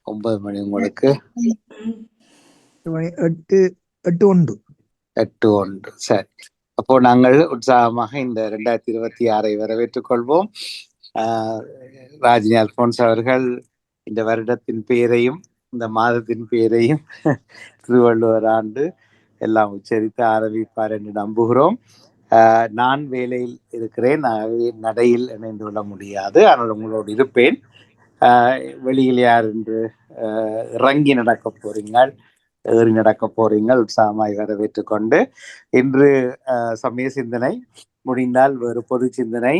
9 மணி உங்களுக்கு 8:01. சரி, அப்போ நாங்கள் உற்சாகமாக இந்த 2026 வரவேற்றுக் கொள்வோம். ராஜினி அல்போன்ஸ் அவர்கள் இந்த வருடத்தின் பெயரையும் இந்த மாதத்தின் பெயரையும் திருவள்ளுவர் ஆண்டு எல்லாம் உச்சரித்து ஆரம்பிப்பார் என்று நம்புகிறோம். நான் வேலையில் இருக்கிறேன், நடையில் இணைந்து கொள்ள முடியாது, ஆனால் உங்களோடு இருப்பேன். வெளியில் யார் என்று இறங்கி நடக்க போறீங்கள், ஏறி நடக்க போறீங்கள், உற்சாகமாய் வரவேற்றுக் கொண்டு இன்று சமய சிந்தனை முடிந்தால் வேறு பொது சிந்தனை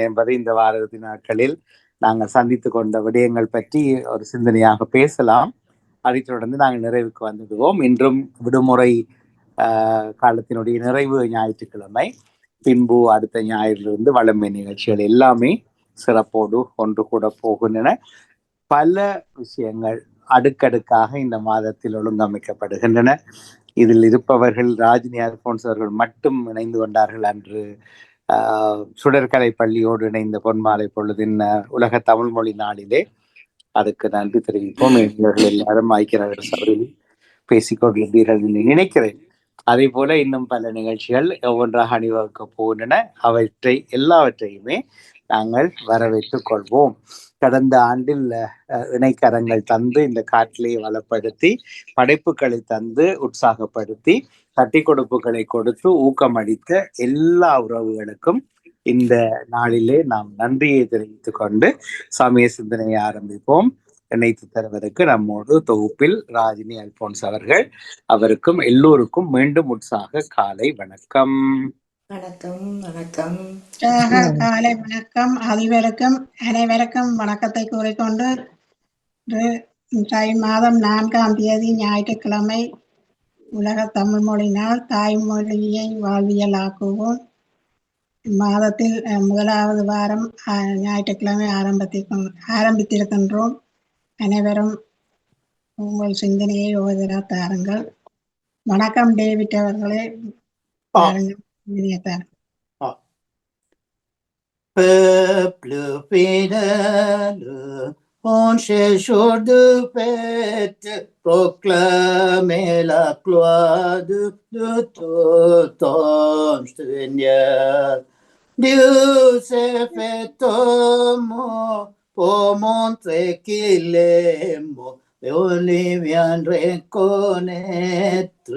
என்பதை இந்த வாரத்தின் நாட்களில் நாங்கள் சந்தித்து கொண்ட விடயங்கள் பற்றி ஒரு சிந்தனையாக பேசலாம். அதைத் தொடர்ந்து நாங்கள் நிறைவுக்கு வந்துடுவோம். இன்றும் விடுமுறை காலத்தினுடைய நிறைவு ஞாயிற்றுக்கிழமை, பின்பு அடுத்த ஞாயிறிலிருந்து வளமை நிகழ்ச்சிகள் எல்லாமே சிறப்போடு ஒன்று கூட போகின்றன. பல விஷயங்கள் அடுக்கடுக்காக இந்த மாதத்தில் ஒழுங்கமைக்கப்படுகின்றன. இதில் இருப்பவர்கள் ராஜினி அல்போன்ஸ் அவர்கள் மட்டும் இணைந்து கொண்டார்கள். அன்று சுடற்கலை பள்ளியோடு இணைந்த பொன்மாலை பொழுதின் உலக தமிழ் மொழி நாளிலே அதுக்கு நன்றி தெரிவிப்போம். இவர்கள் எல்லாரும் ஐக்கிய நாடுகள் சபையில் பேசிக்கொண்டிருந்தீர்கள் என்று நினைக்கிறேன். அதே போல இன்னும் பல நிகழ்ச்சிகள் ஒவ்வொன்றாக அணிவகுக்க போகின்றன. எல்லாவற்றையுமே நாங்கள் வரவேற்றுக் கொள்வோம். கடந்த ஆண்டில் இணைக்கரங்கள் தந்து இந்த காட்டிலே வளப்படுத்தி, படைப்புகளை தந்து உற்சாகப்படுத்தி, தட்டி கொடுப்புகளை கொடுத்து ஊக்கமளித்த எல்லா உறவுகளுக்கும் இந்த நாளிலே நாம் நன்றியை தெரிவித்துக் கொண்டு சமய சிந்தனையை ஆரம்பிப்போம். இணைத்து தருவதற்கு நம்மோடு தொகுப்பில் ராஜினி அல்போன்ஸ் அவர்கள். அவருக்கும் எல்லோருக்கும் மீண்டும் உற்சாக காலை வணக்கம். வணக்கம் வணக்கம் காலை வணக்கம். அனைவருக்கும் வணக்கத்தை கூறிக்கொண்டு மாதம் 4ஆம் தேதி ஞாயிற்றுக்கிழமை உலக தமிழ் மொழி நாள். தாய்மொழியை வாழ்வியலாக்குவோம். மாதத்தில் முதலாவது வாரம் ஞாயிற்றுக்கிழமை ஆரம்பித்திருக்கின்றோம். அனைவரும் உங்கள் சிந்தனையை ஓதரா தாருங்கள். வணக்கம் டேவிட் அவர்களே. Peuple fidèle, on cherche de fête, proclamer la gloire de tout ton Seigneur. Dieu s'est fait homme pour montrer qu'il aime, et on lui vient reconnaître,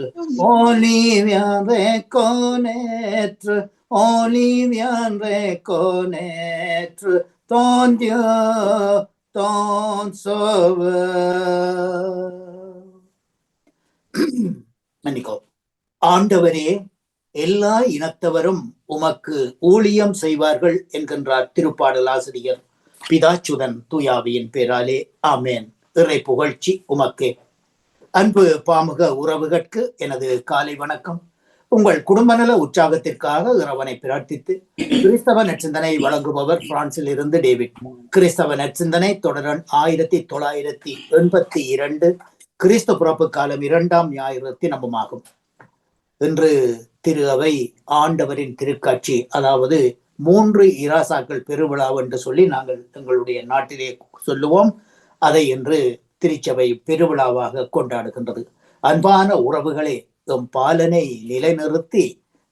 on lui vient reconnaître, on lui vient reconnaître ton Dieu, ton Sauveur. மன்னிக்கோ. ஆண்டவரே, எல்லா இனத்தவரும் உமக்கு ஊழியம் செய்வார்கள் என்கின்றார் திருப்பாடல் ஆசிரியர். பிதாச்சுதன் தூயாவியின் பேராலே ஆமேன். இறை புகழ்ச்சி உமக்கே. அன்பு பாமுக உறவுகட்கு எனது காலை வணக்கம். உங்கள் குடும்ப நல உற்சாகத்திற்காக இறைவனை பிரார்த்தித்து கிறிஸ்தவ நற்சிந்தனை வழங்குபவர் பிரான்சில் இருந்து டேவிட். கிறிஸ்தவ நற்சிந்தனை தொடரன் 1982 கிறிஸ்து பிறப்பு காலம் 2ஆம் ஞாயிறு தினமுமாகும். இன்று திரு அவை ஆண்டவரின் திருக்காட்சி, அதாவது 3 இராசாக்கள் பெருவிழா என்று சொல்லி நாங்கள் எங்களுடைய நாட்டிலே சொல்லுவோம். அதை இன்று திருச்சபை பெருவிழாவாக கொண்டாடுகின்றது. அன்பான உறவுகளே, எம் பாலனை நிலைநிறுத்தி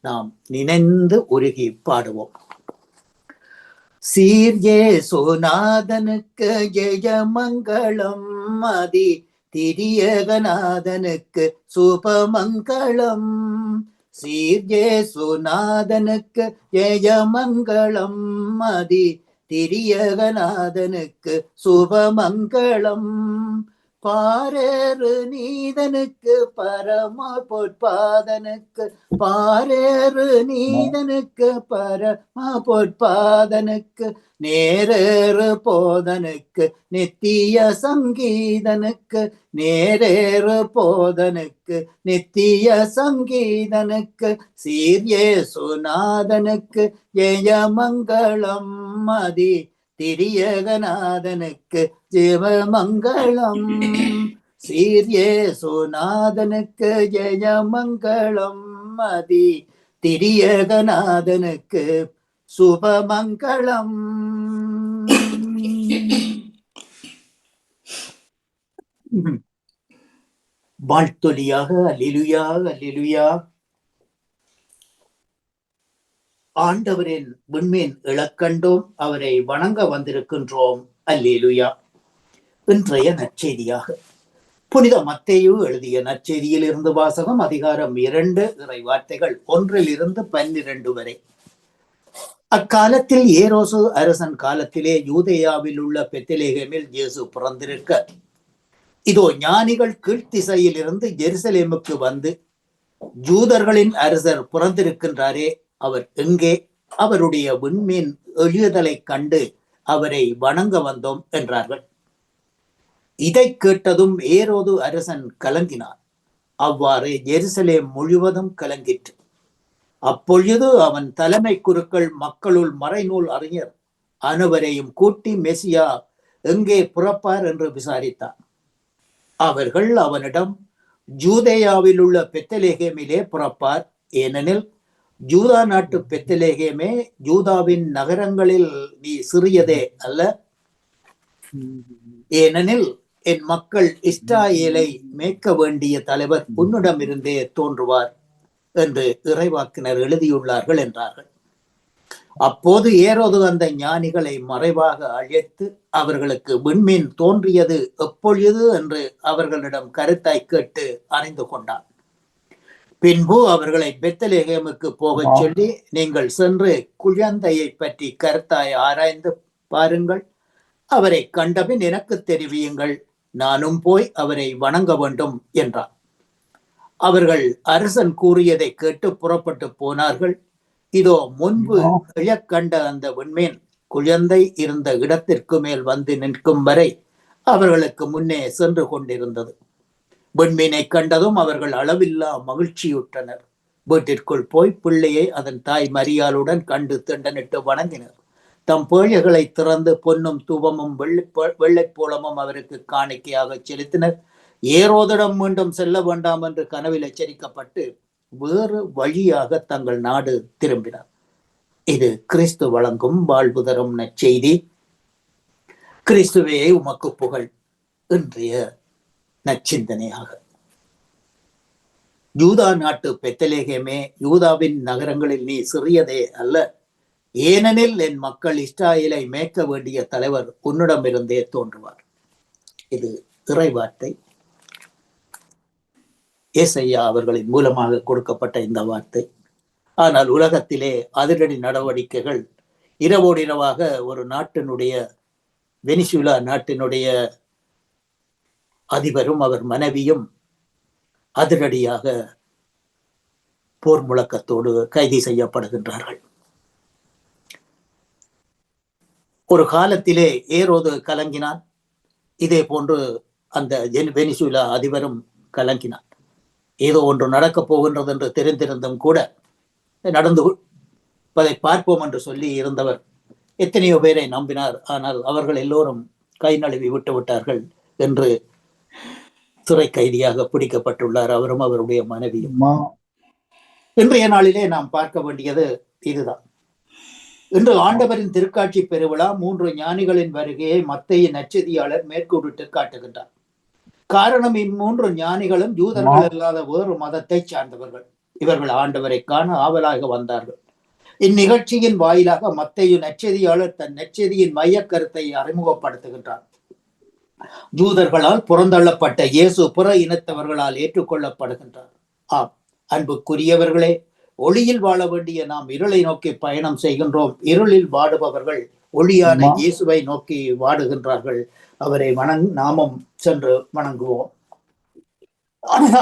நாம் நினைந்து உருகி பாடுவோம். சீர்யே சுநாதனுக்கு ஜெயமங்களம், மதி திரியகநாதனுக்கு சுபமங்களம். சீர்யே சுநாதனுக்கு ஜெயமங்களம், மதி திரியகநாதனுக்கு சுபமங்களம். பாரேறு நீதனுக்கு பரம பொற்பாதனுக்கு, பாரேறு நீதனுக்கு பரம பொற்பாதனுக்கு, நேரேறு போதனுக்கு நித்திய சங்கீதனுக்கு, நேரேறு போதனுக்கு நித்திய சங்கீதனுக்கு. சீர்யே சுநாதனுக்கு ஜெயமங்களம், மதி திரியகநாதனுக்கு ஜெயமங்களம். சீர்யே சுநாதனுக்கு ஜெயமங்களம், மதி திரியகநாதனுக்கு சுபமங்களம். வாழ்த்தொலியாக அல்லேலூயா அல்லேலூயா. ஆண்டவரின் விண்மீன் இழக்கண்டோம், அவரை வணங்க வந்திருக்கின்றோம். அல்லேலூயா. இன்றைய நற்செய்தியாக புனித மத்தேயு எழுதிய நற்செய்தியில் இருந்து வாசகம். அதிகாரம் 2, இறை வார்த்தைகள் 1-12 வரை. அக்காலத்தில் ஏரோசு அரசன் காலத்திலே யூதேயாவில் உள்ள பெத்லெகேமில் இயேசு பிறந்திருக்க, இதோ ஞானிகள் கீழ்த்திசையில் இருந்து ஜெருசலேமுக்கு வந்து, யூதர்களின் அரசர் பிறந்திருக்கின்றாரே, அவர் எங்கே? அவருடைய விண்மீன் எழுதலை கண்டு அவரை வணங்க வந்தோம் என்றார்கள். இதை கேட்டதும் ஏரோது அரசன் கலங்கினார். அவ்வாறு ஜெருசலேம் முழுவதும் கலங்கிற்று. அப்பொழுது அவன் தலைமை குருக்கள், மக்களுள் மறைநூல் அறிஞர் அனைவரையும் கூட்டி மெசியா எங்கே பிறப்பார் என்று விசாரித்தார். அவர்கள் அவனிடம், ஜூதேயாவில் உள்ள பெத்லெகேமிலே பிறப்பார். ஏனெனில் ஜூதா நாட்டு பெத்லெகேமே ஜூதாவின் நகரங்களில் நீ சிறியதே அல்ல. ஏனெனில் என் மக்கள் இஸ்ராயேலை மேய்க்க வேண்டிய தலைவர் உன்னிடமிருந்தே தோன்றுவார் என்று இறைவாக்கினர் எழுதியுள்ளார்கள் என்றார்கள். அப்போது ஏரோது அந்த ஞானிகளை மறைவாக அழைத்து அவர்களுக்கு விண்மீன் தோன்றியது எப்பொழுது என்று அவர்களிடம் கருத்தாய் கேட்டு அறிந்து கொண்டார். பின்பு அவர்களை பெத்லெகேமுக்கு போகச் சொல்லி, நீங்கள் சென்று குழந்தையை பற்றி கருத்தாய் ஆராய்ந்து பாருங்கள், அவரை கண்டபின் எனக்கு தெரிவியுங்கள், நானும் போய் அவரை வணங்க வேண்டும் என்றார். அவர்கள் அரசன் கூறியதை கேட்டு புறப்பட்டு போனார்கள். இதோ முன்பு இழக்கண்ட அந்த விண்மீன் குழந்தை இருந்த இடத்திற்கு மேல் வந்து நிற்கும் வரை அவர்களுக்கு முன்னே சென்று கொண்டிருந்தது. விண்மீனை கண்டதும் அவர்கள் அளவில்லா மகிழ்ச்சியுற்றனர். வீட்டிற்குள் போய் பிள்ளையை அதன் தாய் மரியாளுடன் கண்டு திண்டனிட்டு வணங்கினர். தம் பேழைகளை திறந்து பொன்னும் தூபமும் வெள்ளைப்போளமும் அவருக்கு காணிக்கையாக செலுத்தினர். ஏரோதிடம் மீண்டும் செல்ல வேண்டாம் என்று கனவில் எச்சரிக்கப்பட்டு வேறு வழியாக தங்கள் நாடு திரும்பினார். இது கிறிஸ்து வழங்கும் வாழ்வு தரும் நற்செய்தி. கிறிஸ்துவே உமக்கு புகழ். இன்றைய நற்சிந்தனையாக, யூதா நாட்டு பெத்லெகேமே, யூதாவின் நகரங்களில் நீ சிறியதே அல்ல. ஏனெனில் என் மக்கள் இஸ்ராயேலை மேய்க்க வேண்டிய தலைவர் உன்னிடமிருந்தே தோன்றுவார். இது இறைவார்த்தை. ஏசையா அவர்களின் மூலமாக கொடுக்கப்பட்ட இந்த வார்த்தை. ஆனால் உலகத்திலே அதிரடி நடவடிக்கைகள் இரவோடு இரவாக ஒரு நாட்டினுடைய, வெனிசுலா நாட்டினுடைய அதிபரும் அவர் மனைவியும் அதிரடியாக போர் முழக்கத்தோடு கைது செய்யப்படுகின்றார்கள். ஒரு காலத்திலே ஏரோது கலங்கினான். இதே போன்று அந்த வெனிசுலா அதிபரும் கலங்கினான். ஏதோ ஒன்று நடக்கப் போகின்றது என்று தெரிந்திருந்தும் கூட நடந்து அதை பார்ப்போம் என்று சொல்லி இருந்தவர் எத்தனையோ பேரை நம்பினார். ஆனால் அவர்கள் எல்லோரும் கை நழுவி விட்டு விட்டார்கள் என்று சிறை கைதியாக பிடிக்கப்பட்டுள்ளார் அவரும் அவருடைய மனைவியும். இன்றைய நாளிலே நாம் பார்க்க வேண்டியது இதுதான். இன்று ஆண்டவரின் திருக்காட்சி பெருவிழா 3 ஞானிகளின் வருகையை மத்தேயு நற்செய்தியாளர் மேற்கோளிட்டு காட்டுகின்றார். காரணம், இம்மூன்று ஞானிகளும் யூதர்கள் அல்லாத வேறு மதத்தை சார்ந்தவர்கள். இவர்கள் ஆண்டவரை காண ஆவலாக வந்தார்கள். இந்நிகழ்ச்சியின் வாயிலாக மத்தேயு நற்செய்தியாளர் தன் நற்செய்தியின் மைய கருத்தை அறிமுகப்படுத்துகின்றார். யூதர்களால் புறந்தள்ளப்பட்ட இயேசு பிற இனத்தவர்களால் ஏற்றுக்கொள்ளப்படுகின்றார். ஆம் அன்புக்குரியவர்களே, ஒளியில் வாழ வேண்டிய நாம் இருளை நோக்கி பயணம் செய்கின்றோம். இருளில் வாடுபவர்கள் ஒளியான இயேசுவை நோக்கி வாடுகின்றார்கள். அவரை நாமும் சென்று வணங்குவோம்.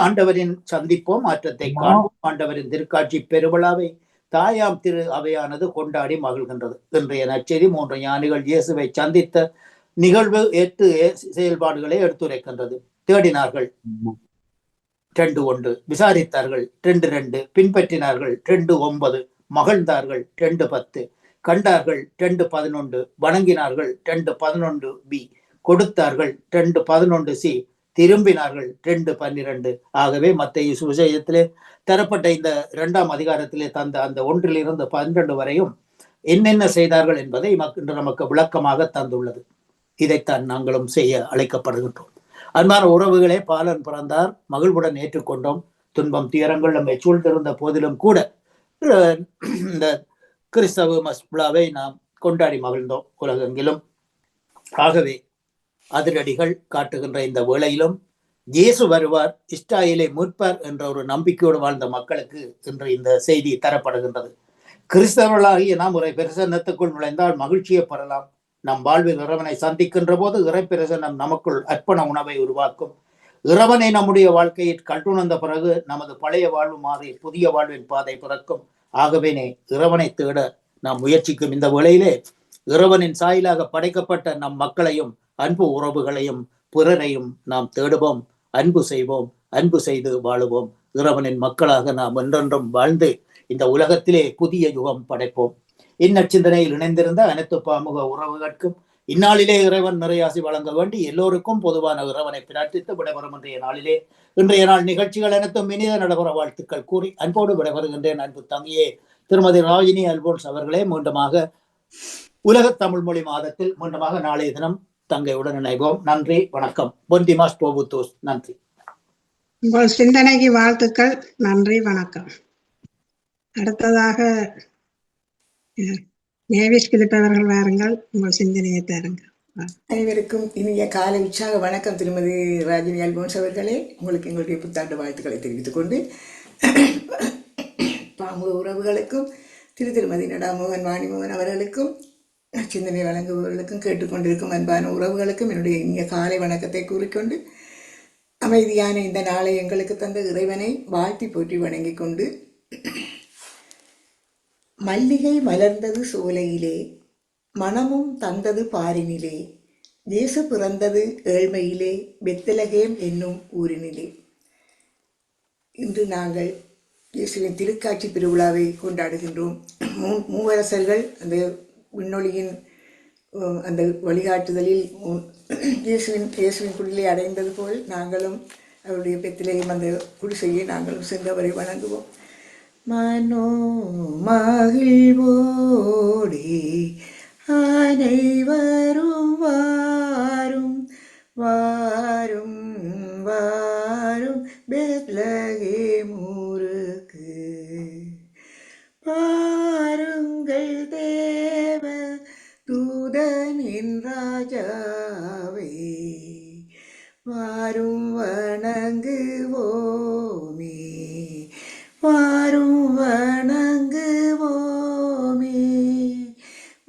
ஆண்டவரின் சந்திப்போம், மாற்றத்தை காண்போம். ஆண்டவரின் திருக்காட்சி பெருவிழாவை தாயாம் திரு அவையானது கொண்டாடி மகிழ்கின்றது. இன்றைய நற்செய்தி 3 ஞானிகள் இயேசுவை சந்தித்த நிகழ்வு 8 செயல்பாடுகளை எடுத்துரைக்கின்றது. தேடினார்கள் 2:1, விசாரித்தார்கள் 2:2, பின்பற்றினார்கள் 2:9, மகிழ்ந்தார்கள் 2:10, கண்டார்கள் 2:11, வணங்கினார்கள் 2:11b, கொடுத்தார்கள் 2:11c, திரும்பினார்கள் 2:12. ஆகவே மத்தேயு சுவிசேஷத்திலே தரப்பட்ட இந்த 2ஆம் அதிகாரத்திலே தந்த அந்த 1-12 வரையும் என்னென்ன செய்தார்கள் என்பதை இன்று நமக்கு விளக்கமாக தந்துள்ளது. இதைத்தான் நாங்களும் செய்ய அழைக்கப்படுகின்றோம். அன்பான உறவுகளே, பாலன் பிறந்தார், மகிழ்வுடன் ஏற்றுக்கொண்டோம். துன்பம் துயரங்கள் நம்மை சூழ்ந்திருந்த போதிலும் கூட இந்த கிறிஸ்தவ விழாவை நாம் கொண்டாடி மகிழ்ந்தோம் உலகெங்கிலும். ஆகவே அதிரடிகள் காட்டுகின்ற இந்த வேளையிலும் இயேசு வருவார், இஸ்ராயேலை மீட்பார் என்ற ஒரு நம்பிக்கையோடு வாழ்ந்த மக்களுக்கு இன்று இந்த செய்தி தரப்படுகின்றது. கிறிஸ்தவர்களாகிய நாம் ஒரு பிரசன்னத்துக்குள் நுழைந்தால் மகிழ்ச்சியை பெறலாம். நம் வாழ்வில் இறைவனை சந்திக்கின்ற போது இறை பிரசன்னம் நமக்குள் அர்ப்பண உணவை உருவாக்கும். இறைவனை நம்முடைய வாழ்க்கையில் கட்டுணர்ந்த பிறகு நமது பழைய வாழ்வு மாறி புதிய வாழ்வின் பாதை பிறக்கும். ஆகவே இறைவனை தேட நாம் முயற்சிக்கும் இந்த வேளையிலே இறைவனின் சாயலாக படைக்கப்பட்ட நம் மக்களையும் அன்பு உறவுகளையும் பிறரையும் நாம் தேடுவோம், அன்பு செய்வோம், அன்பு செய்து வாழுவோம். இறைவனின் மக்களாக நாம் என்றென்றும் வாழ்ந்து இந்த உலகத்திலே புதிய யுகம் படைப்போம். இந்நச்சிந்தனையில் இணைந்திருந்த அனைத்து பாமுக உறவுகளுக்கும் இந்நாளிலே இறைவன் நிறையாசி வழங்க வேண்டி எல்லோருக்கும் பொதுவான இறைவனை பிரார்த்தித்து விடைபெறும் இன்றைய நாள் நிகழ்ச்சிகள் அனைத்தும் இனித நடைபெற வாழ்த்துக்கள் கூறி அன்போடு விடைபெறுகின்றேன். அன்பு தங்கியே திருமதி ராஜினி அல்போன்ஸ் அவர்களே, மீண்டுமாக உலக தமிழ் மொழி மாதத்தில் மீண்டுமாக நாளைய தினம் தங்கையுடன் இணைவோம். நன்றி, வணக்கம். பொந்திமாஸ் போபுத்தோஸ். நன்றி. உங்கள் சிந்தனைக்கு வாழ்த்துக்கள். நன்றி, வணக்கம். அடுத்ததாக நேவிஸ் பிலிப் அவர்கள் வாருங்கள், உங்கள் சிந்தனையை தாருங்கள். அனைவருக்கும் இனிய காலை உற்சாக வணக்கம். திருமதி ராஜினி அல்போன்ஸ் அவர்களே, உங்களுக்கு எங்களுடைய புத்தாண்டு வாழ்த்துக்களை தெரிவித்துக் கொண்டு பாமுக உறவுகளுக்கும் திருமதி நடாமோகன் வாணிமோகன் அவர்களுக்கும் சிந்தனை வழங்குபவர்களுக்கும் கேட்டுக்கொண்டிருக்கும் அன்பான உறவுகளுக்கும் என்னுடைய இனிய காலை வணக்கத்தை கூறிக்கொண்டு அமைதியான இந்த நாளை எங்களுக்கு தந்த இறைவனை வாழ்த்தி போற்றி வணங்கிக் கொண்டு, மல்லிகை மலர்ந்தது சோலையிலே, மனமும் தந்தது பாரினிலே, இயேசு பிறந்தது ஏழ்மையிலே, பெத்லகேம் என்னும் ஊரினிலே. இன்று நாங்கள் இயேசுவின் திருக்காட்சி திருவிழாவை கொண்டாடுகின்றோம். மூவரசர்கள் அந்த விண்ணொலியின் அந்த வழிகாட்டுதலில் இயேசுவின் குடிலை அடைந்தது போல் நாங்களும் அவருடைய பெத்திலேயும் அந்த குடிசையை நாங்களும் சென்றவரை வணங்குவோம். மனோ மகிழ்வோடே அனைவரும் வாரும் வாரும் வாரும் பெத்லகேம் ஊருக்கு, பாருங்கள் தேவ தூதனின் ராஜாவே, வாரும் வணங்குவோமே, வாரும் வணங்குவோமே,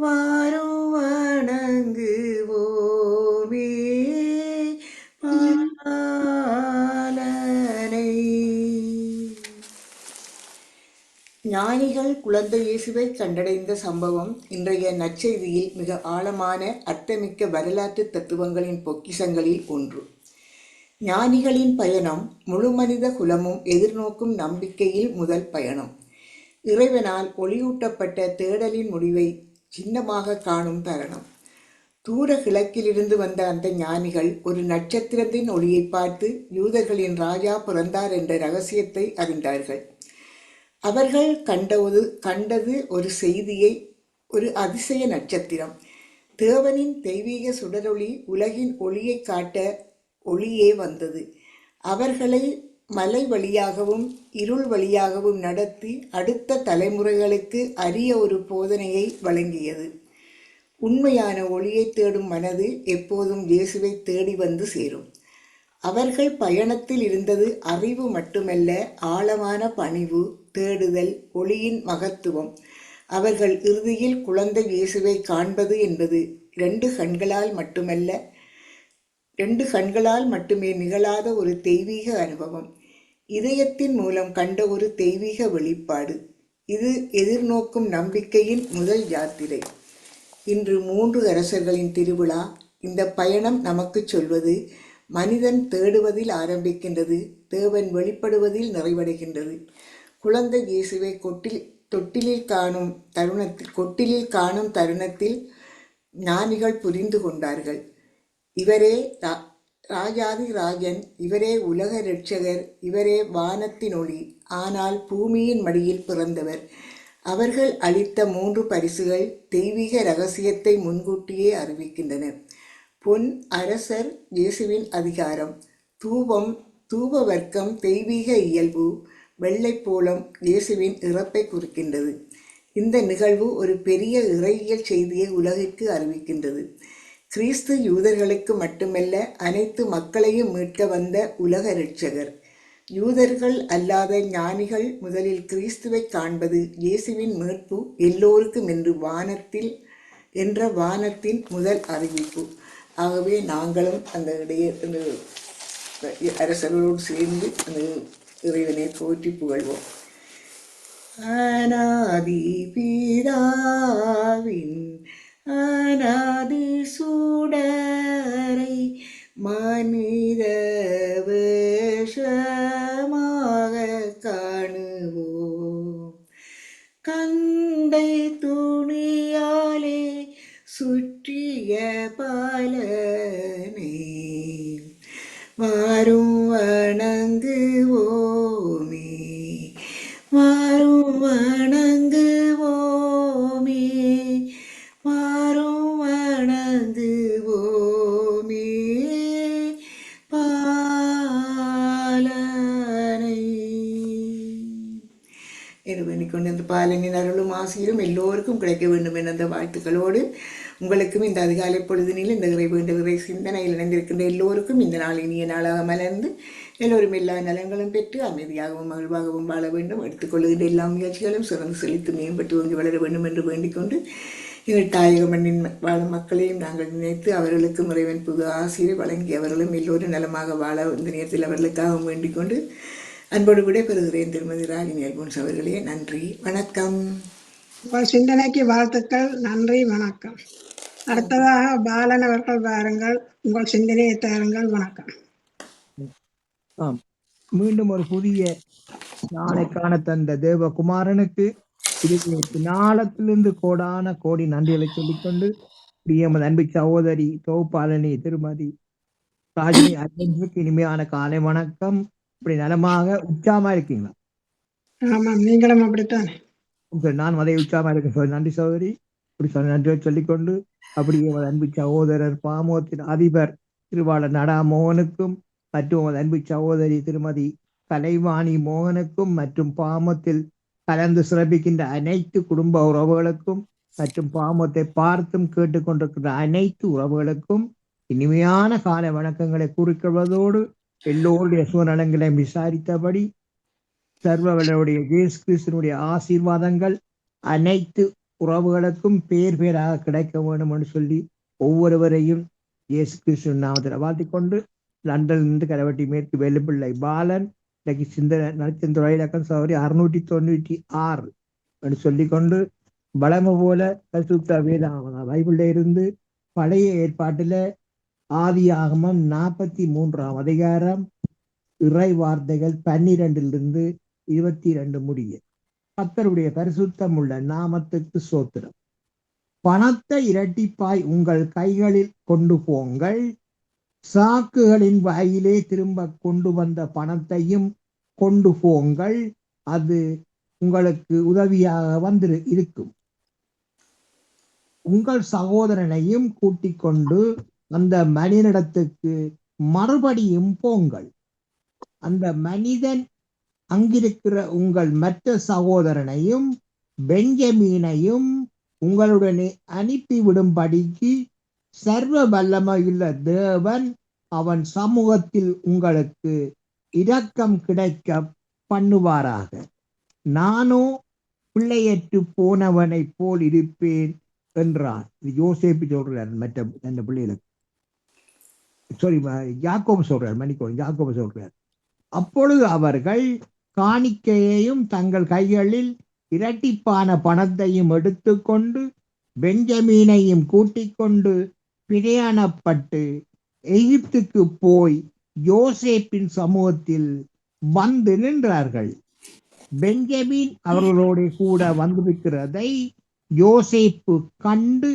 வாரும் வணங்குவோமே பாலனை. ஞானிகள் குழந்தை இயேசுவை கண்டடைந்த சம்பவம் இன்றைய நற்செய்தியில் மிக ஆழமான அர்த்தமிக்க வரலாற்று தத்துவங்களின் பொக்கிஷங்களில் ஒன்று. ஞானிகளின் பயணம் முழு மனித குலமும் எதிர்நோக்கும் நம்பிக்கையில் முதல் பயணம். இறைவனால் ஒளியூட்டப்பட்ட தேடலின் முடிவை சின்னமாக காணும் தருணம். தூர கிழக்கிலிருந்து வந்த அந்த ஞானிகள் ஒரு நட்சத்திரத்தின் ஒளியை பார்த்து யூதர்களின் ராஜா பிறந்தார் என்ற இரகசியத்தை அறிந்தார்கள். அவர்கள் கண்டது ஒரு செய்தியை, ஒரு அதிசய நட்சத்திரம். தேவனின் தெய்வீக சுடரொளி உலகின் ஒளியை காட்ட ஒளியே வந்தது. அவர்களை மலை வழியாகவும் இருள் வழியாகவும் நடத்தி அடுத்த தலைமுறைகளுக்கு அரிய ஒரு போதனையை வழங்கியது. உண்மையான ஒளியை தேடும் மனது எப்போதும் இயேசுவை தேடி வந்து சேரும். அவர்கள் பயணத்தில் இருந்தது அறிவு மட்டுமல்ல, ஆழமான பணிவு, தேடுதல், ஒளியின் மகத்துவம். அவர்கள் இறுதியில் குழந்தை இயேசுவை காண்பது என்பது இரண்டு கண்களால் மட்டுமே நிகழாத ஒரு தெய்வீக அனுபவம். இதயத்தின் மூலம் கண்ட ஒரு தெய்வீக வெளிப்பாடு. இது எதிர்நோக்கும் நம்பிக்கையின் முதல் யாத்திரை. இன்று 3 அரசர்களின் திருவிழா. இந்த பயணம் நமக்கு சொல்வது, மனிதன் தேடுவதில் ஆரம்பிக்கின்றது, தேவன் வெளிப்படுவதில் நிறைவடைகின்றது. குழந்தை இயேசுவை கொட்டிலில் காணும் தருணத்தில் ஞானிகள் புரிந்து கொண்டார்கள். இவரே ராஜாதி ராஜன், இவரே உலக இரட்சகர், இவரே வானத்தின் ஒளி, ஆனால் பூமியின் மடியில் பிறந்தவர். அவர்கள் அளித்த 3 பரிசுகள் தெய்வீக இரகசியத்தை முன்கூட்டியே அறிவிக்கின்றன. பொன் அரசர் இயேசுவின் அதிகாரம். தூபம் தூப வர்க்கம் தெய்வீக இயல்பு. வெள்ளைப்போளம் இயேசுவின் இறப்பை குறிக்கின்றது. இந்த நிகழ்வு ஒரு பெரிய இறையியல் செய்தியை உலகிற்கு அறிவிக்கின்றது. கிறிஸ்து யூதர்களுக்கு மட்டுமல்ல, அனைத்து மக்களையும் மீட்க வந்த உலக இரட்சகர். யூதர்கள் அல்லாத ஞானிகள் முதலில் கிறிஸ்துவை காண்பது இயேசுவின் மீட்பு எல்லோருக்கும் என்ற வானத்தின் முதல் அறிவிப்பு. ஆகவே நாங்களும் அந்த அரசர்களோடு சேர்ந்து அந்த இறைவனை போற்றி புகழ்வோம். அநாதி பிதாவின் அநாதி சூடரை மனித வேஷமாக காணுவோம். கந்தை துணியாலே சுற்றிய பாலனே வாரும் வணங்குவோமே, வாரும் வணங்குவோமே, வாரும் வணங்குவோமே பாலனை. என்று வேண்டிக்கொண்டு அந்த பாலனின் அருளும் ஆசிரியரும் எல்லோருக்கும் கிடைக்க வேண்டும் என்ற அந்த வாழ்த்துக்களோடு உங்களுக்கும் இந்த அதிகாலை பொழுதினில் இந்த இறை வேண்டுகிற சிந்தனையில் இணைந்திருக்கின்ற எல்லோருக்கும் இந்த நாள் இனிய நாளாக மலர்ந்து எல்லோரும் எல்லா நலங்களும் பெற்று அமைதியாகவும் மகிழ்வாகவும் வாழ வேண்டும். எடுத்துக்கொள்கின்ற எல்லா முயற்சிகளும் சிறந்து செழித்து மேம்பட்டு ஓங்கி வளர வேண்டும் என்று வேண்டிக்கொண்டு எங்கள் தாயக மண்ணின் வாழும் மக்களையும் நாங்கள் நினைத்து அவர்களுக்கும் இறைவன் புது ஆசிரியர் வழங்கி அவர்களும் எல்லோரும் நலமாக வாழ இந்த நேரத்தில் அவர்களுக்காகவும் வேண்டிக்கொண்டு அன்போடு விடைபெறுகிறேன். திருமதி ராகினி அல்போன்ஸ் அவர்களே, நன்றி, வணக்கம். உங்கள் சிந்தனைக்கு வாழ்த்துக்கள். நன்றி, வணக்கம். அடுத்ததாக பாலன் அவர்கள் வாருங்கள், உங்கள் சிந்தனையை தாருங்கள். வணக்கம். மீண்டும் ஒரு புதிய நாளைக்கான தந்த தேவகுமாரனுக்கு நாளத்திலிருந்து கோடான கோடி நன்றிகளை சொல்லிக்கொண்டு எமது அன்பு சகோதரி தொகுப்பாளனி திருமதி ராஜினி அர்ஜுனுக்கு இனிமையான காலை வணக்கம். இப்படி நலமாக உற்சாகமா இருக்கீங்களா? ஆமாம், நீங்களும் அப்படித்தான். நான் அதை உற்சாகமா இருக்கேன். நன்றி சகோதரி. இப்படி நன்றியை சொல்லிக்கொண்டு அப்படி எமது அன்பு சகோதரர் பாமோத்தின் அதிபர் திருவாளர் நடா மோகனுக்கும் மற்றும் எமது அன்பு சகோதரி திருமதி கலைவாணி மோகனுக்கும் மற்றும் பாமத்தில் கலந்து சிறப்பிக்கின்ற அனைத்து குடும்ப உறவுகளுக்கும் மற்றும் பாமத்தை பார்த்தும் கேட்டுக்கொண்டிருக்கின்ற அனைத்து உறவுகளுக்கும் இனிமையான காலை வணக்கங்களை கூறிக்கொள்வதோடு எல்லோருடைய சுவநலங்களை விசாரித்தபடி சர்வவளுடைய இயேசு கிறிஸ்துவனுடைய ஆசீர்வாதங்கள் அனைத்து உறவுகளுக்கும் பேர் பேராக கிடைக்க வேண்டும் என்று சொல்லி ஒவ்வொருவரையும் இயேசு கிறிஸ்துவின் நாமத்தில் வாழ்த்திக்கொண்டு லண்டனிலிருந்து கரவட்டி மேற்கு வெள்ளிப்பிள்ளை பாலன் இன்னைக்கு நட்சத்திர இலக்கம் சவரி 696 என்று சொல்லிக்கொண்டு வளமை போல பரிசுத்த வேதாகம பைபிள்ல இருந்து பழைய ஏற்பாட்டுல ஆதியாகமம் 43ஆம் அதிகாரம் இறை வார்த்தைகள் 12 22 முடிய. கர்த்தருடைய பரிசுத்தம் உள்ள நாமத்துக்கு ஸ்தோத்திரம். பணத்தை இரட்டிப்பாய் உங்கள் கைகளில் கொண்டு போங்கள், சாக்குகளின் வாயிலே திரும்ப கொண்டு வந்த பணத்தையும் கொண்டு போங்கள், அது உங்களுக்கு உதவியாக இருக்கும். உங்கள் சகோதரனையும் கூட்டிக் கொண்டு அந்த மனிதனிடத்துக்கு மறுபடியும் போங்கள். அந்த மனிதன் அங்கிருக்கிற உங்கள் மற்ற சகோதரனையும் பெஞ்சமீனையும் உங்களுடனே அனுப்பிவிடும்படிக்கு சர்வ வல்லமையுள்ள தேவன் அவன் சமூகத்தில் உங்களுக்கு இரக்கம் கிடைக்க பண்ணுவாராக. நானோ பிள்ளையற்று போனவனை போல் இருப்பேன் என்றான். இது யோசேப்பு சொல்றார், மற்ற அந்த பிள்ளைகளுக்கு யாக்கோபு சொல்றார், யாக்கோபு சொல்றார். அப்பொழுது அவர்கள் காணிக்கையையும் தங்கள் கைகளில் இரட்டிப்பான பணத்தையும் எடுத்துக்கொண்டு பெஞ்சமீனையும் கூட்டிக் கொண்டு பிரயாணப்பட்டு எகிப்துக்கு போய் யோசேப்பின் சமூகத்தில் வந்து நின்றார்கள். பெஞ்சமீன் அவர்களோடு கூட வந்திருக்கிறதை யோசேப்பு கண்டு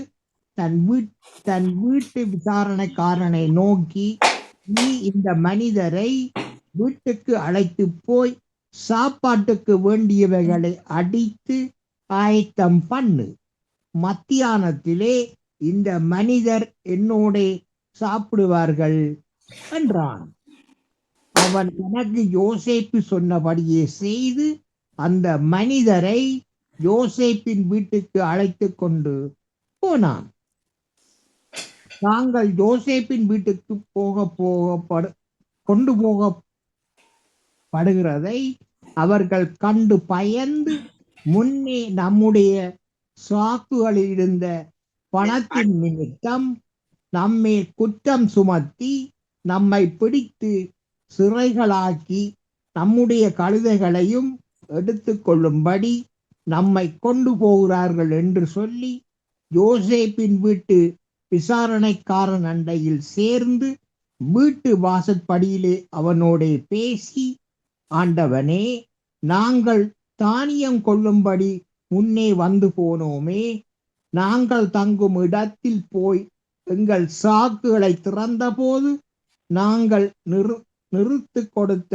தன் வீட்டு விசாரணைக்காரனை நோக்கி, நீ இந்த மனிதரை வீட்டுக்கு அழைத்து போய் சாப்பாட்டுக்கு வேண்டியவைகளை அடித்து ஆயத்தம் பண்ணு. மத்தியானத்திலே இந்த மனிதர் என்னோட சாப்பிடுவார்கள் என்றான். அவன் தனக்கு யோசேப்பு சொன்னபடியே செய்து அந்த மனிதரை யோசேப்பின் வீட்டுக்கு அழைத்து கொண்டு போனான். நாங்கள் யோசேப்பின் வீட்டுக்கு கொண்டு போகப்படுகிறதை அவர்கள் கண்டு பயந்து முன்னே நம்முடைய சாக்குகளில் இருந்த பணத்தின் நிமித்தம் நம்மை குற்றம் சுமத்தி நம்மை பிடித்து சிறைகளாக்கி நம்முடைய கழுதைகளையும் எடுத்து கொள்ளும்படி நம்மை கொண்டு போகிறார்கள் என்று சொல்லி யோசேப்பின் வீட்டு விசாரணைக்காரன் அண்டையில் சேர்ந்து வீட்டு வாசற்படியிலே அவனோட பேசி, ஆண்டவனே, நாங்கள் தானியம் கொள்ளும்படி முன்னே வந்து போனோமே, நாங்கள் தங்கும் இடத்தில் போய் எங்கள் சாக்குகளை திறந்த போது நாங்கள் நிறுத்து கொடுத்த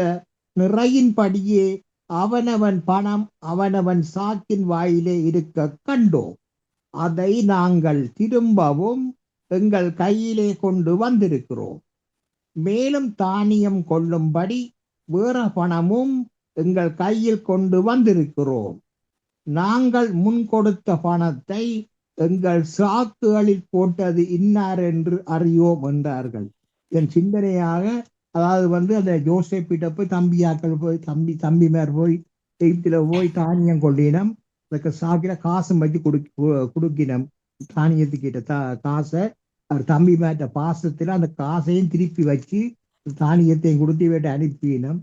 நிறையின்படியே அவனவன் பணம் அவனவன் சாக்கின் வாயிலே இருக்க கண்டோம். அதை நாங்கள் திரும்பவும் எங்கள் கையிலே கொண்டு வந்திருக்கிறோம். மேலும் தானியம் கொள்ளும்படி வேற பணமும் எங்கள் கையில் கொண்டு வந்திருக்கிறோம். நாங்கள் முன் கொடுத்த பணத்தை எங்கள் சாக்குகளில் போட்டது இன்னார் என்று அறியோம் என்றார்கள். என் சிந்தனையாக, அதாவது அந்த யோசேப்பிட்ட போய் தம்பியாக்கள் போய் தம்பிமார் போய் எகிப்தில போய் தானியம் கொள்ளினம், அதுக்கு சாக்கில காசும் வச்சு கொடுக்கினம். தானியத்துக்கிட்ட காசை அவர் தம்பிமார்ட்ட பாசத்துல அந்த காசையும் திருப்பி வச்சு தானியத்தையும் கொடுத்து வீட்டை அனுப்பினம்.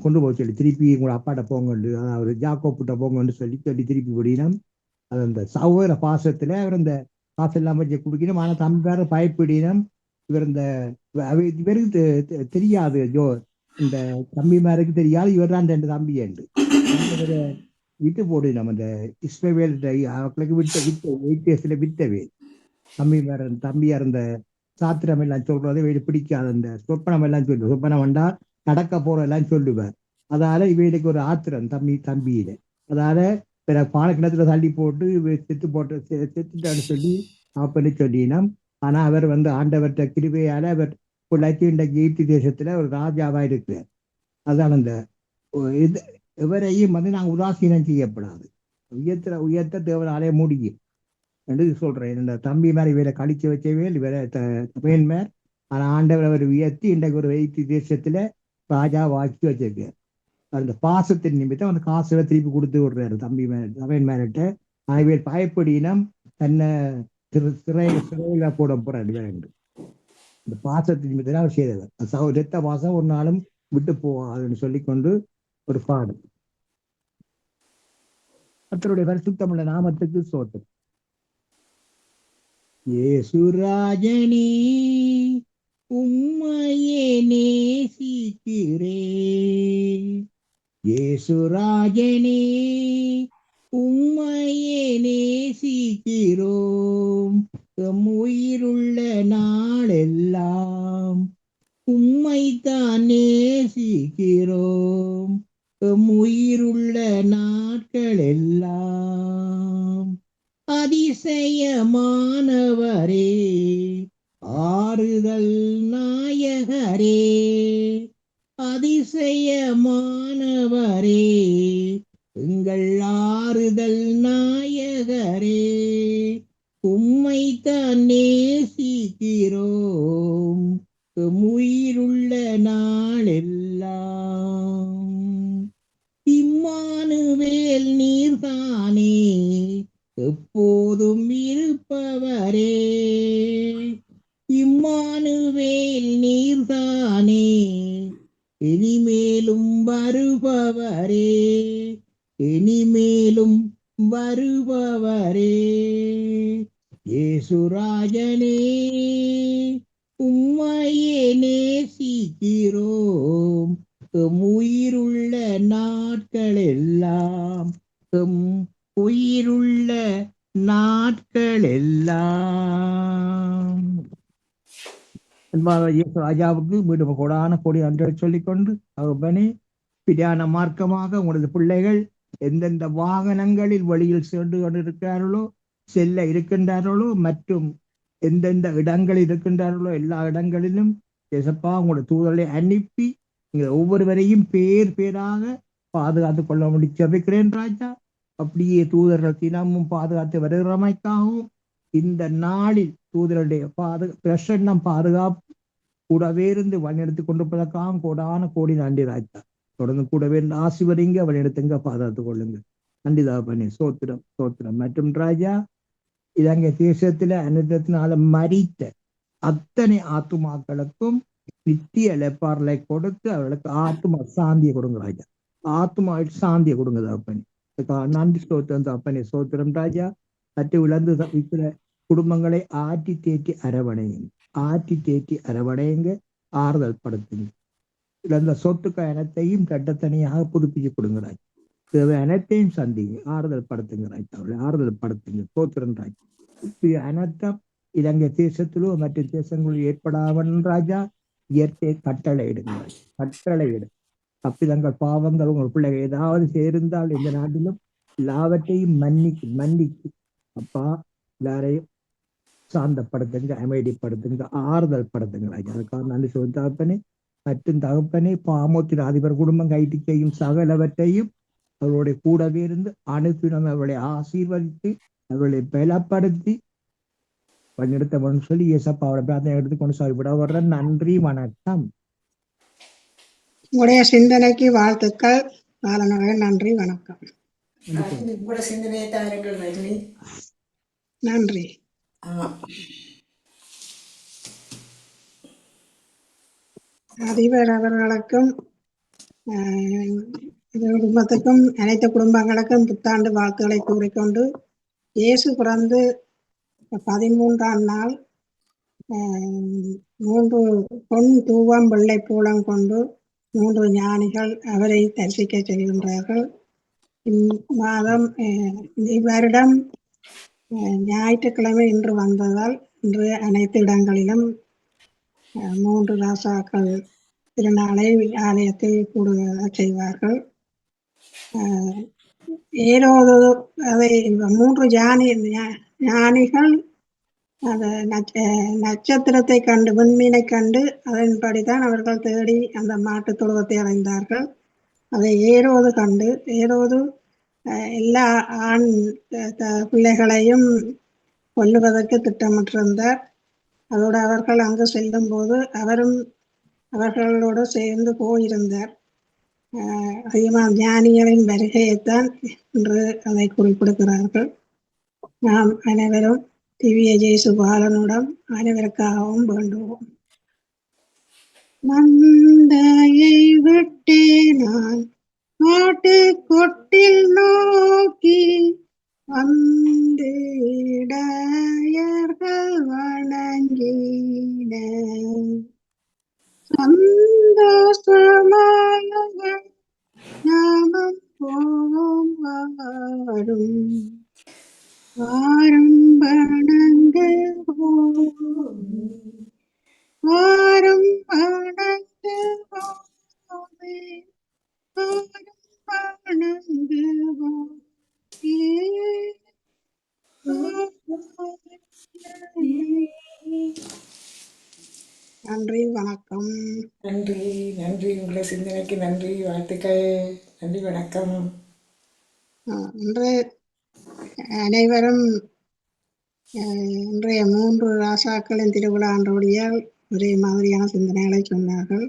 கொண்டு போக சொல்லி திருப்பி உங்களோட அப்பாட்ட போங்கண்டு, அதாவது ஜாக்கோப்பிட்ட போங்கன்னு சொல்லி திருப்பி விடினம். அது அந்த சகோதர பாசத்துல அவர் அந்த காசு எல்லாம் வச்சு கொடுக்கணும். ஆனால் தம்பி பேர பயப்பிடினம். இவருக்கு தெரியாது, இந்த தம்பிமாருக்கு தெரியாது இவர் தான் ரெண்டு தம்பி என்று விட்டு போடினோம். அந்த இஸ்மவேல் அவர்களுக்கு விட்டவேல் தம்பியார் இந்த சாத்திரம் எல்லாம் சொல்றதை பிடிக்காது. அந்த சொப்பனம் எல்லாம் சொல்லுவார். சொப்பனம் வந்தா நடக்க போற எல்லாம் சொல்லுவார். அதால இவைகளுக்கு ஒரு ஆத்திரம் தம்பியில. அதால பாலக்கிணத்துல தள்ளி போட்டு செத்துட்டான்னு சொல்லி அப்படி சொல்லினோம். ஆனா அவர் ஆண்டவர்கிட்ட கிருபையால அவர் இன்றைக்கு எகிப்து தேசத்துல ஒரு ராஜாவா இருக்கிறார். அதான் அந்த இவரையும் நாங்கள் உதாசீனம் செய்யப்படாது. உயர்த்த தேவனாலே முடியும் என்று சொல்றேன். இந்த தம்பி மேல இவரை கழிச்சு வச்சவேல் இவரை மேன்மேர். ஆனா ஆண்டவர் அவர் உயர்த்தி இன்றைக்கு ஒரு எகிப்து தேசத்துல ராஜா வாக்கி வச்சிருக்கார். அந்த பாசத்தின் நிமித்தம் அந்த காசுல திருப்பி கொடுத்து விடுறாரு தம்பி அவன் மேலிட்ட. இவர் பயப்படினம் தன்னை சிறையில போட போறாரு. இந்த பாசத்தின் நிமித்தம் அவர் செய்தவர். ரத்த பாசம் ஒரு நாளும் விட்டு போவாதுன்னு சொல்லிக்கொண்டு ஒரு பாடல். கர்த்தருடைய பரிசுத்தமுள்ள நாமத்துக்கு ஸ்தோத்திரம். இயேசுராஜனே உம்மையே நேசிக்கிறேன், இயேசுராஜனே உம்மையே நேசிக்கிறோம், எம் உயிருள்ள நாளெல்லாம் உம்மைத்தான் நேசிக்கிறோம், எம் உயிருள்ள நாட்கள் எல்லாம். அதிசயமானவரே, ஆறுதல் நாயகரே, அதிசயமானவரே, எங்கள் ஆறுதல் நாயகரே, உம்மைத்தான் நேசிக்கிறோம், உயிருள்ள நாளெல்லாம். இம்மானுவேல் நீர்தானே எப்போதும் இருப்பவரே, இம்மானுவேல் நீர்தானே இனிமேலும் வருபவரே, இனிமேலும் வருபவரே. இயேசுராஜனே உம்மையே நேசிக்கிறோம், எம் உயிருள்ள நாட்கள் எல்லாம், எம் உயிருள்ள நாட்கள் எல்லாம். ராஜாவுக்கு மீண்டும் கொடான கொடி அன்று சொல்லிக்கொண்டு, அவனே பிரியான மார்க்கமாக உங்களது பிள்ளைகள் எந்தெந்த வாகனங்களில் வழியில் சென்று கொண்டிருக்கிறார்களோ, செல்ல இருக்கின்றார்களோ, மற்றும் எந்தெந்த இடங்கள் இருக்கின்றார்களோ எல்லா இடங்களிலும் ஏசப்பா உங்களோட தூதர்களை அனுப்பி நீங்கள் ஒவ்வொருவரையும் பேர் பேராக பாதுகாத்து கொள்ள முடிச்சபிக்கிறேன் ராஜா. அப்படியே தூதர்கள் தினமும் பாதுகாத்து வருகிறமைக்காகவும் இந்த நாளில் தூதருடைய பிரசன்னம் பாதுகாப்பு கூடவே இருந்து வழிநடத்தி கொண்டிருப்பதற்காக கோடான கோடி நன்றி ராஜா. தொடர்ந்து கூடவே இருந்து ஆசிர்வதிங்க, வழிநடத்துங்க, பாதுகாத்துக் கொள்ளுங்க. நன்றி தாப்பனே, சோத்திரம் சோத்திரம். மற்றும் ராஜா, இலங்கை தேசத்துல அனுதத்தினால மரித்த அத்தனை ஆத்துமாக்களுக்கும் நித்திய லெப்பார்லை கொடுத்து அவர்களுக்கு ஆத்மா சாந்தியை கொடுங்க ராஜா. ஆத்மா சாந்தியை கொடுங்க தாப்பனே. நன்றி சோத்திரம் தாப்பனே, சோத்திரம் ராஜா. சற்று இழந்து இருக்கிற குடும்பங்களை ஆற்றி தேற்றி அரவணையுங்க, ஆற்றி தேற்றி அரவணையுங்க, ஆறுதல் படுத்துங்க. இழந்த சொத்துக்கள் அனைத்தையும் கட்டத்தனையாக புதுப்பிச்சு கொடுங்க ராஜா. தேவை அனைத்தையும் சந்திங்க, ஆறுதல் படுத்துங்க ராஜா. அவர்களை ஆறுதல் படுத்துங்க, சோத்திரம் ராஜா. இப்படி அனைத்தும் இலங்கை தேசத்திலோ மற்ற தேசங்களில் ஏற்படாவன் ராஜா. இயற்கை கட்டளையிடுங்க, கட்டளையிடு. தப்பிதங்கள் பாவங்கள் உங்கள் பிள்ளைகள் ஏதாவது சேர்ந்தால் இந்த நாட்டிலும் எல்லாவற்றையும் மன்னிக்கு அப்பா. எல்லாரையும் சாந்தப்படுத்துங்க, அமைதிப்படுத்துங்க, ஆறுதல் படுத்துங்க ராஜா. அதுக்காக நன்றி சொல்லி தகப்பனே. மற்றும் தகப்பனே, பாமோத்தின் அதிபர் குடும்பம் கைட்டு செய்யும் சகலவற்றையும் அவர்களுடைய கூடவே இருந்து அனுப்பினம் அவர்களை ஆசீர்வதித்து அவர்களை பலப்படுத்தி பணியெடுத்தவன் சொல்லி ஏசப்பாவோட பிரார்த்தனை எடுத்து கொண்டு சார் விட வர்ற. நன்றி, வணக்கம். உங்களுடைய சிந்தனைக்கு வாழ்த்துக்கள் பாலனவர்கள். நன்றி, வணக்கம். உங்களோட சிந்தனையை தாருங்கள் ரஜினி. நன்றி. அதிபர் அவர்களுக்கும் குடும்பத்துக்கும் அனைத்து குடும்பங்களுக்கும் புத்தாண்டு வாழ்த்துக்களை கூறிக்கொண்டு, இயேசு பிறந்து 13ஆம் நாள் 3 பொன் தூவம் வெள்ளை பூலம் கொண்டு 3 ஞானிகள் அவரை தரிசிக்க செல்கின்றார்கள். இம்மாதம் இவ்வருடம் ஞாயிற்றுக்கிழமை இன்று வந்ததால் இன்று அனைத்து இடங்களிலும் 3 ராசாக்கள் திருநாளை ஆலயத்தில் கூடுதலாக செய்வார்கள். ஏரோது அதை 3 ஞானிகள் அந்த நட்சத்திரத்தை கண்டு, விண்மீனை கண்டு அதன்படிதான் அவர்கள் தேடி அந்த மாட்டு தொழுவத்தை அடைந்தார்கள். அதை ஏரோது கண்டு, ஏரோது எல்லா ஆண் பிள்ளைகளையும் கொல்லுவதற்கு திட்டமிட்டிருந்தார். அதோடு அவர்கள் அங்கு செல்லும் போது அவரும் அவர்களோடு சேர்ந்து போயிருந்தார். அதிகமாக ஞானிகளின் வருகையைத்தான் இன்று அதை குறிப்பிடுகிறார்கள். நாம் அனைவரும் திவ்ய ஜேசு பாலனுடன் அனைவருக்காகவும் வேண்டுவோம். மந்தையை விட்டே நான் மாட்டு கொட்டில் நோக்கி வந்து இடையர்கள் வணங்கின சந்தோஷமாக நாமம் போவோம் வாரும் வாரும் வணங்குவோம் வாரும் வணங்குவோம் வாரும் வணங்குவோம். நன்றி, வணக்கம். நன்றி நன்றி. உங்களை சிந்தனைக்கு நன்றி, வாழ்த்துக்கள். நன்றி, வணக்கம். இன்று அனைவரும் இன்றைய 3 ராசாக்களின் திருவிழா அன்றோடியால் ஒரே மாதிரியான சிந்தனைகளை சொன்னார்கள்.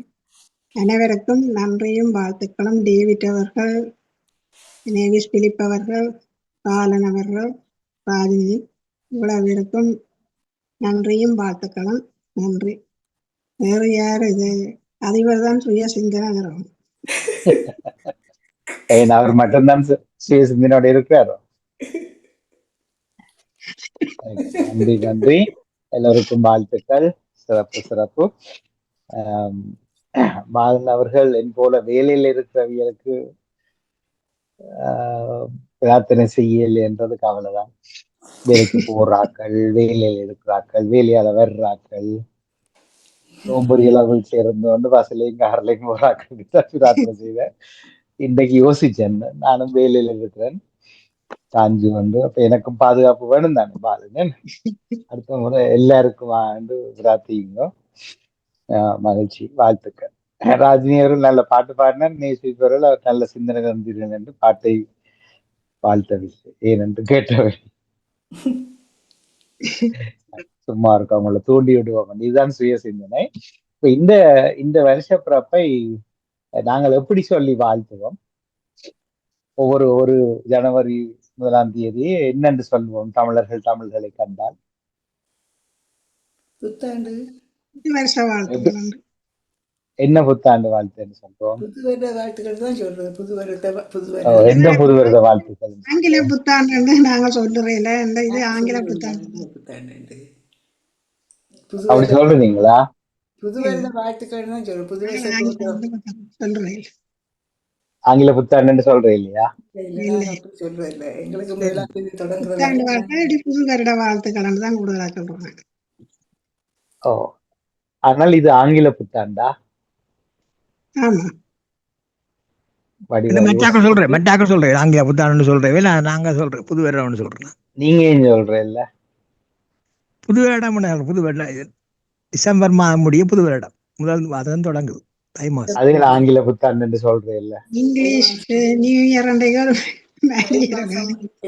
அனைவருக்கும் நன்றியும் வாழ்த்துக்களும். டேவிட் அவர்கள், நேவிஸ் பிலிப் அவர்கள், பாலன் அவர்கள், ராஜினி, இவ்வளவிற்கும் நன்றியும் வாழ்த்துக்களும். நன்றி. வேறு யார்? இது அதிபர் தான் சுய சிந்தனை தரும். அவர் மட்டும்தான் சுய சிந்தனையோட இருக்கிறாரோ? நன்றி நன்றி. எல்லோருக்கும் வாழ்த்துக்கள். சிறப்பு சிறப்பு. பாலன் அவர்கள் என் போல வேலையில் இருக்கிறவர்களுக்கு பிரார்த்தனை செய்யல என்றது கவலைதான். வேலைக்கு போறாக்கள், வேலையில் இருக்கிறாக்கள், வேலையால வர்றாக்கள், நோம்புரியளவில் சேர்ந்து வந்து பஸ்லையும் கார்லையும் போறாக்கள் பிரார்த்தனை செய்த. இன்றைக்கு யோசிச்சேன், நானும் வேலையில் இருக்கிறேன். காஞ்சி கொண்டு அப்ப எனக்கும் பாதுகாப்பு வேணும் தானே பாருங்க. அடுத்த முறை எல்லாருக்கும் என்று பிரார்த்திங்க. மகிழ்ச்சி, வாழ்த்துக்கள். ராஜினி அவர்கள் நல்ல பாட்டு பாடினார், நேசிப்பவர்கள் அவர் நல்ல சிந்தனை தந்தீர்கள் என்று பாட்டை வாழ்த்தவில்லை, ஏனென்று கேட்டவர் சும்மா இருக்கும், அவங்கள தூண்டி விடுவோம். இதுதான் சுய சிந்தனை. இப்ப இந்த இந்த வருஷ பிறப்பை நாங்கள் எப்படி சொல்லி வாழ்த்துவோம்? ஒரு ஜனவரி 1ஆம் தேதி என்னென்று சொல்வோம்? தமிழர்களை கண்டால் புத்தாண்டு புது வருஷ வாழ்த்துக்கள் என்று. என்ன புத்தாண்டு வாழ்த்துன்னு சொல்றோம்? புது வருட வாழ்த்துக்கள் தான் சொல்றது. புது வருட எந்த புது வருட வாழ்த்துக்கள்? ஆங்கில புத்தாண்டு என்று நாங்க சொல்றேன். இந்த இது ஆங்கில புத்தாண்டு. புத்தாண்டு அப்படி சொல்றீங்களா? புது வருட வாழ்த்துக்கள் தான் சொல்றோம். புது வருஷம் சொல்றேன். ஆங்கில புத்தாண்டுன்னு சொல்றேன் இல்லையா? சொல்றேன் இல்ல. எங்களுக்கு முதலாம் தேதி தொடங்குறது புத்தாண்டு வாழ்த்து புது வருட வாழ்த்துக்கள் தான் கூடுதலா சொல்றாங்க. ஓ, ஆனால் இது ஆங்கில புத்தாண்டா? ஆமா, மெட்டாக்கள் சொல்றேன் ஆங்கில புத்தாண்டு சொல்றேன். நாங்க சொல்றேன் புது வருடம் சொல்றேன். நீங்க ஏன் சொல்றேன்ல? புது வருடம் புது வருடம் டிசம்பர் மாதம் முடிய புது வருடம் முதல் மாதம் தொடங்குது, தை மாசம். அதுல ஆங்கில புத்தாண்டு சொல்றேன் இல்ல? இங்கிலீஷ் நியூ இயர்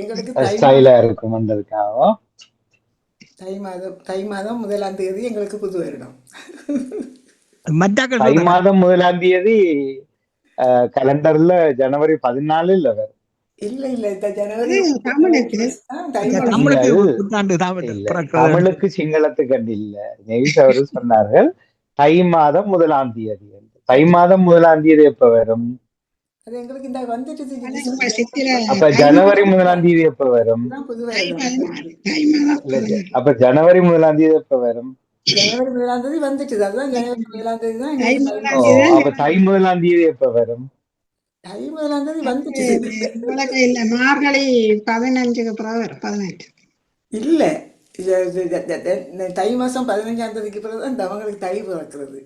எங்களுக்கு ஸ்டைலா இருக்கும்ன்றதுக்காக தை மாதம் 1ஆம் தேதி எங்களுக்கு புது வருடம். தை மாதம் 1ஆம் தேதி கலண்டர்ல ஜனவரி 14 இல்ல வேற? இல்ல இந்த ஜனவரி தமிழுக்கு சிங்களத்துக்கு கண்டு இல்ல. நெவிஸ் அவர்கள் சொன்னார்கள் தை மாதம் 1ஆம் தேதி. தை மாதம் 1ஆம் தேதி எப்ப வரும்? அது எங்களுக்கு இந்த வந்துட்டு. அப்ப ஜனவரி 1ஆம் தேதி எப்ப வரும்? அப்ப ஜனவரி 1ஆம் தேதி எப்ப வரும்? ஜனவரி 1ஆம் தேதி வந்துட்டு. அதுதான் ஜனவரி 1ஆம் தேதி தான். அப்ப தை 1ஆம் தேதி எப்ப வரும்? தை 1ஆம் தேதி வந்துட்டு. இல்ல, மார்கழி 15க்கு பிறகு 15 இல்ல, தை மாசம் 15ஆம் தேதிக்கு பிறகுதான் அவங்களுக்கு தை பிறக்கிறது.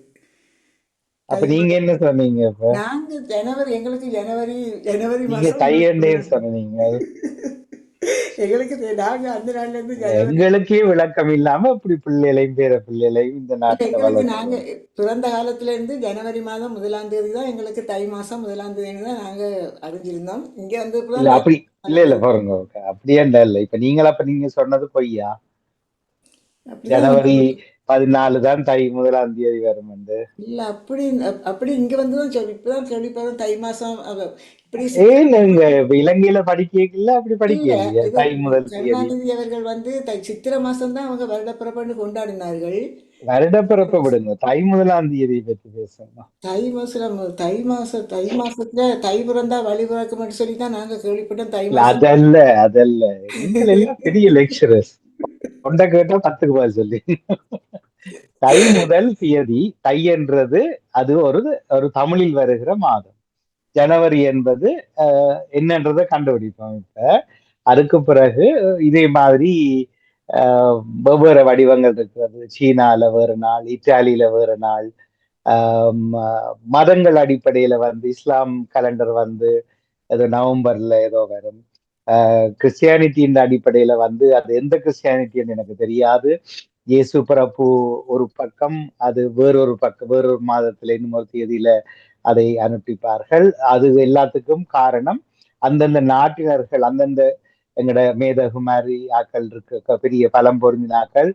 அப்ப நீங்க என்ன சொன்னீங்க? இப்ப நாங்க ஜனவரி, எங்களுக்கு ஜனவரி நீங்க தை என்னன்னு சொன்னீங்க. எங்களுக்கு நாங்க அந்த நாள்ல இருந்து எங்களுக்கே விளக்கம் இல்லாம அப்படி பிள்ளைகளையும் பேர பிள்ளைகளையும் இந்த நாட்டுல நாங்க பிறந்த காலத்துல இருந்து ஜனவரி மாதம் 1ஆம் தேதி தான் எங்களுக்கு தை மாசம் 1ஆம் தேதி தான் நாங்க அறிஞ்சிருந்தோம். இங்க வந்து அப்படி இல்ல பாருங்க, அப்படியே இல்ல. இப்ப நீங்க சொன்னது பொய்யா? ஜனவரி 14 தான் தை 1ஆம் தேதி வரும். இல்ல, அப்படி இங்க வந்துதான் இப்பதான் கேள்விப்படும் தை மாசம். இலங்கையில படிக்கல, அப்படி படிக்கலையே. தை முதல் கருணாநிதி அவர்கள் வந்து சித்திரை மாசம் தான் அவங்க வருடப்பிறப்பு கொண்டாடினார்கள். வருடப்பிறப்பை விடுங்க, தை 1ஆம் தேதியை பற்றி பேசணும். தை மாசத்துல தை பிறந்தா வழி பிறக்கும் சொல்லிதான் நாங்க கேள்விப்பட்டோம். தை அதல்ல நீங்கள் எல்லாம் பெரிய லெக்சரர்ஸ். கொண்ட கேட்டா 10க்கு பதில் சொல்லி. தை முதல் தேதி, தை என்றது அது ஒரு தமிழில் வருகிற மாதம். ஜனவரி என்பது என்னன்றதை கண்டுபிடிப்போம். இப்ப அதுக்கு பிறகு இதே மாதிரி வெவ்வேறு வடிவங்கள் இருக்கிறது. சீனால வேறு நாள், இத்தாலியில வேறு நாள், மதங்கள் அடிப்படையில இஸ்லாம் கலண்டர் ஏதோ நவம்பர்ல ஏதோ வரும். கிறிஸ்டியானிட்டியின் அடிப்படையில அது எந்த கிறிஸ்டியானிட்டின்னு எனக்கு தெரியாது. இயேசு பிறப்பு ஒரு பக்கம், அது வேறொரு மாதத்துல இன்னொரு தேதியில அதை அனுப்பிப்பார்கள். அது எல்லாத்துக்கும் காரணம் அந்தந்த நாட்டினர்கள், அந்தந்த எங்கட மேதகுமாரி ஆக்கள் இருக்க பெரிய பலம் பொருந்தினாக்கள்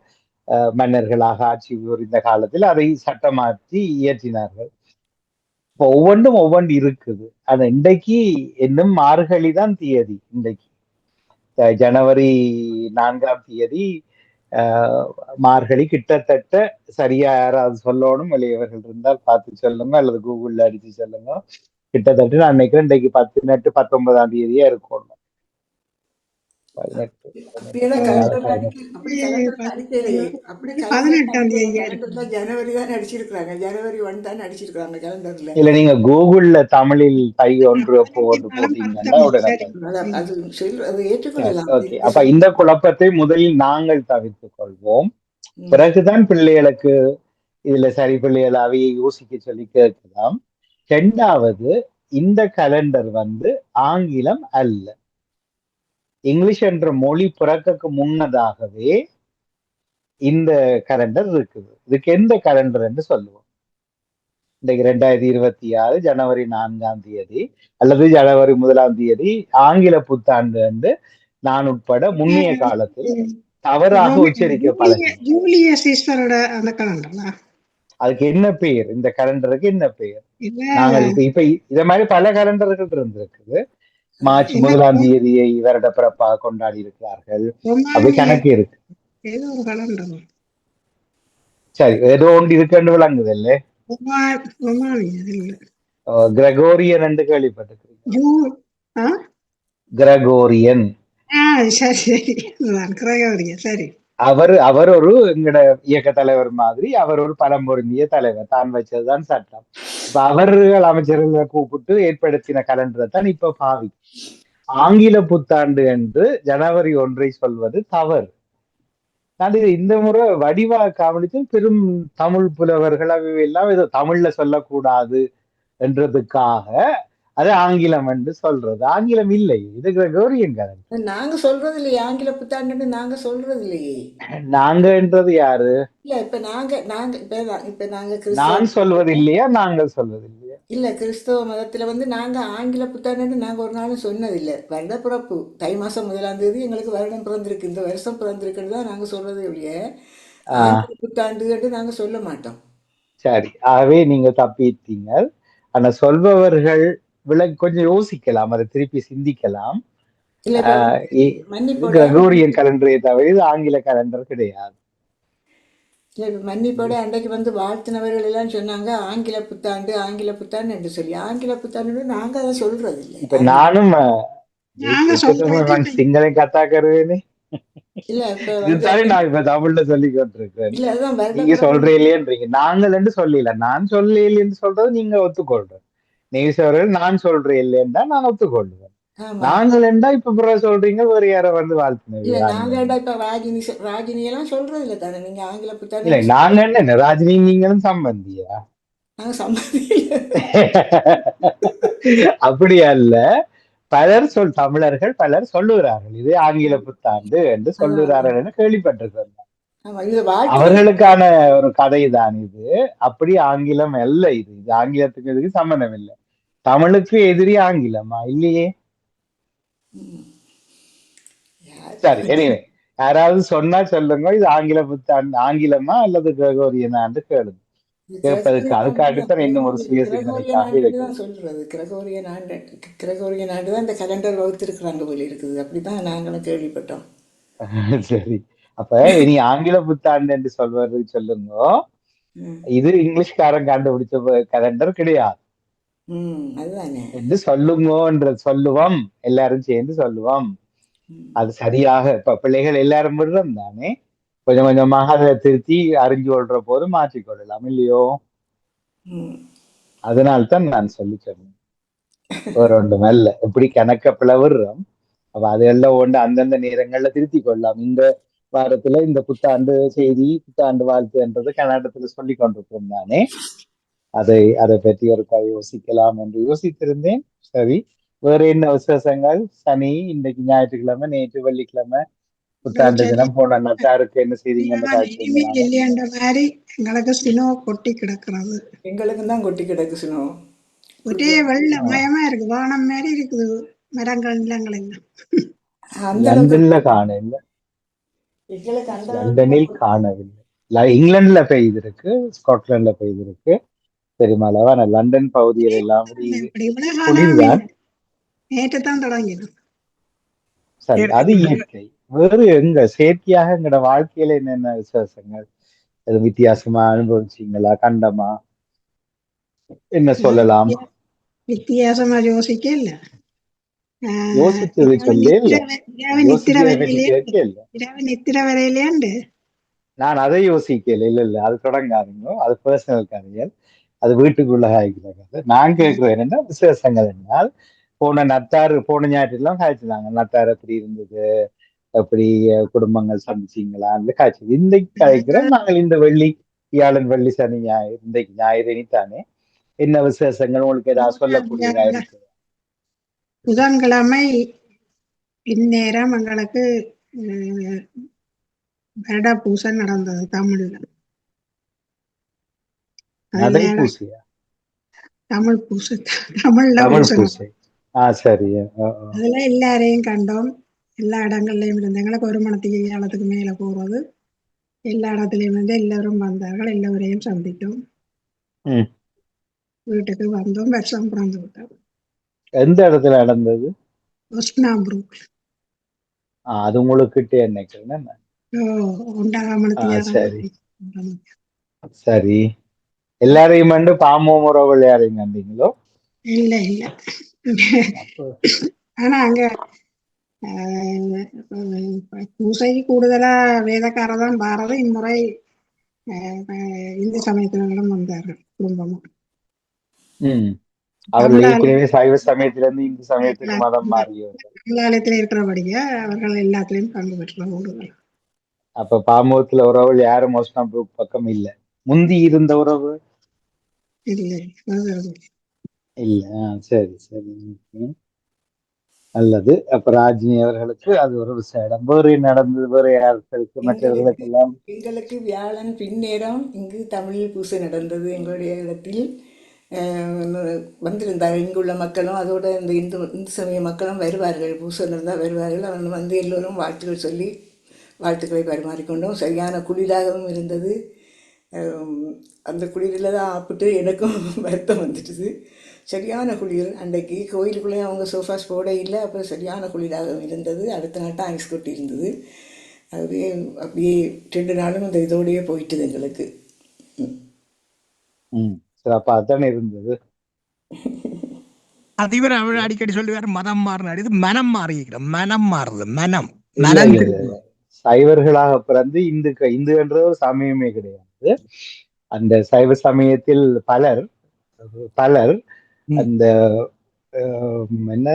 மன்னர்களாக ஆட்சி புரிந்த காலத்தில் அதை சட்டமாற்றி இயற்றினார்கள். இப்போ ஒவ்வொன்று இருக்குது. ஆனா இன்றைக்கு இன்னும் மார்கழி தான் தேதி. இன்றைக்கு ஜனவரி 4ஆம் தேதி மார்கழி கிட்டத்தட்ட சரியா யாராவது சொல்லணும், வெளியவர்கள் இருந்தால் பார்த்து சொல்லுங்க, அல்லது கூகுள்ல அடிச்சு சொல்லுங்க. கிட்டத்தட்ட நான் நினைக்கிறேன் இன்றைக்கு 18 19ஆம் தேதியா இருக்கணும். 18ஆம் தேதி ஜனவரி தான் அடிச்சிருக்காங்க. ஜனவரி 1 தான் அடிச்சிருக்காங்க கேலண்டர்ல. இல்ல, நீங்க கூகுள்ல தமிழில் தை 1 போட்டீங்கன்னா உடனே. அப்ப இந்த குழப்பத்தை முதலில் நாங்கள் தவிர்த்துக் கொள்வோம். பிறகுதான் பிள்ளைகளுக்கு இதுல சரி பிள்ளைகளாவே யோசிக்க சொல்லி கேட்கலாம். 2வது, இந்த கலண்டர் ஆங்கிலம் அல்ல. இங்கிலீஷ் என்ற மொழி பிறக்கக்கு முன்னதாகவே இந்த கலண்டர் இருக்குது. இதுக்கு எந்த கலண்டர் என்று சொல்லுவோம்? இன்றைக்கு 2026 ஜனவரி 4 அல்லது ஜனவரி 1 ஆங்கில புத்தாண்டு என்று நான் உட்பட முன்னைய காலத்தில் தவறாக உச்சரிக்க பழகினேன். ஜூலியஸ் ஈஸ்வரோட அந்த கலண்டரா? அதுக்கு என்ன பெயர்? இந்த கலண்டருக்கு என்ன பெயர்? இல்ல நாங்கள் இப்ப இத மாதிரி பல கலண்டர்கள் இருந்திருக்குது. மார்ச் என்ன 1 வருட பிறப்பாக கொண்டாடி இருக்கிறார்கள். அப்படி ரொமானிய கணக்கு இருக்கு. ஏதோ ஒரு கலண்டர். சரி, ஏதோ ஒன்று இருக்குன்னு விளங்குது இல்ல. ரொமானிய இல்ல, கிரகோரியன் என்று கேள்விப்பட்டிருக்கீங்க? ஜூ ஆ கிரகோரியன். சரி சரி, நான் கிரகோரிய. சரி, அவர் ஒரு எங்கட இயக்க தலைவர் மாதிரி, அவர் ஒரு பலம் பொருந்திய தலைவர், தான் வச்சதுதான் சட்டம். இப்ப அவர்கள் அமைச்சர்களை கூப்பிட்டு ஏற்படுத்தின கலண்டரை தான் இப்ப பாவி. ஆங்கில புத்தாண்டு என்று ஜனவரி 1 சொல்வது தவறு. அது இந்த முறை வடிவா கவனித்து பெரும் தமிழ் புலவர்கள் எல்லாம் ஏதோ தமிழ்ல சொல்லக்கூடாது என்றதுக்காக அது ஆங்கிலம் என்று சொல்றது. ஆங்கிலம் இல்லை, இது கிரகோரியன் கலண்டர். நாங்க சொல்றது இல்லையே ஆங்கில புத்தாண்டுன்னு, நாங்க சொல்றது இல்லையே. நாங்கன்றது யாரு? இல்ல இப்ப நாங்க நாங்க இப்ப நாங்க நான் கிறிஸ்தவ சொல்வது இல்லையா, நாங்கள் சொல்வது இல்லையா? இல்ல கிறிஸ்தவ மதத்துல வந்து நாங்க ஆங்கில புத்தாண்டுன்னு நாங்க ஒரு நாளும் சொன்னதில்லை. வருட பிறப்பு தை மாசம் 1 எங்களுக்கு வருடம் பிறந்திருக்கு, இந்த வருஷம் பிறந்திருக்குன்னு தான் நாங்க சொல்றது ஒழிய ஆங்கில புத்தாண்டு நாங்க சொல்ல மாட்டோம். சரி, ஆகவே நீங்க தப்பித்தீங்க. ஆனா சொல்பவர்கள் கொஞ்சம் யோசிக்கலாம், அதை திருப்பி சிந்திக்கலாம். இல்ல இப்ப இது மன்னிப்போட கிரகோரியன் கலண்டரை தவிர இது ஆங்கில கலண்டர் கிடையாது. இல்ல இப்ப மன்னிப்போட அன்றைக்கு வந்து வாழ்த்தினவர்கள் எல்லாம் சொன்னாங்க ஆங்கில புத்தாண்டு ஆங்கில புத்தாண்டு என்று சொல்லி. ஆங்கில புத்தாண்டு நாங்க அதை சொல்றது இல்லை. இப்ப நானும் நாங்க சொல்றது சிங்களம் கத்தாக்கருவேனே. இல்ல இப்ப இதுதானே நான் இப்ப தமிழ்ல சொல்லி கொண்டிருக்கேன். இல்ல அதுதான் வருட நீங்க பிறப்பு. சொல்றீங்களேன்றீங்க, நாங்கள் என்று சொல்லல. நான் சொல்லலன்னு சொல்றது நீங்க ஒத்துக்கொள்றேன். நீங்க சொல்றது நான் சொல்றேன் இல்லைன்னா நான் ஒத்துக்கொள்றேன். ஆமா. நாங்கள் என்றா இப்ப பிறகு சொல்றீங்க வேற யார வந்து இல்ல வாழ்த்துனீங்க. நாங்க இப்ப ராகினி எல்லாம் சொல்றது இல்ல தானே, நீங்க ஆங்கில இல்ல புத்தாண்டு நாங்க என்ன ராஜினி நீங்களும் சம்பந்தியா? நாங்க சம்மதி இல்ல. அப்படி அல்ல. பலர் தமிழர்கள் பலர் சொல்லுகிறார்கள் இது ஆங்கில புத்தாண்டு என்று சொல்லுகிறார்கள் என்று கேள்விப்பட்டிருக்கிறேன். ஆமா, இது வாழ்த்து. அவர்களுக்கான ஒரு கதை தான் இது. அப்படி ஆங்கிலம் அல்ல இது. இது ஆங்கிலத்துக்கு இதுக்கு சம்பந்தம் இல்லை. தமிழுக்கு எதிரி ஆங்கிலமா? இல்லையே. சரி, எனிவே யாராவது சொன்னா சொல்லுங்க, இது ஆங்கில புத்தாண்டு ஆங்கிலமா அல்லது கிரகோரியனான்னு கேளுங்க. கேட்பதற்கு அதுக்காகத்தான் இன்னும் ஒரு சுய சிந்தனைக்காக இருக்கு. சொல்றது கிரகோரியன் ஆண்டு தான் இந்த கலண்டர் வகுத்திருக்கிறாங்க போல இருக்குது. அப்படிதான் நாங்களும் கேள்விப்பட்டோம். சரி, அப்ப இனி ஆங்கில புத்தாண்டு என்று சொல்வது சொல்லுங்க. இது இங்கிலீஷ்காரன் கண்டுபிடிச்ச கலண்டர் கிடையாது அதுதானே என்று சொல்லுங்கன்ற சொல்லுவோம். எல்லாரும் சேர்ந்து சொல்லுவோம். அது சரியாக இப்ப பிள்ளைகள் எல்லாரும் விடுறோம் தானே, கொஞ்சம் கொஞ்சமாக அதை திருத்தி அறிஞ்சு கொள்ற போது மாற்றிக்கொள்ளலாம் இல்லையோ? அதனால்தான் நான் சொல்லி சொன்னேன், வேற ஒன்றும் அல்ல. எப்படி கணக்க பிளவுறோம், அப்ப அதெல்லாம் ஒன்று அந்தந்த நேரங்கள்ல திருத்தி கொள்ளலாம். இந்த வாரத்துல இந்த புத்தாண்டு செய்தி புத்தாண்டு வாழ்த்துன்றது கன்னடத்துல சொல்லி கொண்டிருக்கிறோம் தானே, அதை பற்றி ஒரு யோசிக்கலாம் என்று யோசித்திருந்தேன். சரி, வேற என்ன விசேஷங்கள்? சனி, இன்னைக்கு ஞாயிற்றுக்கிழமை, நேற்று வெள்ளிக்கிழமை புத்தாண்டு தினம். போன நட்டாருக்கு என்ன செய்தீங்கன்னு இல்லையன்ற மாதிரி எங்களுக்கு சினோ கொட்டி கிடக்கிறது. எங்களுக்கும் தான் கொட்டி கிடக்கு சினோ. ஒரே வெள்ள மயமா இருக்கு, வானம் மாதிரி இருக்குது, மரங்கள் நிலங்கள் எல்லாம். லண்டன்ல காணல, லண்டனில் காணவில்லை. இங்கிலாந்துல பெய்திருக்கு, ஸ்காட்லாந்துல பெய்திருக்கு பெருமளவா. லண்டன் பகுதியில் எல்லாம் குளிர்தான். நேற்றுதான் தொடங்கிது. சரி, அது இயற்கை. வேறு எங்க செயற்கையாக எங்களோட வாழ்க்கையில என்னென்ன விசேஷங்கள் அது வித்தியாசமா அனுபவிச்சீங்களா? கண்டமா? என்ன சொல்லலாம்? வித்தியாசமா யோசிக்க இல்ல, யோசிச்சது சொல்ல நித்திர வரையிலேண்டு நான் அதை யோசிக்கல. இல்ல அது தொடங்காதுங்க, அது பர்சனல் கதைகள், அது வீட்டுக்குள்ள காய்க்கிறது. நான் கேட்கிறேன் என்னன்னா விசேஷங்கள் என்னால் போன ஞாயிற்றுலாம் காய்ச்சினாங்க. நத்தார் எப்படி இருந்தது, எப்படி குடும்பங்கள் சந்திச்சீங்களா அந்த காய்ச்சி. இன்றைக்கு காய்க்கிறோம் நாங்கள். இந்த வியாழன் வெள்ளி சனி ஞாயிறு, இன்றைக்கு ஞாயிறு இனித்தானே. என்ன விசேஷங்கள் உங்களுக்கு ஏதாவது சொல்லக்கூடியதா இருக்கு? புதன்கிழமை இந்நேரம் எங்களுக்கு வருட பூசை நடந்தது தமிழ்ல. நடை அதுல பூசையா? தமிழ் பூசை, தமிழ்ல தமிழ் பூசை. பூசை. சரி. அதுல எல்லாரையும் கண்டோம். எல்லா இடங்கள்லயும் இருந்து எங்களுக்கு ஒரு மணத்துக்கு ஏழத்துக்கு மேல போறது. எல்லா இடத்துலயும் வந்து எல்லாரும் வந்தார்கள். எல்லோரையும் சந்தித்தோம். ம். வீட்டுக்கு வந்தோம். வருஷம் பிறந்து விட்டோம். எந்த இடத்துல நடந்தது? ஒஸ்னாபுரூக். அது உங்களுக்கு நினைக்கிறேன். சரி சரி. எல்லாரையும் வந்து பாம்பு முறை விளையாடுங்க கண்டீங்களோ? இல்ல இல்ல. ஆனா அங்க பூசைக்கு கூடுதலா வேதக்காரதான் பாரத இம்முறை இந்து சமயத்தினர்களும் வந்தார்கள் குடும்பமா. அவர்கள் ஏற்கனவே சைவ சமயத்திலிருந்து இந்து சமயத்துக்கு மதம் மாறியவர்கள். தமிழாலயத்தில் இருக்கிறபடியா அவர்கள் எல்லாத்திலையும் பங்கு பெற்ற கூடுதல். அப்ப பாமூத்துல உறவு யாரும் ஒஸ்னாபுரூக் பக்கம் இல்ல. முந்தி இருந்த உறவு இல்லை இல்ல. சரி சரி. நல்லது. அப்ப ராஜினி அவர்களுக்கு அது ஒரு விசேடம். வேறு நடந்தது? வேறு யாருக்கு மற்றவர்களுக்கு எல்லாம்? எங்களுக்கு வியாழன் பின்னேரம் இங்கு தமிழ் பூசை நடந்தது எங்களுடைய இடத்தில். வந்திருந்தார் இங்குள்ள மக்களும், அதோட இந்த இந்து சமய மக்களும் வருவார்கள். பூசை நடந்தால் வருவார்கள். அவங்க வந்து எல்லோரும் வாழ்த்துக்கள் சொல்லி வாழ்த்துக்களை பரிமாறிக்கொண்டோம். சரியான குளிராகவும் இருந்தது. அந்த குளிரில் தான் ஆப்பிட்டு எனக்கும் வருத்தம் வந்துட்டுது. சரியான குளிர். அன்றைக்கு கோயிலுக்குள்ளேயும் அவங்க சோஃபாஸ் போட இல்லை. அப்போ சரியான குளிராகவும் இருந்தது. அடுத்த நாட்டம் ஐஸ் கொட்டி இருந்தது. அதுவே அப்படியே 2 நாளும் இந்த இதோடையே போயிட்டுது எங்களுக்கு. அப்ப அதானே இருந்தது. அதிபர் அவர் அடிக்கடி சொல்லுவார் மதம் மாறினார். இது மனம் மாறிக்கிறோம். மனம் மாறுது. மனம் சைவர்களாக பிறந்து இந்து என்ற ஒரு சமயமே கிடையாது. அந்த சைவ சமயத்தில் பலர் அந்த என்ன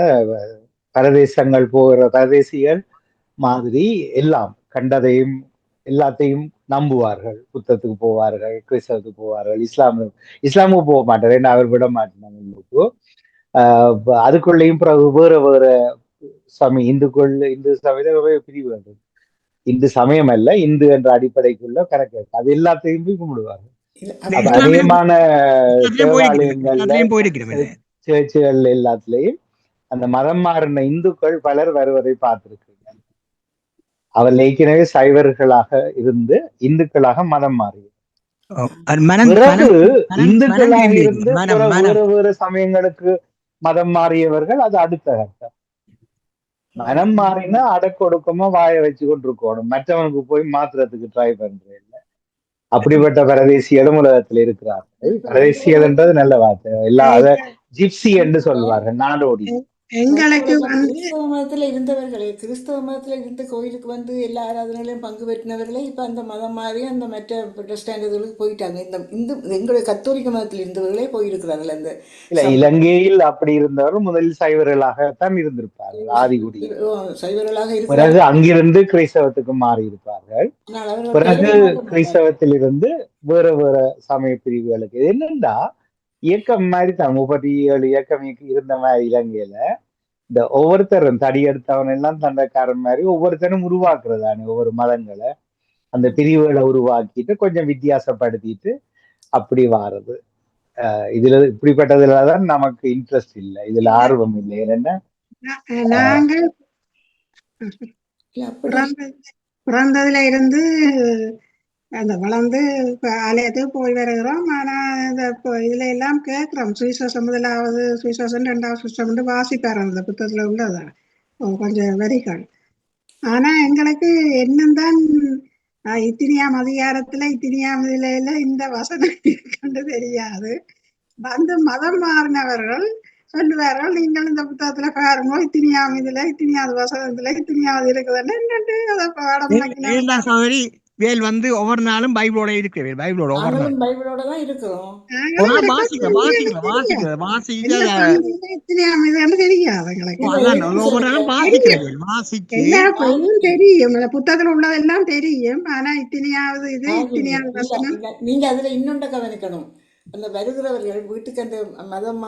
பரதேசங்கள் போகிற பரதேசிகள் மாதிரி எல்லாம் கண்டதையும் எல்லாத்தையும் நம்புவார்கள். புத்தத்துக்கு போவார்கள், கிறிஸ்தவத்துக்கு போவார்கள், இஸ்லாமுக்கு போக மாட்டார். ஏன்னா அவர் விட மாட்டாங்க. அதுக்குள்ளேயும் பிறகு வேற இந்து சமய பிரிவுகள். இந்து சமயம் அல்ல, இந்து என்ற அடிப்படைக்குள்ள கணக்கு அது எல்லாத்தையும் போய் கும்பிடுவார்கள். அதிகமான தேவாலயங்கள்ல, சேர்ச்சுகள் எல்லாத்துலயும் அந்த மதம் மாறின இந்துக்கள் பலர் வருவதை பார்த்திருக்கிறீங்க. அவர் ஏற்கனவே சைவர்களாக இருந்து இந்துக்களாக மதம் மாறி பிறகு இந்துக்களாக இருந்து வேறு சமயங்களுக்கு மதம் மாறியவர்கள். அது அடுத்த கட்டம். மனம் மாறினா அடக்கொடுக்கமா வாய வச்சு கொண்டு இருக்கணும். மற்றவனுக்கு போய் மாத்துறதுக்கு ட்ரை பண்றேன். அப்படிப்பட்ட பரதேசியலும் உலகத்தில் இருக்கிறார்கள். பரதேசியல் என்றது நல்ல வார்த்தை. எல்லா ஜிப்சி என்று சொல்வார்கள், நாடோடி. கிறிஸ்தவ மதத்துல இருந்தவர்களே, கிறிஸ்தவ மதத்துல இருந்து கோயிலுக்கு வந்து எல்லா ஆராதனைகளையும் பங்கு பெற்றினவர்களே இப்ப அந்த மதம் மாறி அந்த மற்ற புரட்டஸ்டாண்டுகளுக்கு போயிட்டாங்க. இந்த எங்களுடைய கத்தோலிக்க மதத்தில் இருந்தவர்களே போயிருக்கிறார்கள். அந்த இலங்கையில் அப்படி இருந்தவர்கள் முதலில் சைவர்களாகத்தான் இருந்திருப்பார்கள், ஆதிகுடி. சைவர்களாக பிறகு அங்கிருந்து கிறிஸ்தவத்துக்கு மாறி இருப்பார்கள். பிறகு கிறிஸ்தவத்தில் இருந்து வேற சமய பிரிவுகளுக்கு. என்னண்டா இயக்கம் மாதிரி தான் 37 இயக்கம் இருந்த மாதிரி இலங்கையில இந்த ஒவ்வொருத்தரும் தடி எடுத்தவன் எல்லாம் தண்டக்காரன் மாதிரி ஒவ்வொருத்தரும் உருவாக்குறதானே ஒவ்வொரு மதங்களை. அந்த பிரிவுகளை உருவாக்கிட்டு கொஞ்சம் வித்தியாசப்படுத்திட்டு அப்படி வாரது. இதுல இப்படிப்பட்டதுலதான் நமக்கு இன்ட்ரெஸ்ட் இல்லை, இதுல ஆர்வம் இல்லை. ஏன்னா பிறந்ததுல இருந்து அந்த வளர்ந்து ஆலயத்துக்கு போய் வருகிறோம். ஆனா இதுல எல்லாம் கேட்கிறோம். சுவிசேஷம் 1வது சுவிசேஷம் 2வது சுவிசேஷம் வாசிப்பாரு அந்த புத்தகத்துல உள்ளதான் கொஞ்சம் வரிகள். ஆனா எங்களுக்கு என்னந்தான் இத்தனையாம் அதிகாரத்துல இத்தனையாம் நிலையில இந்த வசனம் கண்டு தெரியாது. வந்து மதம் மாறினவர்கள் சொல்லுவார்கள், நீங்கள் இந்த புத்தகத்துல பாருங்க, இத்தனையாம் இதுல இத்தனையாவது வசனத்துல இத்தனையாவது இருக்குதுன்னு என்னட்டு அதை பாடம் வேல் வந்து ஒவ்வொரு நாளும் பைபிளோட இருக்கு. பைபிளோட ஒவ்வொரு நாளும் பைபிளோட தான் இருக்கிறோம். தெரியும், புத்தகத்துல உள்ளதெல்லாம் தெரியும். ஆனா இத்தனையாவது இது இத்தனையாவது வசனம். நீங்க அதுல இன்னொண்ட கவனிக்கணும். அந்த வருகிறவர்கள் வீட்டுக்கு அந்த மதம்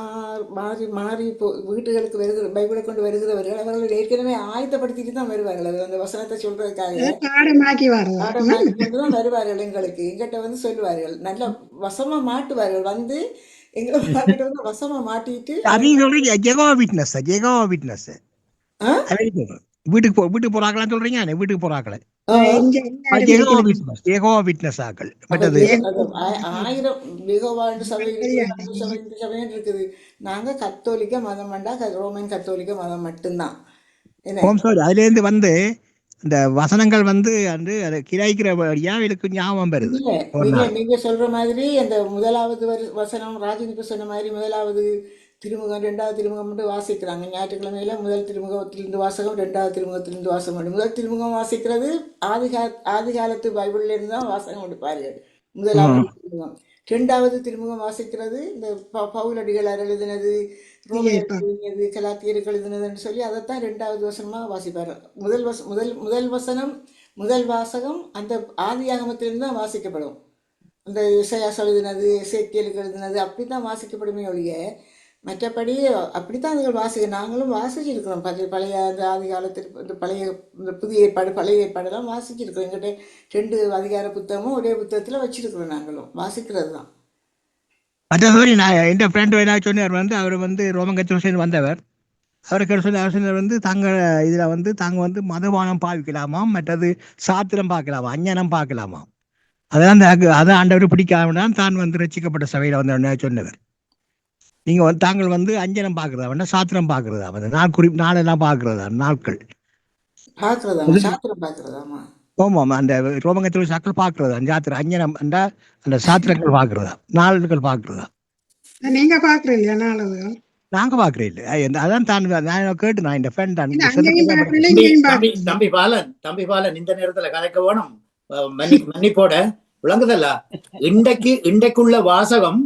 மாறி மாறி வீட்டுகளுக்கு வருகிற பைபிளை கொண்டு வருகிறவர்கள் அவர்கள் ஏற்கனவே ஆயத்தப்படுத்திட்டு தான் வருவார்கள். அது அந்த வசனத்தை சொல்றதுக்காக பாடமாக்கி வர்றது. பாடமாக்கி கொண்டு தான் வருவார்கள். எங்கிட்ட வந்து சொல்லுவார்கள், நல்ல வசமா மாட்டுவார்கள். வந்து எங்களை பார்த்துட்டு வந்து வசமா மாட்டிட்டு அதையும் சொல்றீங்க, ஜெகோவா விட்னஸ் ஆ? வீட்டுக்கு போறாங்களான்னு சொல்றீங்க, வீட்டுக்கு போறாங்களே இங்க ஜெகோவா விட்னஸ் ஆக்கள். அப்ப மற்றது அது 1000 யெகோவாண்டு சபை இருக்குது, அந்த சபை இந்த சபைன்னு இருக்குது. நாங்க கத்தோலிக்க மதம் வேண்டா, ரோமன் கத்தோலிக்க மதம் மட்டும்தான். என்ன ஹோம் சோரி அதுல இருந்து வந்து இந்த வசனங்கள் வந்து அது கிராய்க்கிறபடியா எனக்கு ஞாபகம் வருது. இல்ல, ஒரு நாள் நீங்க சொல்ற மாதிரி அந்த முதலாவது வசனம் ராஜினிக்கு சொன்ன மாதிரி முதலாவது திருமுகம் ரெண்டாவது திருமுகம் மட்டும் வாசிக்கிறாங்க. ஞாயிற்றுக்கிழமையில முதல் திருமுகத்திலிருந்து வாசகம், ரெண்டாவது திருமுகத்திலிருந்து வாசகம். முதல் திருமுகம் வாசிக்கிறது ஆதி காலத்து பைபிள்ல இருந்து தான் வாசகம் எடுப்பார்கள். முதலாவது திருமுகம். ரெண்டாவது திருமுகம் வாசிக்கிறது இந்த பவுலடிகளார் எழுதினது, ரோமையருக்கு எழுதினது, கலாத்தியருக்கு எழுதினதுன்னு சொல்லி அதைத்தான் ரெண்டாவது வசனமா வாசிப்பாரு. முதல் வசனம் முதல் வாசகம் அந்த ஆதியாகமத்திலிருந்து தான் வாசிக்கப்படும். அந்த இசையா எழுதினது, எசேக்கியேலுக்கு எழுதினது அப்படித்தான் வாசிக்கப்படுமே ஒழிய மற்றபடி அப்படித்தான் அதுகள் நாங்களும் வாசிச்சிருக்கிறோம். பழைய அந்த ஆதி காலத்தில் இந்த பழைய இந்த புதிய ஏற்பாடு பழைய ஏற்பாடெல்லாம் வாசிச்சிருக்கிறோம். எங்கிட்ட 2 அதிகார புத்தகமும் ஒரே புத்தகத்தில் வச்சிருக்கிறோம். நாங்களும் வாசிக்கிறது தான். மற்றபடி நான் என் ஃப்ரெண்ட் என்ன சொன்னார் வந்து, அவர் வந்து ரோமன் கத்தோலிக்க வந்தவர். அவர் சொன்னார் வந்து தங்கள் இதில் வந்து தாங்க வந்து மதுபானம் பாவிக்கலாமாம், மற்றது சாத்திரம் பார்க்கலாமா, அஞ்ஞானம் பார்க்கலாமாம். அதெல்லாம் அதான் ஆண்டவர் பிடிக்காம தான் வந்து ரசிக்கப்பட்ட சபையில் வந்து சொன்னவர். நீங்க வந்து தாங்கள் வந்து அஞ்சனம் பார்க்கறதா வேண்டாம், சாத்திரம் பார்க்கறதா வந்து நாளெல்லாம் பார்க்கறதா நாட்கள் ஆமாம். அந்த ரோமங்கத்தில் சாக்கள் பார்க்கறதா சாத்திரம் அஞ்சனம் அந்த சாத்திரங்கள் பார்க்கறதா நாள்கள் பார்க்கறதா. நீங்க பாக்குறீங்க நாளது நாங்க பாக்குறேன் இல்லை, அதான் நான் கேட்டு நான் இந்த ஃப்ரெண்ட் தம்பி பாலன் இந்த நேரத்துல கலைக்க வேணும், மன்னிப்போட விளங்குதல்ல. இன்றைக்குள்ள வாசகம்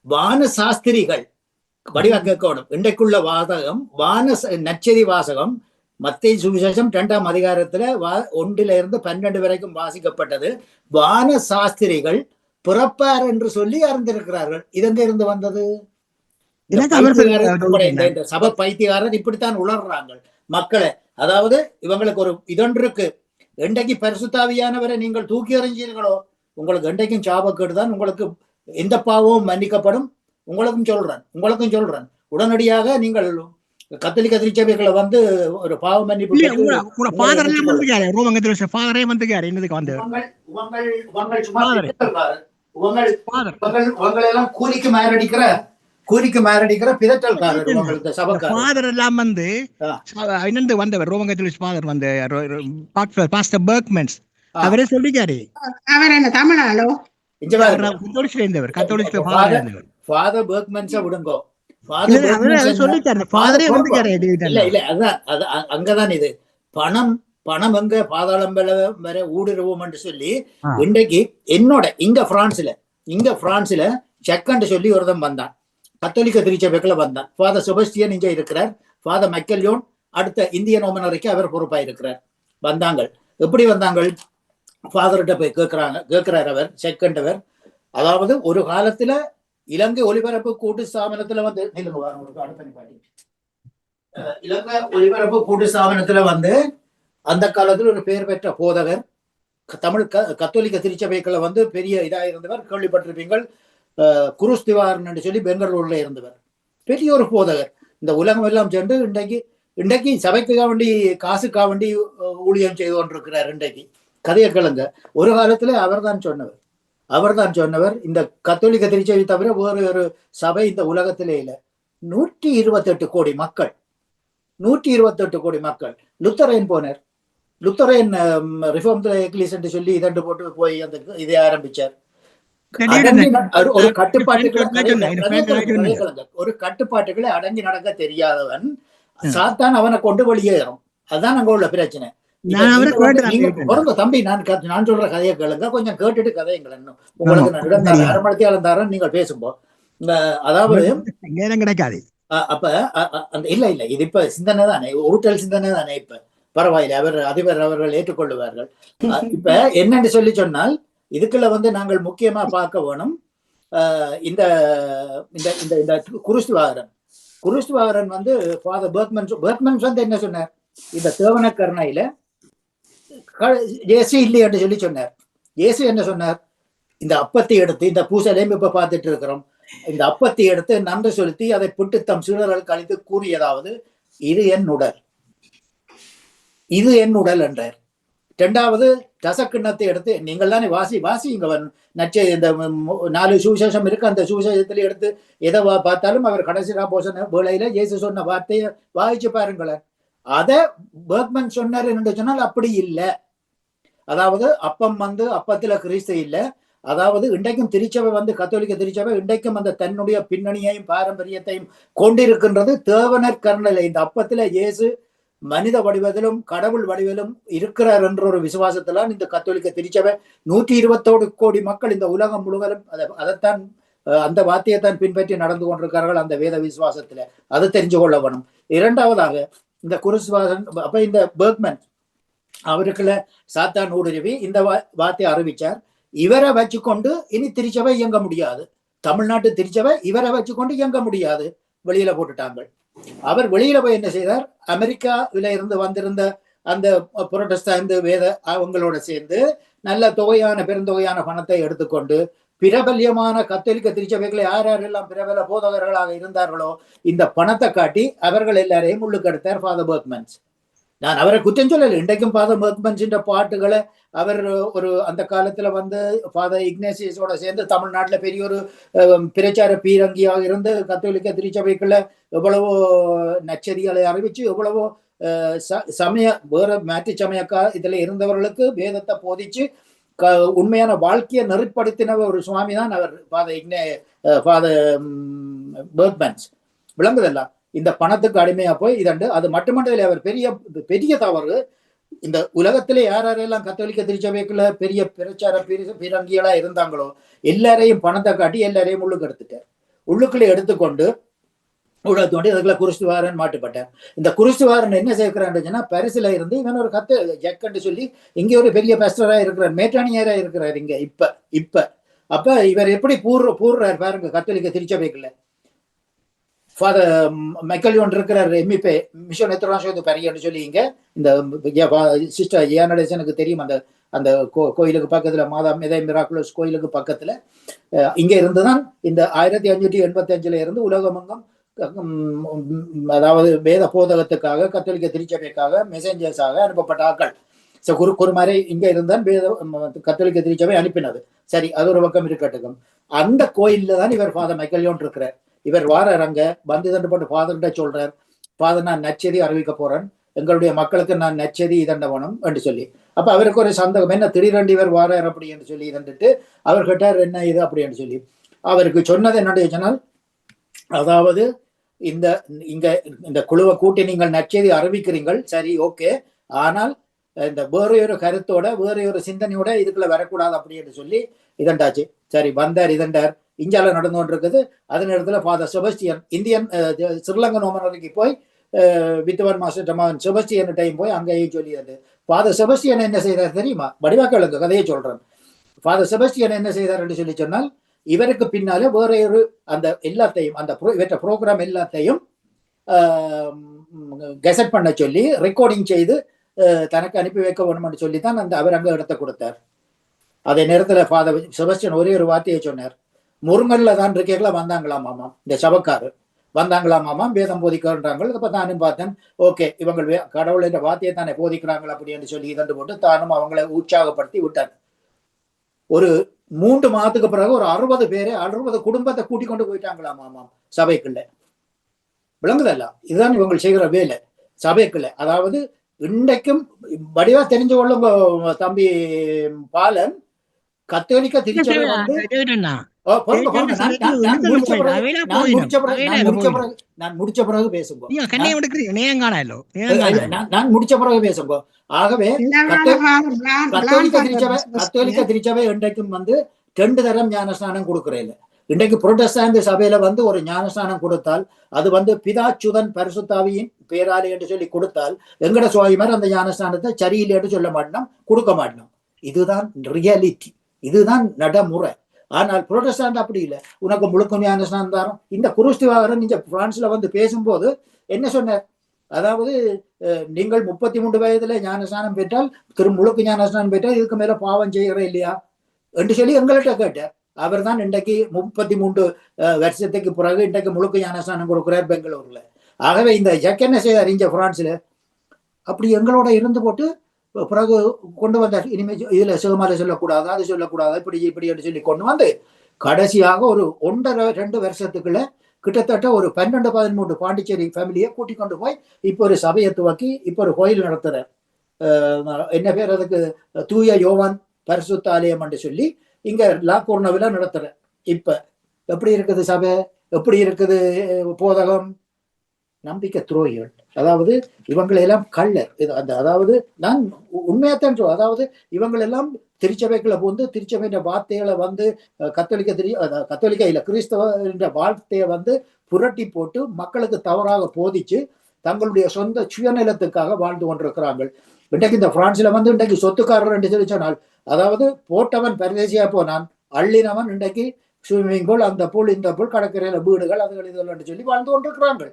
வான சாஸ்திரிகள் வடிவா கேட்கணும். இன்றைக்குள்ள வாசகம் நற்செய்தி வாசகம் மத்தேயு சுவிசேஷம் 2ஆம் அதிகாரத்துல 1-12 வரைக்கும் வாசிக்கப்பட்டது. வான சாஸ்திரிகள் பிறப்பார் என்று சொல்லி அறிந்திருக்கிறார்கள். இதெங்க இருந்து வந்தது? சபை பைத்தியக்காரர் இப்படித்தான் உணர்றாங்க மக்களை. அதாவது இவங்களுக்கு ஒரு இதொன்று இருக்கு, என்றைக்கு பரிசுத்தாவியானவரை நீங்கள் தூக்கி எறிஞ்சீர்களோ உங்களுக்கு என்றைக்கும் சாபக்கேடுதான், உங்களுக்கு எந்த பாவமும் மன்னிக்கப்படும். உங்களுக்கும் சொல்றேன் உடனடியாக நீங்கள் கத்தோலிக்க திருச்சபைகளை வந்து ஒரு பாவ மன்னிப்பு கூலிக்கு மாரடிக்கிற பிதற்றல்காரர் உங்களுக்கு சபைக்காரர் எல்லாம் வந்து இன்னொன்று வந்தவர் ரோமன் கத்தோலிக்க ஃபாதர் வந்து பாஸ்டர் பெர்க்மன்ஸ் அவரே சொல்லிக்காரு. அவர் என்ன தமிழாலோ கத்தோலிக்க இருந்தவர், கத்தோலிக்க ஃபாதர் இருந்தவர். ஃபாதர் பெர்க்மன்ஸை விடுங்கோ. அங்கதான் இது பணம் எங்க பாதாளம் வர ஊடுருவோம் என்று சொல்லி இன்றைக்கு என்னோட இங்க பிரான்ஸ்ல செக்கண்டு சொல்லி ஒருத்தன் வந்தான், கத்தோலிக்க திருச்சபைக்குள்ள வந்தான். ஃபாதர் செபஸ்டியன் இங்க இருக்கிறார், ஃபாதர் மைக்கேல்யோன் அடுத்த இந்திய நோமனருக்கு அவர் பொறுப்பாயிருக்கிறார். வந்தாங்க. எப்படி வந்தாங்க? ஃபாதர்கிட்ட போய் கேட்கிறார் அவர் செக்கண்டவர். அதாவது ஒரு காலத்துல இலங்கை ஒலிபரப்பு கூட்டு ஸ்தாபனத்துல வந்து இலங்கை ஒலிபரப்பு கூட்டு ஸ்தாபனத்துல வந்து அந்த காலத்துல ஒரு பெயர் பெற்ற போதகர், தமிழ் கத்தோலிக்க திருச்சபைக்குள்ள வந்து பெரிய இதா இருந்தவர், கேள்விப்பட்டிருப்பீங்கள். குருஸ் திவாரன் சொல்லி பெங்களூர்ல இருந்தவர், பெரிய ஒரு போதகர். இந்த உலகம் எல்லாம் சென்று இன்றைக்கு சபைக்காக வேண்டி காசுக்காக வேண்டி ஊழியம் செய்து கொண்டிருக்கிறார். இன்றைக்கு கதையை கேளுங்க. ஒரு காலத்துல அவர்தான் சொன்னவர் இந்த கத்தோலிக்க திருச்சபை தவிர வேறு ஒரு சபை இந்த உலகத்திலே இல்லை. 128 கோடி மக்கள், 128 கோடி மக்கள். லுத்தரேன் போனார், லுத்தரேன் ரிஃபார்ம் எக்லிஸ் சொல்லி இதண்டு போட்டு போய் அந்த இதை ஆரம்பிச்சார். ஒரு கட்டுப்பாட்டுகளை அடங்கி நடக்க தெரியாதவன் சாத்தான் அவனை கொண்டு வெளியேறும். அதுதான் அங்க உள்ள பிரச்சனை. தம்பி நான் சொல்ற கதையை கேளுங்க, கொஞ்சம் கேட்டுட்டு கதையுங்கள். உங்களுக்கு நான் இடம் தரேன், அரைமணித்தியாலம் தரேன், நீங்கள் பேசும்போது. அதாவது கிடைக்காது. அப்ப இல்ல இது இப்ப சிந்தனை தானே, உருட்டல் சிந்தனை தானே. இப்ப பரவாயில்லை, அதிபர் அவர்கள் ஏற்றுக்கொள்ளுவார்கள். இப்ப என்னன்னு சொல்லி சொன்னால் இதுக்குள்ள வந்து நாங்கள் முக்கியமா பார்க்க வேணும். இந்த இந்த இந்த இந்த குருஸ்துவாகரன் வந்து ஃபாதர் பெர்க்மன்ஸ் வந்து என்ன சொன்னார், இந்த தேவன கருணையில இயேசு இல்லை என்று சொல்லி சொன்னார். இயேசு என்ன சொன்னார், இந்த அப்பத்தை எடுத்து, இந்த பூசலையும் இப்ப பார்த்துட்டு இருக்கிறோம், இந்த அப்பத்தை எடுத்து நன்றி செலுத்தி அதை புட்டு தம் சீடர்களுக்கு அளித்து கூறியதாவது, இது என் உடல், இது என் உடல் என்றார். இரண்டாவது ரசக்கிண்ணத்தை எடுத்து, நீங்கள் தானே வாசிங்க நச்சை, இந்த 4 சுவிசேஷம் இருக்கு, அந்த சுவிசேஷத்துல எடுத்து எதை பார்த்தாலும் அவர் கடைசி போசன வேளையில இயேசு சொன்ன வார்த்தையை வாசிச்சு பாருங்களேன். அதை பெர்க்மன் சொன்னார் என்று சொன்னால் அப்படி இல்லை. அதாவது அப்பம் வந்து அப்பத்துல கிறிஸ்து இல்லை. அதாவது இன்றைக்கும் திருச்சபை வந்து கத்தோலிக்க திருச்சபை இன்றைக்கும் அந்த தன்னுடைய பின்னணியையும் பாரம்பரியத்தையும் கொண்டிருக்கின்றது தேவனர் கருணையில. இந்த அப்பத்துல இயேசு மனித வடிவத்திலும் கடவுள் வடிவிலும் இருக்கிறார் என்ற ஒரு விசுவாசத்திலாம் இந்த கத்தோலிக்க திருச்சபை 120 கோடி மக்கள் இந்த உலகம் முழுவதும் அதைத்தான் அந்த வார்த்தையைத்தான் பின்பற்றி நடந்து கொண்டிருக்கிறார்கள் அந்த வேத விசுவாசத்துல. அதை தெரிஞ்சு கொள்ள வேணும். இரண்டாவதாக இந்த குருசுவாசன், அப்ப இந்த பெர்க்மன் அவருக்குள்ள சாத்தான் ஊடுருவி இந்த வார்த்தையை அறிவிச்சார். இவரை வச்சுக்கொண்டு இனி திருச்சபை இயங்க முடியாது, தமிழ்நாட்டு திருச்சபை இவரை வச்சுக்கொண்டு இயங்க முடியாது, வெளியில போட்டுட்டாங்க. அவர் வெளியில போய் என்ன செய்தார், அமெரிக்காவில இருந்து வந்திருந்த அந்த புரொட்டஸ்டாந்து வேத அவங்களோட சேர்ந்து நல்ல பெருந்தொகையான பணத்தை எடுத்துக்கொண்டு பிரபல்யமான கத்தோலிக்க திருச்சபைகளை யாரெல்லாம் பிரபல போதகர்களாக இருந்தார்களோ இந்த பணத்தை காட்டி அவர்கள் எல்லாரையும் உள்ளுக்கு எடுத்தார் ஃபாதர் பெர்க்மன்ஸ். நான் அவரை குற்றம் சொல்லலை. இன்றைக்கும் ஃபாதர் பெர்க்மன்ஸின் பாட்டுகளை அவர் ஒரு அந்த காலத்துல வந்து ஃபாதர் இக்னேசியஸோட சேர்ந்து தமிழ்நாட்டுல பெரிய ஒரு பிரச்சார பீரங்கியாக இருந்து கத்தோலிக்க திருச்சபைக்குள்ள எவ்வளவோ நச்சரிகளை அறிவிச்சு எவ்வளவோ சமய வேற மாற்று சமயக்கா இதுல இருந்தவர்களுக்கு வேதத்தை போதிச்சு உண்மையான வாழ்க்கையை நெறிப்படுத்தின ஒரு சுவாமி தான் அவர் ஃபாதர் பெர்க்மன்ஸ். விளங்குதெல்லாம் இந்த பணத்துக்கு அடிமையா போய் இதண்டு. அது மட்டுமன்றதில்லை, அவர் பெரிய தவறு, இந்த உலகத்திலே யாரெல்லாம் கத்தோலிக்க திருச்சபைக்குள்ள பெரிய பிரச்சார பீரங்கிகளா இருந்தாங்களோ எல்லாரையும் பணத்தை காட்டி எல்லாரையும் உள்ளுக்கு எடுத்துட்டார். உள்ளுக்குள்ளே எடுத்துக்கொண்டு தோண்டி அதுக்குள்ள குருஸ்துவாரன் மாட்டுப்பட்டார். இந்த குருஸ்துவாரன் என்ன சேர்க்கிறான்னு பரிசுல இருந்து இவன் ஒரு ஜக்கன்னு சொல்லி இங்க ஒரு பெரிய பேஸ்டரா இருக்கிறார், மேற்றானியரா இருக்கிறார் இங்க இப்ப. அப்ப இவர் எப்படி பூர்றார் பாருங்க கத்தோலிக்க திருச்சபைக்குள்ள. ஃபாதர் மைக்கேலியோன் இருக்கிறார், எம்இபே மிஷன் எத்தனை பெரியன்னு சொல்லி இங்க இந்த சிஸ்டர் ஏனடேசனுக்கு தெரியும், அந்த அந்த கோயிலுக்கு பக்கத்துல மாதா மேதை மிராக்குலஸ் கோயிலுக்கு பக்கத்துல இங்க இருந்துதான் இந்த 1585 இருந்து உலகமெங்கும் அதாவது வேத போதகத்துக்காக கத்தோலிக்க திருச்சபைக்காக மெசேஞ்சர்ஸாக அனுப்பப்பட்ட ஆக்கள். குருமாரை இங்க இருந்தான் வேத கத்தோலிக்க திருச்சபை அனுப்பினது. சரி, அது ஒரு பக்கம் இருக்கட்டும். அந்த கோயில்ல தான் இவர் ஃபாதர் மைக்கேலியோன் இருக்கிறார். இவர் வாரங்க வந்து தண்டுபட்டு ஃபாதர்கிட்ட சொல்றார், ஃபாதர் நான் நச்செய்தி அறிவிக்க போறேன், எங்களுடைய மக்களுக்கு நான் நச்செய்தி இதண்ட வேணும் என்று சொல்லி. அப்ப அவருக்கு ஒரு சந்தேகம், என்ன திடீரெண்டு இவர் வாரார் அப்படி என்று சொல்லி இதண்டுட்டு அவர் கேட்டார் என்ன இது அப்படி என்று சொல்லி. அவருக்கு சொன்னது என்னுடைய சொன்னால், அதாவது இந்த குழுவை கூட்டி நீங்கள் நச்செய்தி அறிவிக்கிறீங்கள், சரி ஓகே, ஆனால் இந்த வேற ஒரு கருத்தோட வேற ஒரு சிந்தனையோட இதுக்குள்ள வரக்கூடாது அப்படி என்று சொல்லி இதண்டாச்சு. சரி வந்தார், இதண்டார், இந்தியாவில் நடந்து கொண்டிருக்குது. அதன் இடத்துல ஃபாதர் செபஸ்டியன் இந்தியன் ஸ்ரீலங்கன் ஓமனருக்கு போய் வித்வான் மாஸ்டர் மகன் செபஸ்டியன் டைம் போய் அங்கேயும் சொல்லியது. ஃபாதர் செபஸ்டியன் என்ன செய்தார் தெரியுமா? வடிவாக்களுக்கு கதையை சொல்றேன். ஃபாதர் செபஸ்டியன் என்ன செய்தார் என்று சொல்லி சொன்னால், இவருக்கு பின்னால வேற ஒரு அந்த எல்லாத்தையும் அந்த இவற்ற ப்ரோக்ராம் எல்லாத்தையும் கெசட் பண்ண சொல்லி ரெக்கார்டிங் செய்து தனக்கு அனுப்பி வைக்க வேணும்னு சொல்லித்தான் அந்த அவர் அங்க இடத்தை கொடுத்தார். அதே நேரத்துல ஃபாதர் செபஸ்டியன் ஒரே ஒரு வார்த்தையை சொன்னார், முருங்கல்ல தான் இருக்கீங்களா வந்தாங்களாமாமா, இந்த சபக்காரு வந்தாங்களாமாமா வேதம் போதிக்கிறாங்க. இப்ப நானும் பார்த்தேன், ஓகே இவங்க கடவுள் என்ற வார்த்தையை தானே போதிக்கிறாங்க அப்படின்னு சொல்லி இதண்டு போட்டு தானும் அவங்களை உற்சாகப்படுத்தி விட்டார். ஒரு 3 மாதத்துக்கு பிறகு ஒரு 60 குடும்பத்தை கூட்டிக் கொண்டு போயிட்டாங்களாமாமா சபைக்குள்ள. விளங்குதல்ல, இதுதான் இவங்க செய்கிற வேலை சபைக்குள்ள. அதாவது இன்றைக்கும் வடிவா தெரிஞ்சு கொள்ளும் தம்பி பாலன், கத்தோலிக்க திருச்சபை வந்து நான் முடிச்ச பிறகு பேசுங்க. ஆகவே கத்தோலிக்க திருச்சபை இன்றைக்கும் வந்து 2 தரம் ஞானஸ்நானம் கொடுக்கிறேன். இன்றைக்கு புரோட்டஸ்டாந்து சபையில வந்து ஒரு ஞானஸ்நானம் கொடுத்தால் அது வந்து பிதாச்சுதன் பரிசுத்தாவியின் பேராலே என்று சொல்லி கொடுத்தால் எங்கட சுவாமிமார் அந்த ஞானஸ்நானத்தை சரியில்லை என்று சொல்ல மாட்டோம், கொடுக்க மாட்டோம். இதுதான் ரியாலிட்டி, இதுதான் நடைமுறை. ஆனால் புரோட்டஸ்டாண்ட் அப்படி இல்லை, உனக்கு முழுக்க ஞானஸ்நானம் தாரம். இந்த குருஸ்திவாகரன் இந்த பிரான்ஸ்ல வந்து பேசும்போது என்ன சொன்னார், அதாவது நீங்கள் 33 வயதுல ஞானஸ்நானம் பெற்றால் முழுக்க ஞானஸ்நானம் பெற்றால் இதுக்கு மேல பாவம் செய்கிற இல்லையா என்று சொல்லி எங்கள்கிட்ட கேட்டார். அவர் தான் இன்றைக்கு 33 வருஷத்துக்கு பிறகு இன்றைக்கு முழுக்க ஞானஸ்நானம் கொடுக்கிறார் பெங்களூர்ல. ஆகவே இந்த ஜக் என்ன செய்தார் இங்க பிரான்ஸ்ல, அப்படி எங்களோட இருந்து போட்டு பிறகு கொண்டு வந்தார். இனிமே இதுல சுகமால சொல்லக்கூடாது, அது சொல்லக்கூடாது, இப்படி என்று சொல்லி கொண்டு வந்து கடைசியாக ஒரு 1.5-2 வருஷத்துக்குள்ள கிட்டத்தட்ட ஒரு 12-13 பாண்டிச்சேரி ஃபேமிலியை கூட்டிக் கொண்டு போய் இப்போ ஒரு சபையை துவக்கி இப்போ ஒரு கோயில் நடத்துறார். என்ன பேர் அதுக்கு, தூய யோவான் பரிசுத்த ஆலயம் என்று சொல்லி இங்க லாக்கூர்னவில நடத்துற. இப்ப எப்படி இருக்குது சபை, எப்படி இருக்குது போதகம்? நம்பிக்கை துரோகிகள், அதாவது இவங்களெல்லாம் கள்ளர். அதாவது நான் உண்மையாத்தான் சொல்றேன். அதாவது இவங்களெல்லாம் திருச்சபைக்குள்ள வந்து திருச்சபையின் வார்த்தைகளை வந்து கத்தோலிக்க இல்ல கிறிஸ்தவ வார்த்தையை வந்து புரட்டி போட்டு மக்களுக்கு தவறாக போதிச்சு தங்களுடைய சொந்த சுயநலத்துக்காக வாழ்ந்து கொண்டிருக்கிறாங்க. இன்றைக்கு இந்த பிரான்ஸ்ல வந்து இன்றைக்கு சொத்துக்காரர் என்று சொல்லி சொன்னால், அதாவது போட்டவன் பரதேசியா போனான், அள்ளினவன் இன்றைக்கு ஸ்விம்மிங் பூல், அந்த பூல், இந்த பூல், கடற்கரையில வீடுகள், அதுகள் இதெல்லாம் சொல்லி வாழ்ந்து கொண்டிருக்கிறாங்க.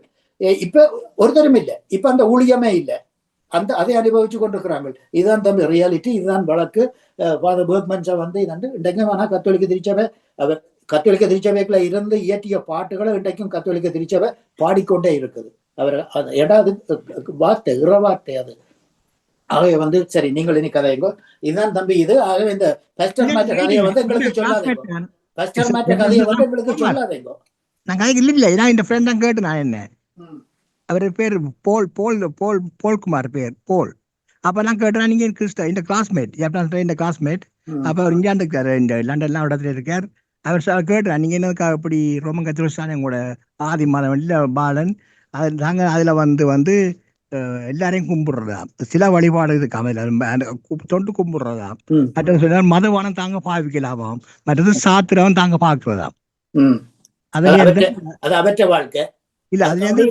இப்ப ஒருத்தரும் இல்லை, இப்ப அந்த ஊழியமே இல்லை, அதை அனுபவிச்சு கொண்டிருக்கிறாங்க. இதுதான் தம்பி ரியாலிட்டி, இதுதான் வழக்கு. ஃபாதர் பெர்க்மன்ஸை வந்து இன்றைக்கும் வேணா கத்தோலிக்க திருச்சபை, அவர் கத்தோலிக்க திருச்சபைக்குள்ள இருந்து இயற்றிய பாட்டுகளை இன்றைக்கும் கத்தோலிக்க திருச்சபை பாடிக்கொண்டே இருக்குது. அவர் ஏடாது வார்த்தை இறவார்த்தை அது. ஆகவே வந்து சரி, நீங்கள் இனி கதைங்கோ. இதுதான் தம்பி இது. ஆகவே இந்த பஸ்டர் மாற்ற கதையை வந்து எங்களுக்கு சொல்லாதீங்க, பஸ்டர் மாற்ற கதையை வந்து எங்களுக்கு சொல்லாதீங்க. நான் கதைக்கு இல்லை, நான் இந்த ஃப்ரெண்ட் தான் கேட்டு நான் என்ன அவர் பேர் போல்குமார் பேர் போல். அப்ப நான் கேட்டேன், நீங்க கிறிஸ்த இந்த கிளாஸ்மேட் இந்த கிளாஸ்மேட், அப்ப அவர் இங்கே இருக்காரு, இந்த லண்டன்லாம் இடத்துல இருக்கார். அவர் கேட்டுறேன், நீங்க என்னக்கா இப்படி ரோமன் கத்தோலிக்க கூட ஆதி மாதம் இல்ல பாலன், அது நாங்க அதுல வந்து எல்லாரையும் கும்பிடுறதா, சில வழிபாடு இருக்கு அதுல தொண்டு கும்பிடுறதா, மற்றது சொன்னா மதவானம் தாங்க பாவிக்கலாமாம், மற்றது சாத்திரம் தாங்க பாக்குறதா. அது அவற்ற வாழ்க்கை இல்ல அதுல இருந்து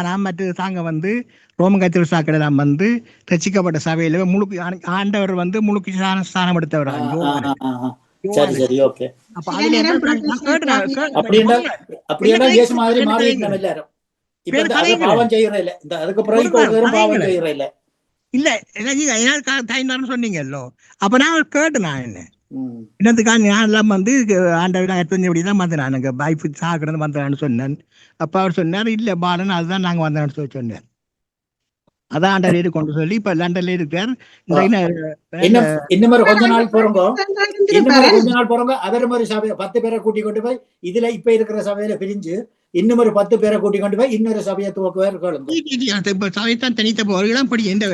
நான் மற்ற தாங்க வந்து ரோமன் கத்தோலிக்க சாக்கடைலாம் வந்து ரசிக்கப்பட்ட சபையில முழுக்கு ஆண்டவர் வந்து முழுக்கு ஸ்தானம் எடுத்தவர். இல்ல என்ன சொன்னீங்கல்லோ, அப்ப நான் கேட்டேன், நான் என்ன என்னத்துக்கா நான் எல்லாம் வந்து ஆண்டவர் எப்படிதான் வந்தேன், எனக்கு பைஃப் சாக்கிடந்து வந்தேன்னு சொன்னேன். அப்ப அவர் சொன்னார், இல்ல பாலன் அதுதான் நாங்க வந்தேன்னு சொல்லி சொன்னேன். அதான் ஆண்டவர் கொண்டு சொல்லி இப்ப லண்டன்ல இருக்கார். இன்னும் கொஞ்ச நாள் போறோங்க, அவர் மாதிரி சபையை 10 பேரை கூட்டி கொண்டு போய் இதுல இப்ப இருக்கிற சபையில பிரிஞ்சு இன்னும் ஒரு 10 பேரை கூட்டி கொண்டு போய் இன்னொரு சபையை துவக்குவார். சபைத்தான் தனித்த போகலாம் படி எந்த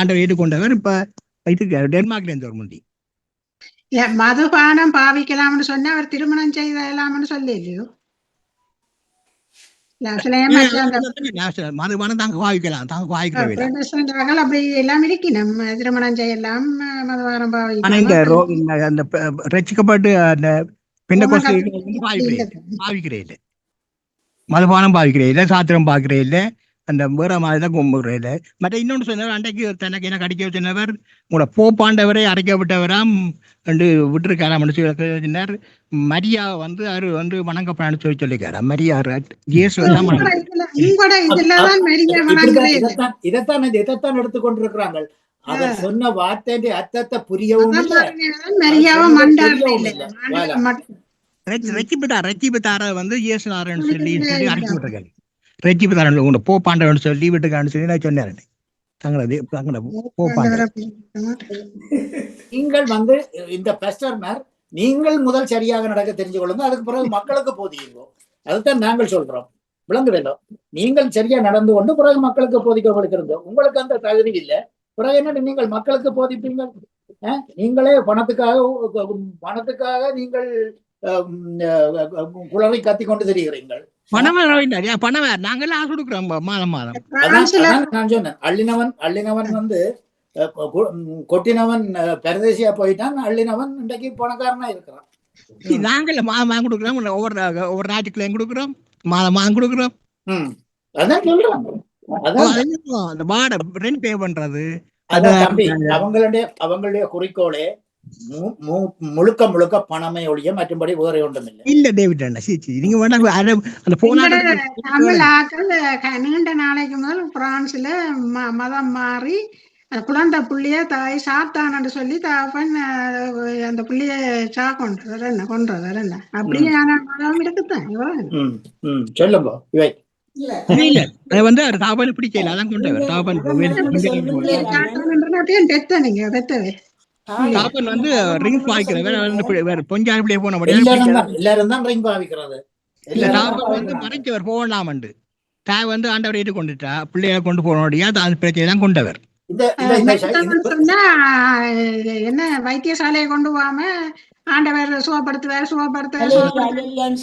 ஆண்டவர் ஏற்றுக்கொண்டவர். இப்ப இதுக்கு டென்மார்க்ல இருந்து ஒரு முந்தி மதுபானம் பாவிக்கலாம்னு சொன்னா அவர் திருமணம் செய்யலாம்னு சொல்லலையோ, மதுபானம் தாங்க பாவிக்கலாம், தாங்க பாவிக்கிறோம் அப்படி எல்லாம் இருக்கணும், திருமணம் செய்யலாம், மதுபானம் பாவிக்கலாம். அந்த ரசிக்கப்பட்டு அந்த பாவிக்கிறே இல்லை, மதுபானம் பாவிக்கிறே இல்லை, சாத்திரம் பாக்குறே இல்லை, அந்த வேற மாதிரிதான் கும்பிடுறே இல்லை. மற்ற இன்னொன்று சொன்னவர், அன்றைக்கு தனக்கு எனக்கு அடிக்க சொன்னவர், உங்களோட போப்பாண்டவரை அடைக்க விட்டவராம் என்று விட்டுருக்காராம் சொன்னார். மரியா வந்து அவர் வந்து வணங்கப்படான்னு சொல்லியிருக்காரா, மரியா இதைத்தான் எடுத்துக்கொண்டிருக்கிறாங்க. அவர் சொன்ன வார்த்தை அர்த்தத்தை புரியவும் ரச்சிபித்தார வந்து இயேசுநாதன் சொல்லி அடக்கி விட்டுருக்காரு. ரச்சிபித்தாரன் உங்க போப்பாண்டவன் சொல்லி விட்டுருக்கான்னு சொல்லி நான் சொன்னேன். நீங்கள் வந்து இந்த பெஸ்டர்மார் நீங்கள் முதல் சரியாக நடக்க தெரிஞ்சு கொள்ளுங்க, அதுக்கு பிறகு மக்களுக்கு போதியுங்க. அதுதான் நாங்கள் சொல்றோம், விளங்க வேண்டும். நீங்கள் சரியா நடந்து கொண்டு பிறகு மக்களுக்கு போதிக்கப்படுகிறது. உங்களுக்கு அந்த தகுதி இல்லை, பிறகு என்ன நீங்கள் மக்களுக்கு போதிப்பீங்க? நீங்களே பணத்துக்காக நீங்கள் குளறி கத்தி கொண்டு தெரிகிறீர்கள். நான் சொன்னேன், அள்ளினவன் வந்து கொட்டினவன் பரதேசியா போயிட்டான், அள்ளினவன் இன்றைக்கு பணக்காரனா இருக்கிறான். நாங்கள் மாதம் கொடுக்குறோம், ஒவ்வொரு நாட்டுக்குள்ள கொடுக்குறோம், மாதம் கொடுக்குறோம். அதான் சொல்றாங்க, அதான் அந்த வாடை ரெண்ட் பே பண்றது அதான் தம்பி, அவங்களுடைய குறிக்கோளே முழுக்க முழுக்க பணமே ஒழிய மற்றும்படி வேற ஒன்றும் இல்லை. இல்ல டேவிட் அண்ணா சீச்சி நீங்க வேணா அந்த தமிழ் ஆக்கள் நீண்ட நாளைக்கு முதல் பிரான்ஸ்ல மதம் மாறி குழந்தை புள்ளிய தாய் சாத்தான்னு சொல்லி தாப்பன் அந்த புள்ளிய கொன்றது என்ன அப்படியே மதம் இருக்குத்தான். சொல்லுங்க இவை இல்ல அது வந்து தாப்பன் பிடிக்கல அதான் கொண்டவர் தாப்பன் பெத்தவே தாப்பன் வந்து ரிங்ஸ் வாய்க்கிறவர் பொஞ்சாதி பிள்ளைய போன எல்லாரும் தான் ரிங் பாவிக்கிறது. இல்ல தாப்பன் வந்து மறைச்சவர் போகலாமண்டு தாய் வந்து ஆண்டவர் ஏற்று கொண்டுட்டா பிள்ளைய கொண்டு போனோடையா அந்த பிரச்சனை தான் கொண்டவர். சொன்னா என்ன வைத்தியசாலையை கொண்டு போகாம ஆண்டவர் சுகப்படுத்துவார்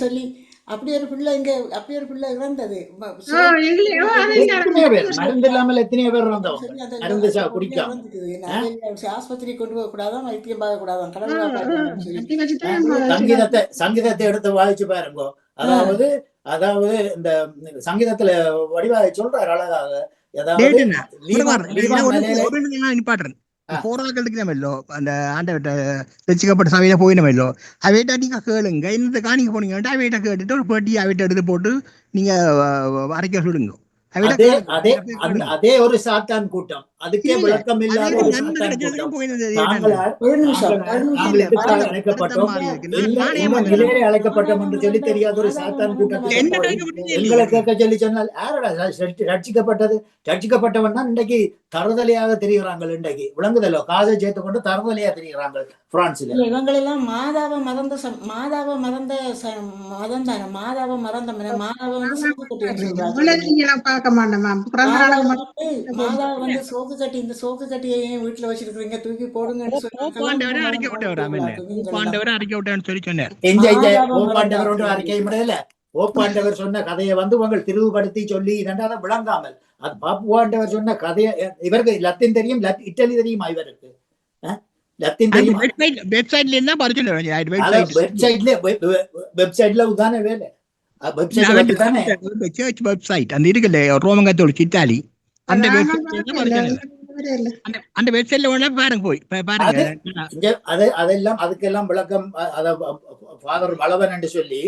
சொல்லி அப்படி ஒரு பிள்ளை இங்க அப்படி ஒரு பிள்ளை இறந்தது. மருந்து இல்லாமல் எத்தனையோ பேர் ஆஸ்பத்திரி கொண்டு போக கூடாதான், வைத்தியம் பார்க்க கூடாதான். சங்கீதத்தை எடுத்து வாதிச்சு பாருங்க. அதாவது இந்த சங்கீதத்துல வடிவாக சொல்றாரு அழகாக. போராக்களுக்குமല്ലോ அந்த ஆண்டவர்கிட்ட ரசிக்கப்பட்ட சபையில போயினமല്ലോ அவையிட்ட நீங்க கேளுங்க இந்த காணிக்க போனீங்கன்னா அவையிட்ட கேட்டுட்டு ஒரு பேட்டி அவையிட்ட எடுத்து போட்டு நீங்க அரைக்க சொல்லுங்க. அதே ஒரு சாத்தான் கூட்டம், அதுக்கே விளக்கம் இல்லாத ஒரு சாத்தான் கூட்டம். அழைக்கப்பட்டோம் என்று சொல்லி தெரியாத ஒரு சாத்தான் கூட்டம் எங்களை கேட்க சொல்லி சொன்னால் யாரோட ரட்சிக்கப்பட்டவன் தான் இன்றைக்கு தருதலையாக தெரிகிறாங்க. இன்றைக்கு விளங்குதலோ காசை சேர்த்து கொண்டு தருதலையா தெரிகிறாங்க பிரான்ஸ்ல. இவங்களெல்லாம் மாதாவை மறந்த சோக்கு கட்டி இந்த சோக்கு கட்டியை வீட்டுல வச்சிருக்கீங்க தூக்கி போடுங்கன்னு ஓப்பாண்டவர் சொன்ன கதையை வந்து உங்கள் திருவுபடுத்தி சொல்லி இரண்டாவது விளங்காமல் அது பாப்புவாண்டவர் சொன்ன கதையை இவருக்கு லத்தீன் தெரியும், இட்டலி தெரியுமா இவருக்கு? லத்தீன் தெரியும். வெப்சைட்ல உதான வேலை வெப்சைட் அந்த இருக்குல்ல ரோமன் கத்தோலிக்க இத்தாலி அந்த வெப்சைட்ல வேணா பாருங்க போய் பாருங்க. அதெல்லாம் அதுக்கெல்லாம் விளக்கம் ஃபாதர் வளவன் என்று சொல்லி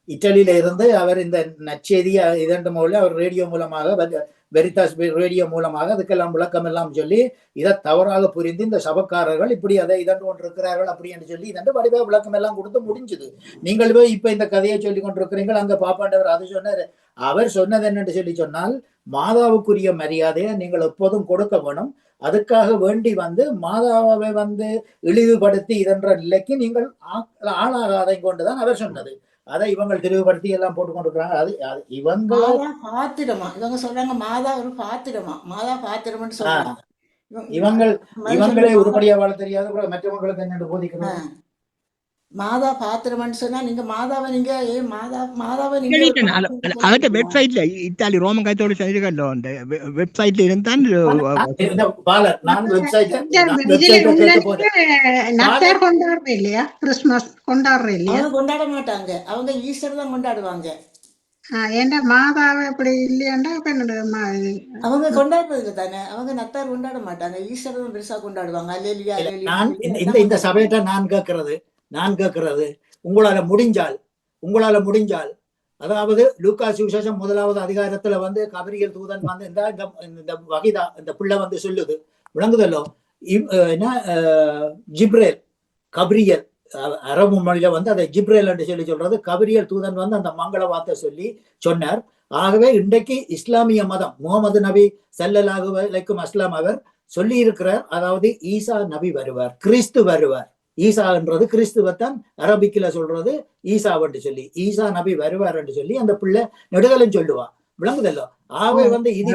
இட்டலியில இருந்து அவர் இந்த நற்செய்தியை இதன் மூலம் அவர் ரேடியோ மூலமாக வெரிதாஸ் ரேடியோ மூலமாக அதுக்கெல்லாம் விளக்கம் எல்லாம் சொல்லி இதை தவறாக புரிந்து இந்த சபக்காரர்கள் இப்படி அதை இதன் கொண்டு இருக்கிறார்கள் அப்படி என்று சொல்லி இதன் வடிவ விளக்கம் எல்லாம் கொடுத்து முடிஞ்சுது. நீங்கள் போய் இப்ப இந்த கதையை சொல்லி கொண்டிருக்கிறீர்கள். அங்க பாப்பாண்டவர் அது சொன்னார். அவர் சொன்னது என்னன்னு சொல்லி சொன்னால் மாதாவுக்குரிய மரியாதையை நீங்கள் எப்போதும் கொடுக்க வேணும். அதுக்காக வேண்டி வந்து மாதாவை வந்து இழிவுபடுத்தி இதன்ற நிலைக்கு நீங்கள் ஆளாகாதை கொண்டுதான் அவர் சொன்னது. அதை இவங்க தெளிவுபடுத்தி எல்லாம் போட்டு கொண்டிருக்கிறாங்க. அது இவங்க பாத்திரமா இவங்க சொல்றாங்க மாதா ஒரு பாத்திரமா மாதா பாத்திரம்னு சொல்றாங்க. இவங்களே உருப்படியா வாழ தெரியாத மற்றவங்களுக்கு என்ன போதிக்கணும். மாதா பாத்திரம்னு சொன்னா நீங்க மாதாவை நீங்க மாதாவை நீங்க அவட்ட வெப்சைட்ல இத்தாலி ரோமன் கத்தோலிக்க இருக்கല്ലോ அந்த வெப்சைட்ல இருந்தான் இல்லையா கிறிஸ்துமஸ் கொண்டாடுற இல்லையா? கொண்டாட மாட்டாங்க, அவங்க ஈஸ்டர் தான் கொண்டாடுவாங்க. ஏன்டா மாதாவை அப்படி இல்லையாண்டா அவங்க கொண்டாடுறது இல்லை தானே, அவங்க நத்தார் கொண்டாட மாட்டாங்க, ஈஸ்டர் தான் பெருசா கொண்டாடுவாங்க. அல்லேலியா இந்த சபையிட்ட நான் கேட்கிறது உங்களால முடிஞ்சால் அதாவது லூக்கா சுவிசேஷம் 1வது அதிகாரத்துல வந்து கபிரியல் தூதன் வந்து இந்த வகைதா இந்த பிள்ளை வந்து சொல்லுது விளங்குதல்லோ. ஜிப்ரேல் கபிரியல் அரபு மொழியில வந்து அதை ஜிப்ரேல் என்று சொல்லி சொல்றது. கபிரியல் தூதன் வந்து அந்த மங்கள வார்த்தை சொல்லி சொன்னார். ஆகவே இன்றைக்கு இஸ்லாமிய மதம் முகமது நபி ஸல்லல்லாஹு அலைஹி வஸல்லம் அவர் சொல்லி இருக்கிறார். அதாவது ஈசா நபி வருவார், கிறிஸ்து வருவார். ஈசா என்றது கிறிஸ்துவத்தான் அரபிக்கில சொல்றது ஈசா என்று சொல்லி ஈசா நபி வருவார் என்று சொல்லி அந்த பிள்ளை நெடுகலும் சொல்லுவா விளங்குதல்லோ. ஆகவே வந்து இது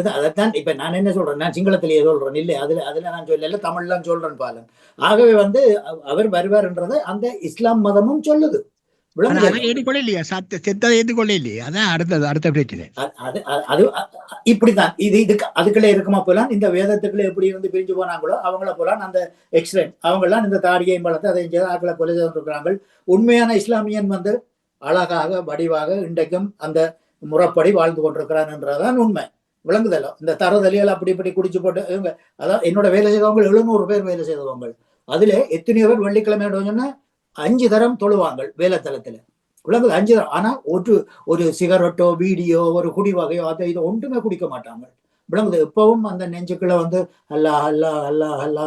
அதைத்தான் இப்ப நான் என்ன சொல்றேன், நான் சிங்களத்திலேயே சொல்றேன் இல்லை அதுல நான் சொல்லல, தமிழ்லாம் சொல்றேன் பாலன். ஆகவே வந்து அவர் வருவார்ன்றதை அந்த இஸ்லாம் மதமும் சொல்லுது. இப்படிதான் அதுக்குள்ள இருக்குமா போலாம். இந்த வேதத்துக்குள்ள எப்படி இருந்து பிரிஞ்சு போனாங்களோ அவங்கள போலாம் அந்த எக்ஸ்பிளைன் அவங்க எல்லாம் இந்த தாடியையும் வளர்த்து அதை ஆக்களை கொலை செய்திருக்கிறாங்க. உண்மையான இஸ்லாமியன் வந்து அழகாக வடிவாக இன்றைக்கும் அந்த முறைப்படி வாழ்ந்து கொண்டிருக்கிறான் என்றதான் உண்மை. விளங்குதல்ல, இந்த தரதலியால் அப்படி இப்படி குடிச்சு போட்டு அதான் என்னோட வேலை செய்தவங்க 700 பேர் வேலை செய்தவங்க. அதுல எத்தனையோ பேர் வெள்ளிக்கிழமை சொன்னா 5 தரம் தொழுவாங்க வேலைத்தளத்துல. விளங்குது, 5 தரம். ஆனா ஒரு சிகரெட்டோ வீடியோ ஒரு குடி வகையோ அதை இதை ஒன்றுமே குடிக்க மாட்டாங்க. விளங்குது, எப்பவும் அந்த நெஞ்சுக்குள்ள அல்லா அல்லா அல்லா அல்லா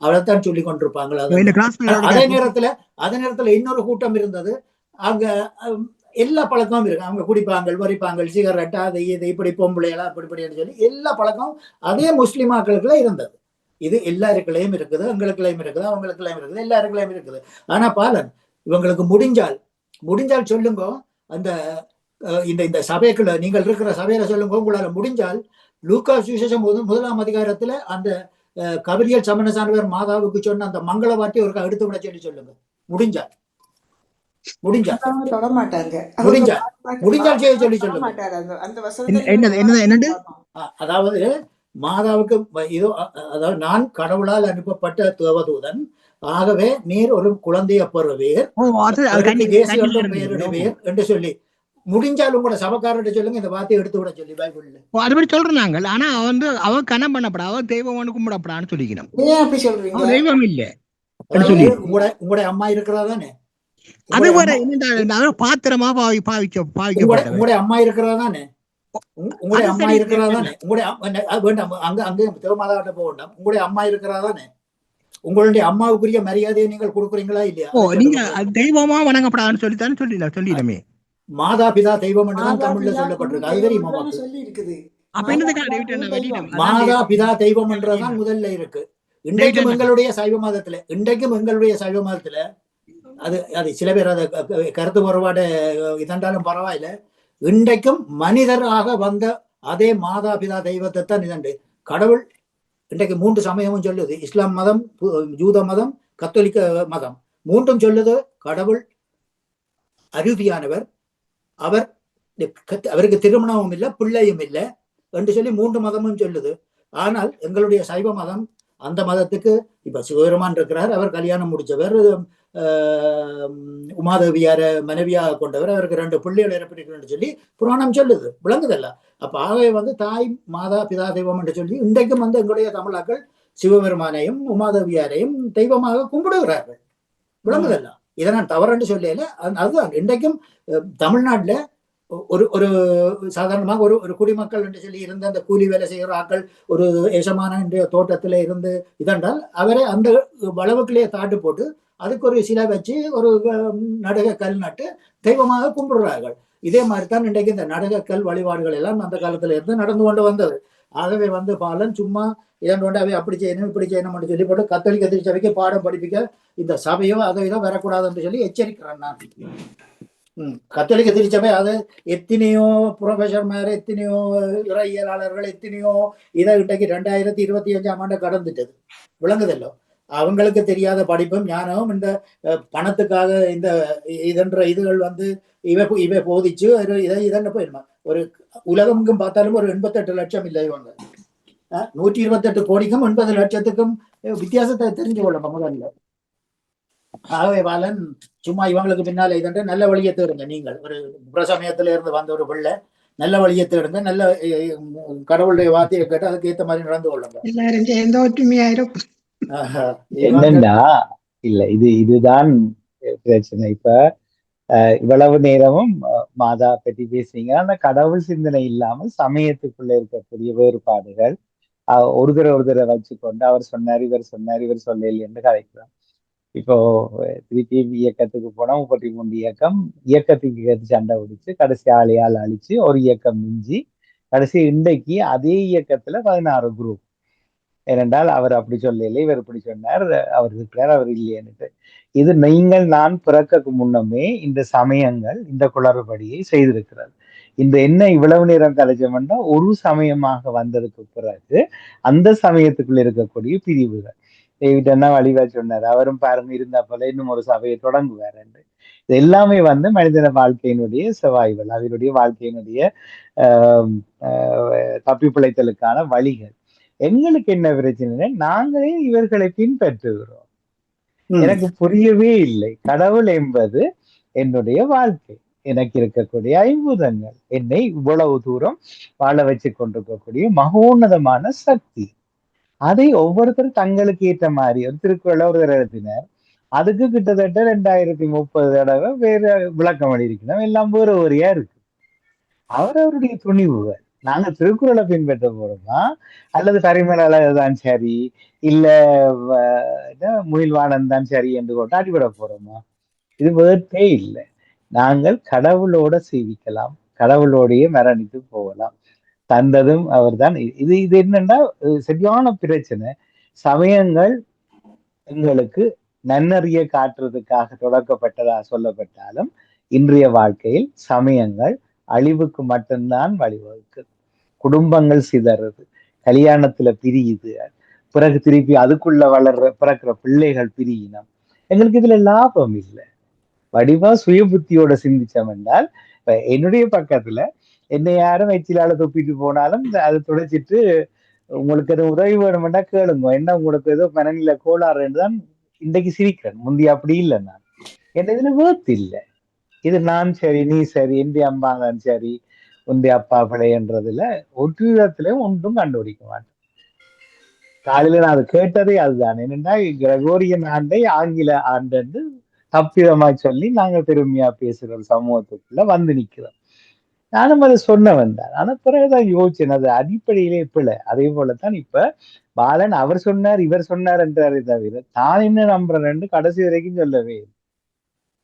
அதைத்தான் சொல்லி கொண்டிருப்பாங்க. அதே நேரத்துல இன்னொரு கூட்டம் இருந்தது. அங்க எல்லா பழக்கமும் இருக்கு. அவங்க குடிப்பாங்க, வரிப்பாங்க, சிகரெட் அதை இதை இப்படி பொம்பளையெல்லாம் இப்படின்னு சொல்லி எல்லா பழக்கமும் அதே முஸ்லிமாக்களுக்குள்ள இருந்தது. இது எல்லாருக்குள்ளேயும் இருக்குது, எங்களுக்குள்ளேயும் இருக்குது, அவங்களுக்குள்ளேயும் இருக்குது, எல்லாருக்குள்ளேயும் இருக்குது. ஆனா பாலன் இவங்களுக்கு முடிஞ்சால் சொல்லுங்க, அந்த இந்த சபைக்குள்ள நீங்கள் இருக்கிற சபையில சொல்லுங்க, உங்களால முடிஞ்சால் லூக்கா சுவிசேஷம் 1ஆம் அதிகாரத்துல அந்த கபிரியல் சமணசானவர் மாதாவுக்கு சொன்ன அந்த மங்கள வார்த்தையை ஒரு எடுத்து விட சொல்லுங்க. முடிஞ்சால் செய்ய சொல்லி சொல்லுங்க. அதாவது மாதாவுக்கு இதோ, அதாவது நான் கடவுளால் அனுப்பப்பட்ட தேவதூதன், ஆகவே நீர் ஒரு குழந்தைய பெறுவீர், பெயரிடுவீர் என்று சொல்லி முடிஞ்சாலும் கூட சபக்காரர்கிட்ட சொல்லுங்க இந்த வார்த்தையை எடுத்து விட சொல்லி பைபிள்ல அதுபடி சொல்றாங்க. ஆனா அவன் கனம் பண்ணப்படா, அவன் தெய்வம் கும்பிடப்படான்னு சொல்லிக்கணும். தெய்வம் இல்ல. உங்களுடைய அம்மா இருக்கிறதானே, அது வர பாத்திரமா பாவிக்கப்பட்ட உங்களுடைய அம்மா இருக்கிறதானே, உங்களுடைய அம்மா இருக்கிறதானே, உங்களுடைய வேண்டாம் அங்க திருமாதாட்ட போக வேண்டாம். உங்களுடைய அம்மா இருக்கிறதானே, உங்களுடைய அம்மாவுக்குரிய மரியாதையை நீங்கள் கொடுக்குறீங்களா இல்லையா? நீங்க தெய்வமா வணங்கப்படாதுன்னு சொல்லித்தானே சொல்லிடமே. மாதா பிதா தெய்வம் என்றுதான் தமிழ்ல சொல்லப்பட்டிருக்கு. அது தெரியுமா? மாதா பிதா தெய்வம் என்றதான் முதல்ல இருக்கு. இன்றைக்கும் எங்களுடைய சைவ மதத்துல அது சில பேர் அதை கருத்து முறைப்பாடு இதென்றாலும் பரவாயில்ல, இன்றைக்கும் மனிதராக வந்த அதே மாதா பிதா தெய்வத்தை தான் இதண்டு கடவுள் இன்றைக்கு 3 சமயமும் சொல்லுது. இஸ்லாம் மதம், யூத மதம், கத்தோலிக்க மதம், 3ம் சொல்லுது கடவுள் அருவியானவர், அவருக்கு திருமணமும் இல்லை பிள்ளையும் இல்லை என்று சொல்லி 3 மதமும் சொல்லுது. ஆனால் எங்களுடைய சைவ மதம் அந்த மதத்துக்கு இப்ப சிவபெருமான் இருக்கிறார், அவர் கல்யாணம் முடிச்சவர், உமாதேவியார மனைவியாக கொண்டவர், அவருக்கு 2 பிள்ளைகள் இறப்பிருக்கிறன்னு சொல்லி புராணம் சொல்லுது. விளங்குதல்ல? அப்ப ஆகவே தாய் மாதா பிதா தெய்வம் என்று சொல்லி இன்றைக்கும் எங்களுடைய தமிழாக்கள் சிவபெருமானையும் உமாதேவியாரையும் தெய்வமாக கும்பிடுகிறார்கள். விளங்குதல்ல? இதை நான் தவறுன்னு சொல்லல. அதுதான் இன்றைக்கும் தமிழ்நாட்டுல ஒரு சாதாரணமாக ஒரு குடிமக்கள் என்று சொல்லி இருந்த அந்த கூலி வேலை செய்கிற ஆக்கள் ஒரு ஏசமான தோட்டத்துல இருந்து இதென்றால் அவரை அந்த வளவுக்குள்ளேயே தாட்டு போட்டு அதுக்கு ஒரு சிலை வச்சு ஒரு நடக கல் நட்டு தெய்வமாக கும்பிடுறார்கள். இதே மாதிரிதான் இன்றைக்கு இந்த நடகக்கல் வழிபாடுகள் எல்லாம் அந்த காலத்துல இருந்து நடந்து கொண்டு வந்தது. ஆகவே பாலன் சும்மா இதன் அவை அப்படி செய்யணும் இப்படி செய்யணும்னு சொல்லி போட்டு கத்தோலிக்க திருச்சபைக்கு பாடம் படிப்பிக்க இந்த சபையோ அதை இதை வரக்கூடாதுன்னு சொல்லி எச்சரிக்கிறேன் நான். கத்தோலிக்க திருச்சபை அது எத்தனையோ ப்ரொஃபஸர் மேல எத்தனையோ இறையியலாளர்கள் எத்தனையோ இதை இன்றைக்கு 2025ஆம் ஆண்டு கடந்துட்டது. விளங்குதல்லோ? அவங்களுக்கு தெரியாத படிப்பும் ஞானமும் இந்த பணத்துக்காக இந்த இதன்ற இதுகள் இவை போதிச்சு இதென்ன போயிருமா. ஒரு உலகமும் பார்த்தாலும் ஒரு 88 லட்சம் இல்லை, இவங்க 128 கோடிக்கும் 80 லட்சத்துக்கும் வித்தியாசத்தை தெரிஞ்சு கொள்ளணும் முதல்ல. ஆகவே பாலன் சும்மா இவங்களுக்கு பின்னால இதென்று நல்ல வழியை தேடுங்க. நீங்கள் ஒரு புறசமயத்துல இருந்து வந்த ஒரு பிள்ளை, நல்ல வழியை தேடுங்க, நல்ல கடவுளுடைய வார்த்தையை கேட்டு அதுக்கு ஏற்ற மாதிரி நடந்து கொள்ளுங்க. எல்லாரும் சேர்ந்து ஒற்றுமையாயிரும். என்னன்னா இல்ல இதுதான் பிரச்சனை. இப்ப இவ்வளவு நேரமும் மாதா பற்றி பேசுறீங்க. அந்த கடவுள் சிந்தனை இல்லாமல் சமயத்துக்குள்ள இருக்கக்கூடிய வேறுபாடுகள் ஒருத்தரை வச்சுக்கொண்டு அவர் சொன்னார் இவர் சொல்லல என்று கதைக்கிறார். இப்போ திருப்பி இயக்கத்துக்கு போனா 33 இயக்கத்துக்கு சண்டை பிடிச்சு கடைசி ஆளையால் அழிச்சு ஒரு இயக்கம் மிஞ்சி கடைசி இன்றைக்கு அதே இயக்கத்துல 16 குரூப். ஏனென்றால் அவர் அப்படி சொல்லல, இவர் இப்படி சொன்னார், அவர் இருக்கிறார், அவர் இல்லையன்னுட்டு. இது நான் பிறக்கக்கு முன்னமே இந்த சமயங்கள் இந்த குளறுபடியை செய்திருக்கிறது. இந்த என்ன இவ்வளவு நேரம் கலைச்சோம்னா ஒரு சமயமாக வந்ததுக்கு பிறகு அந்த சமயத்துக்குள்ள இருக்கக்கூடிய பிரிவுகள் என்ன வழிவா சொன்னார். அவரும் பாருங்க இருந்தா போல இன்னும் ஒரு சபையை தொடங்குவார் என்று. இது எல்லாமே மனிதன வாழ்க்கையினுடைய சவாய்கள், அவருடைய வாழ்க்கையினுடைய தப்பி பிழைத்தலுக்கான வழிகள். எங்களுக்கு என்ன பிரச்சனை, நாங்களே இவர்களை பின்பற்றுகிறோம். எனக்கு புரியவே இல்லை. கடவுள் என்பது என்னுடைய வாழ்க்கை, எனக்கு இருக்கக்கூடிய ஐம்பூதங்கள் என்னை இவ்வளவு தூரம் வாழ வச்சு கொண்டிருக்கக்கூடிய மகோன்னதமான சக்தி. அதை ஒவ்வொருத்தரும் தங்களுக்கு ஏற்ற மாதிரி ஒரு திருக்குறளை ஒரு எழுதினார். அதுக்கு கிட்டத்தட்ட 2030 தடவை வேற விளக்கம் எழுதியிருக்கணும். எல்லாம் வேற ஒரையா இருக்கு. அவரவருடைய துணிவுகள். நாங்க திருக்குறளை பின்பற்ற போறோமா, அல்லது பரிமள தான் சரி, இல்ல முகில்வாணன் தான் சரி என்று கொண்டாடிவிட போறோமா? இது வேர்த்தே இல்லை. நாங்கள் கடவுளோட சேவிக்கலாம், கடவுளோடையே மரணித்து போகலாம். தந்ததும் அவர்தான். இது இது என்னன்னா சரியான பிரச்சனை. சமயங்கள் எங்களுக்கு நன்னறிய காட்டுறதுக்காக தொடக்கப்பட்டதா சொல்லப்பட்டாலும் இன்றைய வாழ்க்கையில் சமயங்கள் அழிவுக்கு மட்டும்தான் வழிவகுக்கு. குடும்பங்கள் சிதறது, கல்யாணத்துல பிரியுது, பிறகு திருப்பி அதுக்குள்ள பிறக்கிற பிள்ளைகள் பிரியினம். எங்களுக்கு இதுல லாபம் இல்லை. வடிவா சுய புத்தியோட சிந்திச்சோம் என்றால், என்னுடைய பக்கத்துல என்னை யாரும் எச்சிலால தொப்பிட்டு போனாலும் அதை துடைச்சிட்டு உங்களுக்கு எதுவும் உதவி வேணுமெண்டா கேளுங்க, என்ன உங்களுக்கு ஏதோ மனநிலை கோளாறுன்னு தான் இன்றைக்கு சிரிக்கிறேன். முந்தி அப்படி இல்லை. நான் என்ன இதுல வேர்த்து இல்லை. இது நான் சரி நீ சரி, என்னுடைய அம்மா தான் சரி உன்னுடைய அப்பா பிழைன்றதுல ஒரு விதத்திலையும் ஒன்றும் கண்டுபிடிக்க மாட்டேன். காலையில நான் அது கேட்டதே அதுதான். என்னன்னா கிரகோரியன் ஆண்டை ஆங்கில ஆண்டு தப்பிதமாய் சொல்லி நாங்க பெருமையா பேசுற ஒரு சமூகத்துக்குள்ள வந்து நிக்கிறோம். நானும் அதை சொன்னவன் தான். ஆனா பிறகுதான் யோசிச்சேன், அது அடிப்படையிலே பிழை. அதே போலத்தான் இப்ப பாலன் அவர் சொன்னார் இவர் சொன்னார் என்றாரே தவிர தான் என்ன நம்புறேன்னு கடைசி வரைக்கும் சொல்லவே இல்லை.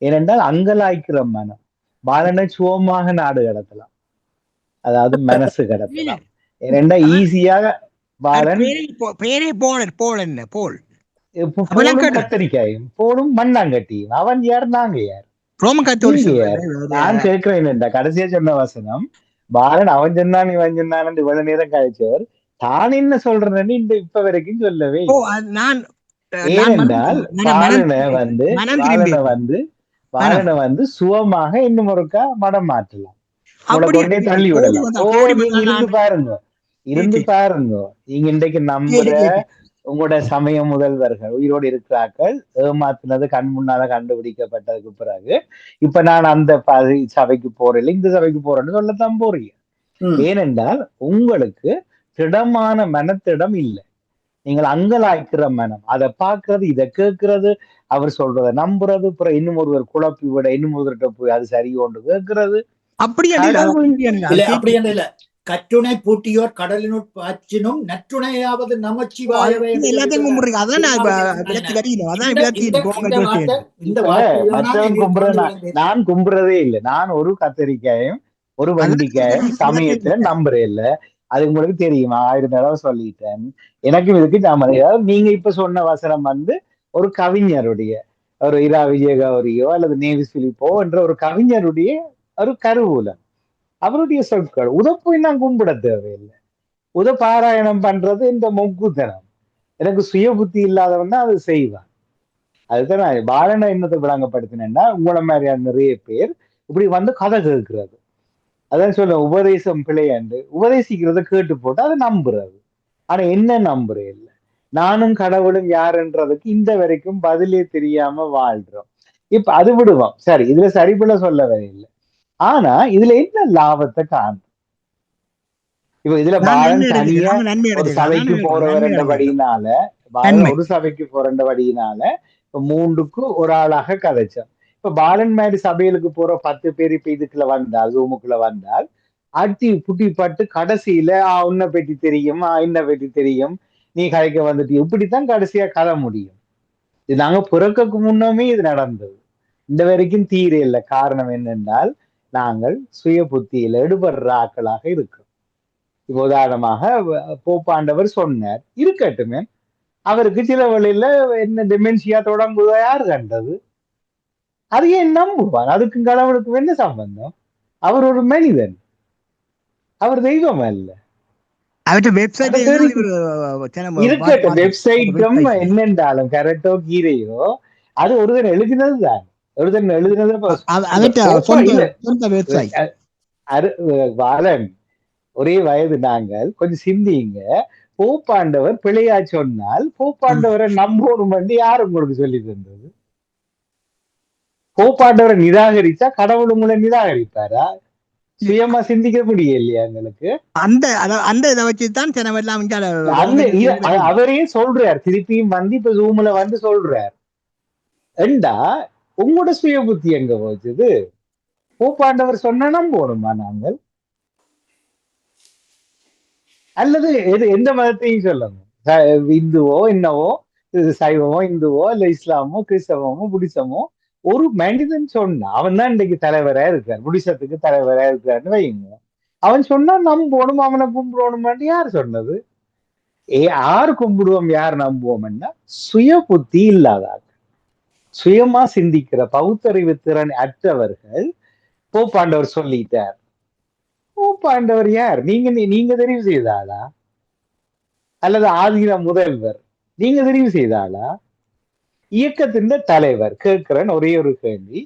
ஏனென்றால் அங்கலாய்க்கிற மனம். பாலனை சுவமாக நாடு கடத்தலாம், அதாவது மனசு கடத்தலாம். ஏனென்றா ஈஸியாக பாலன் பேரே போல் என்ன போல் கத்தரிக்காயும் போடும் மண்ணாங்கட்டியும். அவன் யார், நாங்க யார்? ரோமன் யார்? நான் கேட்கிறேன் என்னண்டா கடைசியா சொன்ன வசனம், பாலன் அவன் சொன்னான் இவன் சொன்னான் இவ்வளவு நேரம் கழிச்சவர் தான் என்ன சொல்றேன்னு இந்த இப்ப வரைக்கும் சொல்லவே. ஏனென்றால் பாலனை வந்து சுவமாக இன்னும் ஒருக்கா மடம் மாற்றலாம், கொண்டே தள்ளி விடலாம். இருந்து பாருங்க நீங்க இன்றைக்கு நம்புற உங்களோட சமய முதல்வர்கள் உயிரோடு இருக்கிறார்கள் ஏமாத்தினது கண் முன்னால கண்டுபிடிக்கப்பட்டதுக்கு பிறகு இப்ப நான் அந்த சபைக்கு போறேன் இந்த சபைக்கு போறேன்னு சொல்லத்தான் போறீங்க. ஏனென்றால் உங்களுக்கு திடமான மனத்திடம் இல்லை. நீங்கள் அங்கலாய்க்கிற மனம், அதை பார்க்கறது, இதை கேட்கறது, அவர் சொல்றதை நம்புறது, அப்புறம் இன்னும் ஒருவர் குழப்பி விட இன்னும் ஒருவர்கிட்ட போய் அது சரி ஒன்று கேட்கறது. அப்படி இல்ல. கற்றுணை பூட்டியோர் கடலினுட் பாய்ச்சினும் நற்றுணையாவது நமச்சிவாயவே. நான் கும்புறதே இல்லை. நான் ஒரு கத்தரிக்காயும் ஒரு வண்டிக்காயும் சமயத்துல நம்புறே இல்ல. அது உங்களுக்கு தெரியுமா? 1000 தடவை சொல்லிட்டேன். எனக்கும் இதுக்கு அதாவது நீங்க இப்ப சொன்ன வசனம் வந்து ஒரு கவிஞருடைய, ஒரு இரா விஜயகௌரியோ அல்லது நேவிஸ் பிலிப்போ என்ற ஒரு கவிஞருடைய ஒரு கருவூலம், அவருடைய சொற்கள். உத போய் நான் கும்பிட தேவையில்லை. உத பாராயணம் பண்றது இந்த மொக்குத்தனம். எனக்கு சுய புத்தி இல்லாதவன் தான் அது செய்வான். அதுதான் நான் பாலனை என்னத்தை விளங்கப்படுத்தினேன்னா, உங்களை மாதிரியான நிறைய பேர் இப்படி வந்து கதை கேட்கிறது. அதான் சொல்ல உபதேசம் பிழையாண்டு உபதேசிக்கிறத கேட்டு போட்டு அதை நம்புறது. ஆனா என்ன நம்புறே இல்லை. நானும் கடவுளும் யாருன்றதுக்கு இந்த வரைக்கும் பதிலே தெரியாம வாழ்றோம். இப்ப அது விடுவோம், சரி, இதுல சரிபட சொல்லவே இல்லை. ஆனா இதுல என்ன லாபத்தை காணும்? இப்ப இதுல பாலன் தனியா ஒரு சபைக்கு போறவர் என்றபடியினால, பாலன் ஒரு சபைக்கு போறபடியினால இப்ப 3க்கு ஒரு ஆளாக கதைச்சோம். இப்ப பாலன் மாதிரி சபைகளுக்கு போற 10 பேர் இப்ப இதுக்குள்ள வந்தால், ஜூமுக்குள்ள வந்தால் அட்டி புட்டி பட்டு கடைசியில உன்னை பற்றி தெரியும், என்ன பற்றி தெரியும், நீ கதைக்க வந்துட்டு, இப்படித்தான் கடைசியா கதை முடியும். இது நாங்க பிறக்கக்கு முன்னமே இது நடந்தது. இந்த வரைக்கும் தீர இல்லை. காரணம் என்னென்றால் நாங்கள் சுய புத்தியில எடுபடுற ஆக்களாக இருக்கிறோம். இப்ப உதாரணமாக போப்பாண்டவர் சொன்னார், இருக்கட்டுமே, அவருக்கு சில வழியில என்ன டெமென்சியா தொடங்குவதோ யாரு கண்டது? அது ஏன் நம்புவார்? அதுக்கும் கடவுளுக்கும் என்ன சம்பந்தம்? அவர் ஒரு மனிதன், அவர் தெய்வம் அல்ல. இருக்கட்டும், வெப்சைட்டும் என்னென்றாலும் கரெக்டோ கீரையோ அது ஒருதன் எழுதினதுதான். ஒருதன் எழுதினது பாலன் ஒரே வயது. நாங்கள் கொஞ்சம் சிந்திங்க. போப்பாண்டவர் பிழையா சொன்னால் போப்பாண்டவரை நம்பணும் யாரு உங்களுக்கு சொல்லி தந்தது? போப்பாண்டவரை நிராகரிச்சா கடவுள் உங்களை நிராகரிப்பாரா? சுயமா சிந்திக்க முடியலையா எங்களுக்கு? அந்த இதை வச்சுதான் சிலவெல்லாம் அவரே சொல்றார், திருப்பியும் வந்து இப்ப ஜூம்ல வந்து சொல்றார், ஏண்டா உங்களோட சுய புத்தி எங்க போச்சுது? போப்பாண்டவர் சொன்னா நம்பணுமா நாங்கள்? அல்லது எந்த மதத்தையும் சொல்லணும், இந்துவோ என்னவோ, சைவமோ இந்துவோ இல்ல இஸ்லாமோ கிறிஸ்தவமோ புடிசமோ, ஒரு மனிதன் சொன்னா அவன் தான் இன்னைக்கு தலைவரா இருக்கார், புடிசத்துக்கு தலைவரா இருக்காருன்னு வைங்க. அவன் சொன்னா நம்பணும், அவனை கும்பிடணும். யார் சொன்னது? யார் கும்பிடுவோம் யார் நம்புவோம்னா சுய புத்தி இல்லாதார், சுயமா சிந்திக்கிற பகுத்தறிவு திறன் அற்றவர்கள். போப்பாண்டவர் சொல்லிட்டார். போப்பாண்டவர் யார்? நீங்க தெரிவு செய்தாளா? அல்லது ஆதீன முதல்வர் நீங்க தெரிவு செய்தாளா? இயக்கத்தின் தலைவர். கேட்கிறேன் ஒரே ஒரு கேள்வி,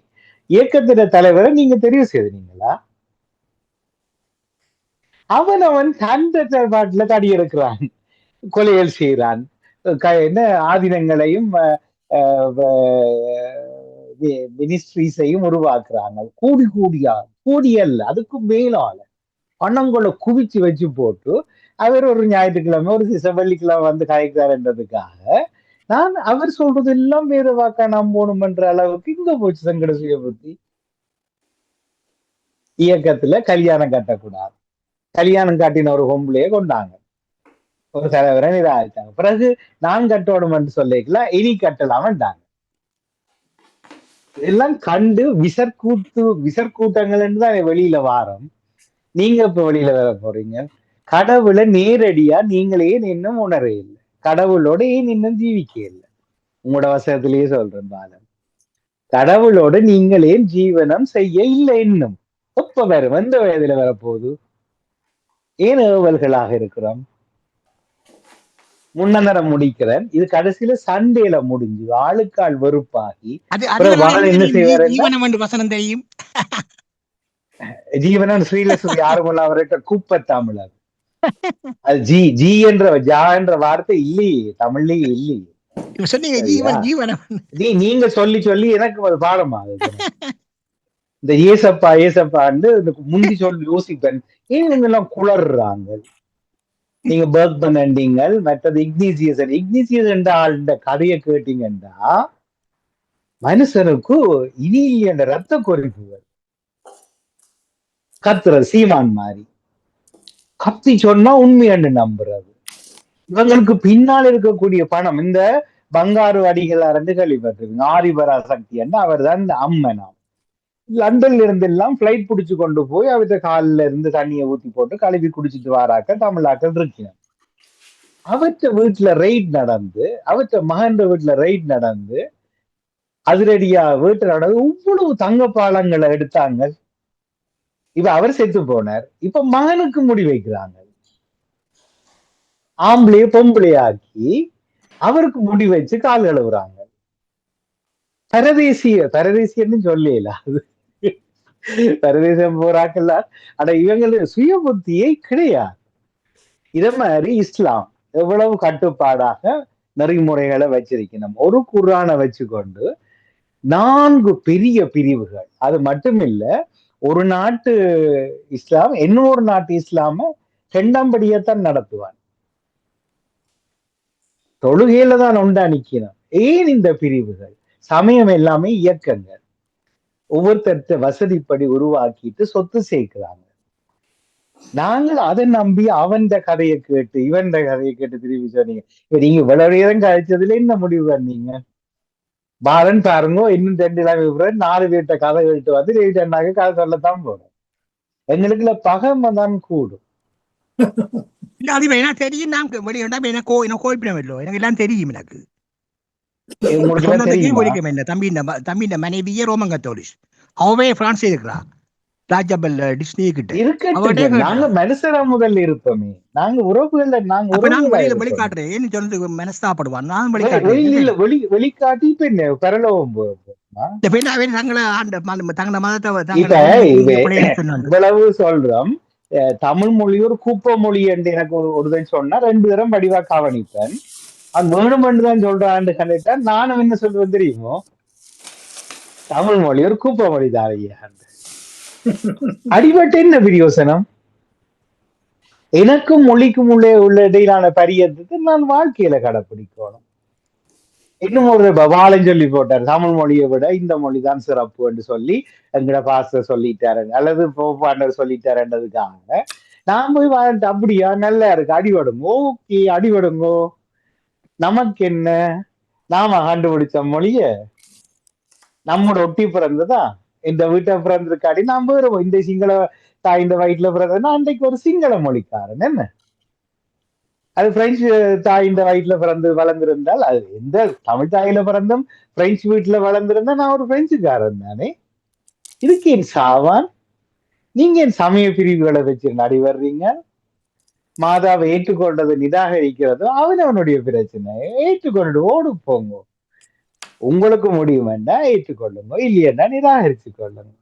இயக்கத்தின் தலைவரை நீங்க தெரிவு செய்தீங்களா? அவன் தந்த பாட்டுல தடி எடுக்கிறான், கொலைகள் செய்கிறான், என்ன ஆதீனங்களையும் மினிஸ்ட்ரிஸையும் உருவாக்குறாங்க. கூடி அல்ல அதுக்கும் மேலால பணங்களை குவிச்சு வச்சு போட்டு அவர் ஒரு ஞாயிற்றுக்கிழமை ஒரு வெள்ளிக்கிழமை வந்து கதைக்கிறார்ன்றதுக்காக நான் அவர் சொல்றது எல்லாம் வேற வாக்கா நம்பணும் என்ற அளவுக்கு இங்க போச்சு சங்கட சுய புத்தி. இயக்கத்துல கல்யாணம் கட்டக்கூடாது, கல்யாணம் காட்டின ஒரு பொம்பளைய கொண்டாங்க, ஒரு தலைவரை நிராகரித்தாங்க. பிறகு நான் கட்டணும் என்று சொல்லிக்கலாம், இனி கட்டலாம்ட்டாங்க. இதெல்லாம் கண்டு விசற்கூட்டங்கள் தான் வெளியில வாரம். நீங்க இப்ப வெளியில வர போறீங்க. கடவுளை நேரடியா நீங்களே இன்னும் உணர இல்லை, கடவுளோட ஏன் இன்னும் ஜீவிக்க இல்லை. உங்களோட வசனத்திலேயே சொல்றேன் பாலன், கடவுளோட நீங்களே ஜீவனம் செய்ய இல்லை. இன்னும் எப்ப வரும்? எந்த வயதுல வரப்போகுது? ஏன் ஏவல்களாக இருக்கிறோம்? முன்னரம் முடிக்கிறேன், இது கடைசியில சண்டேல முடிஞ்சு ஆளுக்கால் வெறுப்பாகி என்ன செய்வார்? வசனம் தெரியும், ஜீவனன் ஸ்ரீலஸ்வரி யாருமல்ல அவர்கிட்ட கூப்பத்தாமிழர். அது ஜி என்ற ஜா என்ற வார்த்தை இல்லையே, தமிழ்லயே இல்லையே. நீங்க சொல்லி சொல்லி எனக்கு அது பாடமா இந்த ஏசப்பாண்டு முந்தி சொல்லி யோசிப்பேன், ஏன் இவங்கெல்லாம் குளர்றாங்க. நீங்க பர்க் பண்ணீங்கள், மற்றது இக்னிசியஸ் என்ற ஆளுடைய கதையை கேட்டீங்கன்னா மனுஷனுக்கு இனி என்ற ரத்த கொதிப்புகள் கத்துறது சீமான் மாதிரி கத்தி சொன்னா உண்மையாண்டு நம்புறது. இவங்களுக்கு பின்னால் இருக்கக்கூடிய பணம், இந்த பங்காரு அடிகளார் கேள்விப்பட்டிருக்கீங்க, ஆரிபரா சக்தி என்ன அவர் தான் இந்த அம்மனாம். லண்டன்ல இருந்து எல்லாம் பிளைட் பிடிச்சு கொண்டு போய் அவற்றை காலில இருந்து தண்ணியை ஊத்தி போட்டு கழுவி குடிச்சிட்டு வாராக்கள் தமிழாக்கள் இருக்கிறார். அவற்ற வீட்டுல ரெய்ட் நடந்து, அவற்ற மகன் வீட்டுல ரெய்ட் நடந்து, அதிரடியா வீட்டுல நடந்து இவ்வளவு தங்க பாலங்களை எடுத்தாங்க. இப்ப அவர் செத்து போனார், இப்ப மகனுக்கு முடி வைக்கிறாங்க, ஆம்பளைய பொம்பளையாக்கி அவருக்கு முடி வச்சு கால் கழுவுறாங்க. பரதேசியன்னு சொல்லல, அது பரதேசம் போறாக்கல்ல. ஆனா இவங்களுக்கு சுய புத்தியே கிடையாது. இத மாதிரி இஸ்லாம் எவ்வளவு கட்டுப்பாடாக நெறிமுறைகளை வச்சிருக்கணும். ஒரு குர்ஆனை வச்சுக்கொண்டு 4 பெரிய பிரிவுகள். அது மட்டும் இல்ல, ஒரு நாட்டு இஸ்லாம் இன்னொரு நாட்டு இஸ்லாம 2ஆம் படியத்தான் நடத்துவான். தொழுகையில தான் உண்டா நிக்கணும். ஏன் இந்த பிரிவுகள்? சமயம் எல்லாமே இயக்கங்கள், ஒவ்வொருத்தர் வசதிப்படி உருவாக்கிட்டு சொத்து சேர்க்கிறாங்க. நாங்கள் அதை நம்பி அவன் கதையை கேட்டு இவன் கதையை கேட்டு திரும்பி சொன்னீங்க. இப்ப நீங்க இவ்வளவு நேரம் கழிச்சதுல என்ன முடிவு பண்ணீங்க? பாரன் பாருங்க, இன்னும் 4 பேர்ட்ட கதை கேட்டு வந்து 2 கதை சொல்லத்தான் போறோம். எங்களுக்குள்ள பகமை தான் கூடும். தெரியும், எனக்கு எல்லாம் தெரியும். எனக்கு தம்பி மனைவியே ரோமன் கத்தோலிக், அவவே பிரான்ஸ் இருக்கிறா, ராஜபல் டிஸ்னி கிட்ட. நாங்க மனுஷரா முதல்ல இருப்போமே, நாங்க உறவுகள்ல நாங்க வெளிக்காட்டுறேன் ஏன்னு சொல்றது மனஸ்தாப்படுவான். நான் வெளிக்காட்டி இப்ப என்ன பரலோகம் இவ்வளவு சொல்றோம். தமிழ் மொழி ஒரு குப்பை மொழி என்று எனக்கு ஒருதன் சொன்னா 2 தரம் வடிவா கவனிப்பேன். அது வேணுமென்று தான் சொல்றான்னு கண்டிட்டா நானும் என்ன சொல்றேன் தெரியுமோ, தமிழ் மொழி ஒரு கூப்ப மொழி தான் ஐயா. அடிபட்டு என்ன பிரயோசனம்? எனக்கும் மொழிக்கும் உள்ள இடையிலான பரியத்துக்கு நான் வாழ்க்கையில கடைப்பிடிக்கணும். இன்னும் ஒரு பவாலன் சொல்லி போட்டார், தமிழ் மொழியை விட இந்த மொழி தான் சிறப்பு என்று சொல்லி எங்கட பாஸ்டர் சொல்லிட்டாரு அல்லது போப்பாண்டர் சொல்லிட்டாருன்றதுக்காக நான் போய் வாழ்ந்து அப்படியா நல்லா இருக்கு அடிபடுங்கோ, ஓகே அடிபடுங்கோ, நமக்கு என்ன, நாம கண்டுபிடிச்ச மொழிய நம்மோட ஒட்டி பிறந்ததா, இந்த வீட்டை பிறந்திருக்காடி நான் வேறுவோம், இந்த சிங்கள தாய் இந்த வயிற்றுல பிறந்ததுன்னா அன்றைக்கு ஒரு சிங்கள மொழிக்காரன் என்ன, அது பிரெஞ்சு தாய் இந்த வயிற்றுல பிறந்து வளர்ந்திருந்தால், அது எந்த தமிழ் தாயில பிறந்தும் பிரெஞ்சு வீட்டுல வளர்ந்திருந்தா நான் ஒரு பிரெஞ்சுக்காரன் தானே. இதுக்கு என் சாவான், நீங்க என் சமய பிரிவுகளை வச்சு நடி வர்றீங்க. மாதாவை ஏற்றுக்கொண்டதை நிராகரிக்கிறதோ அவனுடைய பிரச்சனை, ஏற்றுக்கொண்டு ஓடு போங்க. உங்களுக்கு முடியும் வேண்டாம் ஏற்றுக்கொள்ளுங்க, இல்லையா நிராகரிச்சு கொள்ளுங்க.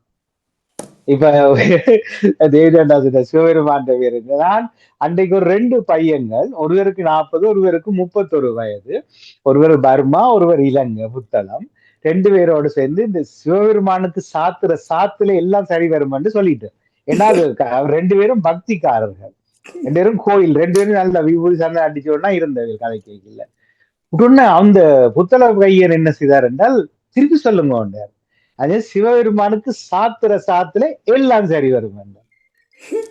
இப்ப தேவதாசிட்ட சிவபெருமான் பேருங்க, நான் அன்றைக்கு ஒரு 2 பையன்கள், ஒருவருக்கு 40, ஒருவருக்கு 31 வயது, ஒருவர் பர்மா, ஒருவர் இலங்கை புத்தளம், 2 பேரோடு சேர்ந்து இந்த சிவபெருமானுக்கு சாத்துற சாத்துல எல்லாம் சரி வருமான்னு சொல்லிட்டு, ஏன்னா அது 2 பேரும் பக்திக்காரர்கள், 2 பேரும் கோயில், 2 பேரும் நல்ல விபூதி சண்டை அடிச்சோன்னா இருந்தது கதை கேட்கல. உடனே அந்த புத்தள பையன் என்ன செய்தார் என்றால், திருப்பி சொல்லுங்க, அதே சிவபெருமானுக்கு சாத்துற சாத்துல எல்லாம் சரி வரும் என்றார்.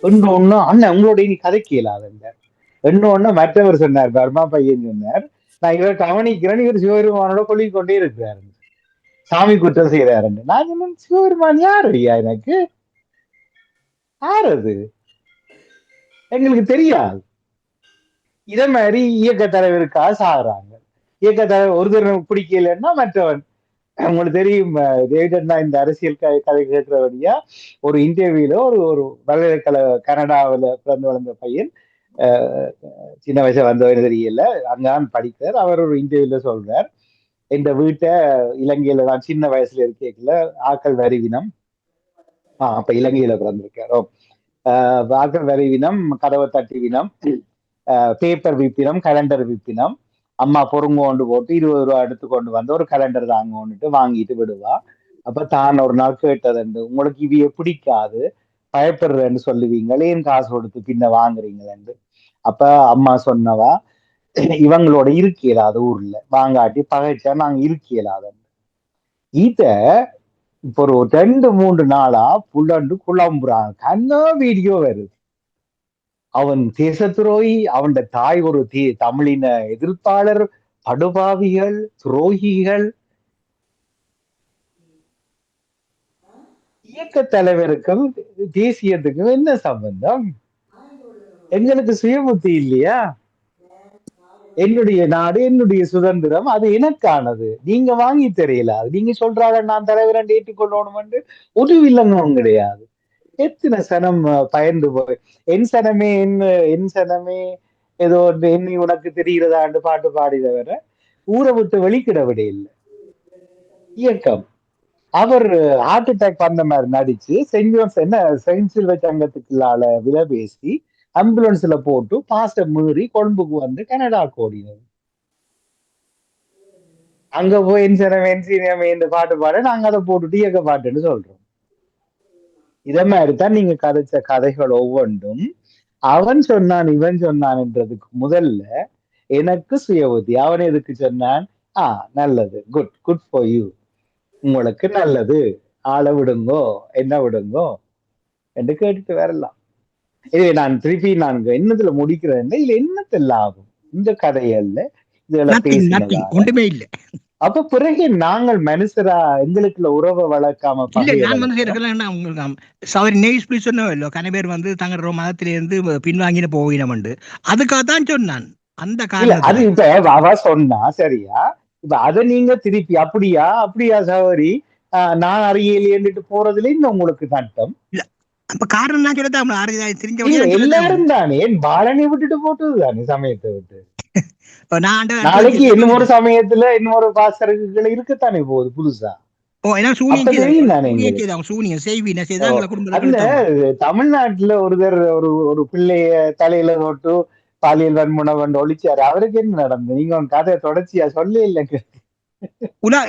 ஒண்ணு அண்ணன் உங்களோட இனி கதைக்கு இயலாது என்றார். இன்னொன்னு மற்றவர் சொன்னார், பர்மா பையன் சொன்னார், நான் இவர் கவனிக்கிறேன், இவர் சிவபெருமானோட கொள்ளிக் கொண்டே இருக்கிறார், சாமி குற்றம் செய்யறாரு. நான் சொன்னேன், சிவபெருமான் யார் ஐயா, எனக்கு யார் அது எங்களுக்கு தெரியாது. இத மாதிரி இயக்க தலைவருக்காக சாகுறாங்க. இயக்க தலைவர் ஒருத்தர் பிடிக்கலன்னா மற்றவன், உங்களுக்கு தெரியும் டேவிட், இந்த அரசியல் கதை கேட்கிறபடியா ஒரு இன்டர்வியூல ஒரு பல்கலைக்கழக கனடாவில் பிறந்து வளர்ந்த பையன், சின்ன வயசுல வந்தவன்னு தெரியல, அங்கதான் படிக்கிறார். அவர் ஒரு இன்டர்வியூல சொல்றார், இந்த வீட்டை இலங்கையில தான் சின்ன வயசுல இருக்கல ஆக்கள் வரிவினம், அப்ப இலங்கையில பிறந்திருக்காரோ, ஆக்கள் வரிவினம், கதவை தட்டி வினம், பேப்பர் விப்பினம், கலண்டர் விப்பினம், அம்மா பொறுங்கோண்டு போட்டு 20 ரூபா எடுத்து கொண்டு வந்து ஒரு கலண்டர் தாங்கன்னுட்டு வாங்கிட்டு விடுவா. அப்ப தான் ஒரு நாள் கேட்டதுண்டு, உங்களுக்கு இவைய பிடிக்காது பயப்படுறேன்னு சொல்லுவீங்களே, ஏன் காசு கொடுத்து பின்ன வாங்குறீங்களேன்னு. அப்ப அம்மா சொன்னவா, இவங்களோட இருக்கலாது ஊர்ல வாங்காட்டி பகைச்சா நாங்க இருக்கலாத. இத இப்ப ஒரு 2-3 நாளா புலண்டு குழம்புறாங்க, கண்ணா வீடியோ வருது. அவன் தேச துரோகி, அவன் தாய் ஒரு தமிழின எதிர்ப்பாளர், படுபாவிகள், துரோகிகள். இயக்க தலைவருக்கும் தேசியத்துக்கும் என்ன சம்பந்தம்? எங்களுக்கு சுயபுத்தி இல்லையா? என்னுடைய நாடு, என்னுடைய சுதந்திரம், அது எனக்கானது, நீங்க வாங்கி தெரியல. நீங்க சொல்றாங்க நான் தலைவரன் ஏற்றுக்கொள்ளணும், ஒரு வில்லங்கம் கிடையாது. எத்தனை சனம் பயந்து போய், என் சனமே என் சனமே ஏதோ என்னை உனக்கு தெரிகிறதாண்டு பாட்டு பாடிதவர ஊரை விட்டு வெளிக்கிட விட இல்லை இயக்கம். அவர் ஹார்ட் அட்டாக் வந்த மாதிரி நடிச்சு செயின்ட் சில்வர் சங்கத்துக்குள்ளால விலை பேசி ஆம்புலன்ஸ்ல போட்டு பாஸ்ட மீறி கொழும்புக்கு வந்து கனடா ஓடினது. அங்க போய் என் சனமே என் சீனியமே இந்த பாட்டு பாட நாங்க அதை போட்டுட்டு இயக்க பாட்டுன்னு சொல்றோம். இத மாதிரிதான் நீங்க கதைச்ச கதைகள் ஒவ்வொன்றும் அவன் சொன்னான் இவன் சொன்னான்ன்றதுக்கு முதல்ல எனக்கு சுயபுத்தி. அவன் எதுக்கு சொன்னான்? நல்லது, குட் குட் ஃபார் யூ, உங்களுக்கு நல்லது, ஆளை விடுங்கோ, என்ன விடுங்கோ என்று கேட்டுட்டு வரலாம். இது நான் திருப்பி என்னத்துல முடிக்கிறேன், இதுல என்னத்த லாபம் இந்த கதையல்ல, இதுல ஒன்றுமே இல்லை. அப்ப பிறகு நாங்கள் மனுஷரா எங்களுக்குள்ள உறவை வளர்க்காம கனபேர் வந்து தங்களோட மதத்திலிருந்து பின்வாங்கின போயினம் அதுக்காகத்தான் சொன்னான். அந்த காலம் அது இப்ப அவ சொன்னா சரியா, இப்ப அதை நீங்க திருப்பி அப்படியா அப்படியா சகோதரி நான் அறியலையேன்னுட்டு போறதுல இன்னும் உங்களுக்கு நட்டம் இல்ல. அப்ப காரணம் நான் சொல்ல எல்லாரும் தானே பாலனை விட்டுட்டு போட்டது தானே சமயத்தை விட்டு. நாளைக்கு இன்னொரு சமயத்துல இன்னொரு பாசர்கள் இருக்கத்தானே போகுது புதுசா. தமிழ்நாட்டுல ஒருத்தர் ஒரு பிள்ளைய தலையில போட்டு பாலியல் வன்முறை ஒழிச்சாரு, அவருக்கு என்ன நடந்தது? நீங்க உங்க கதையை தொடர்ச்சியா சொல்ல இல்லைங்க.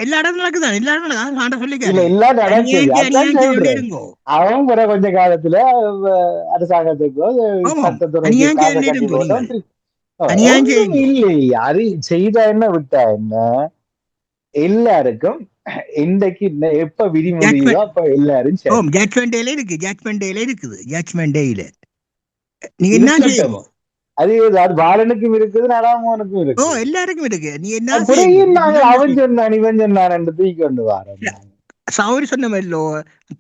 எல்லா இடத்துல நடக்குதான், எல்லா இடம் நடக்குது. ஆண்ட இல்ல சொல்லிக்காரு, எல்லாம் நடக்குது, அதான் அநியாயம் சொல்றேன். இருங்கோ. அவன் பிற கொஞ்ச காலத்துல அரசாங்கத்துக்கோ ஆமாம், சட்டத்துறைக்கு அநியாயம் காசை கட்டி இருங்கோ. போட்டோம். நீங்கள் அநியாயம் ஒன்றும் செய்யுங்கோ. இல்லை, அது செய்தா என்ன விட்டா என்ன, எல்லாருக்கும் இன்றைக்கு எப்ப விதி முடியுதோ ஜட்மெண்ட், அப்ப எல்லாரும் சரி ஜட்மெண்ட் டேல இருக்கு, ஜட்மெண்ட் டேல இருக்குது, ஜட்மெண்ட் டேல நீங்க என்ன இருக்கட்டும். செய்யுங்க. அது பாலனுக்கும் இருக்குது, நடாமோனுக்கும் இருக்கு. எல்லாருக்கும் இருக்கு, நீ என்ன புறையும் நாங்க அவன் செய்யுங்க. சொன்னான் இவன் சொன்னான் தூக்கி கொண்டு வரோம். சௌரி சொன்ன மாதிரிலோ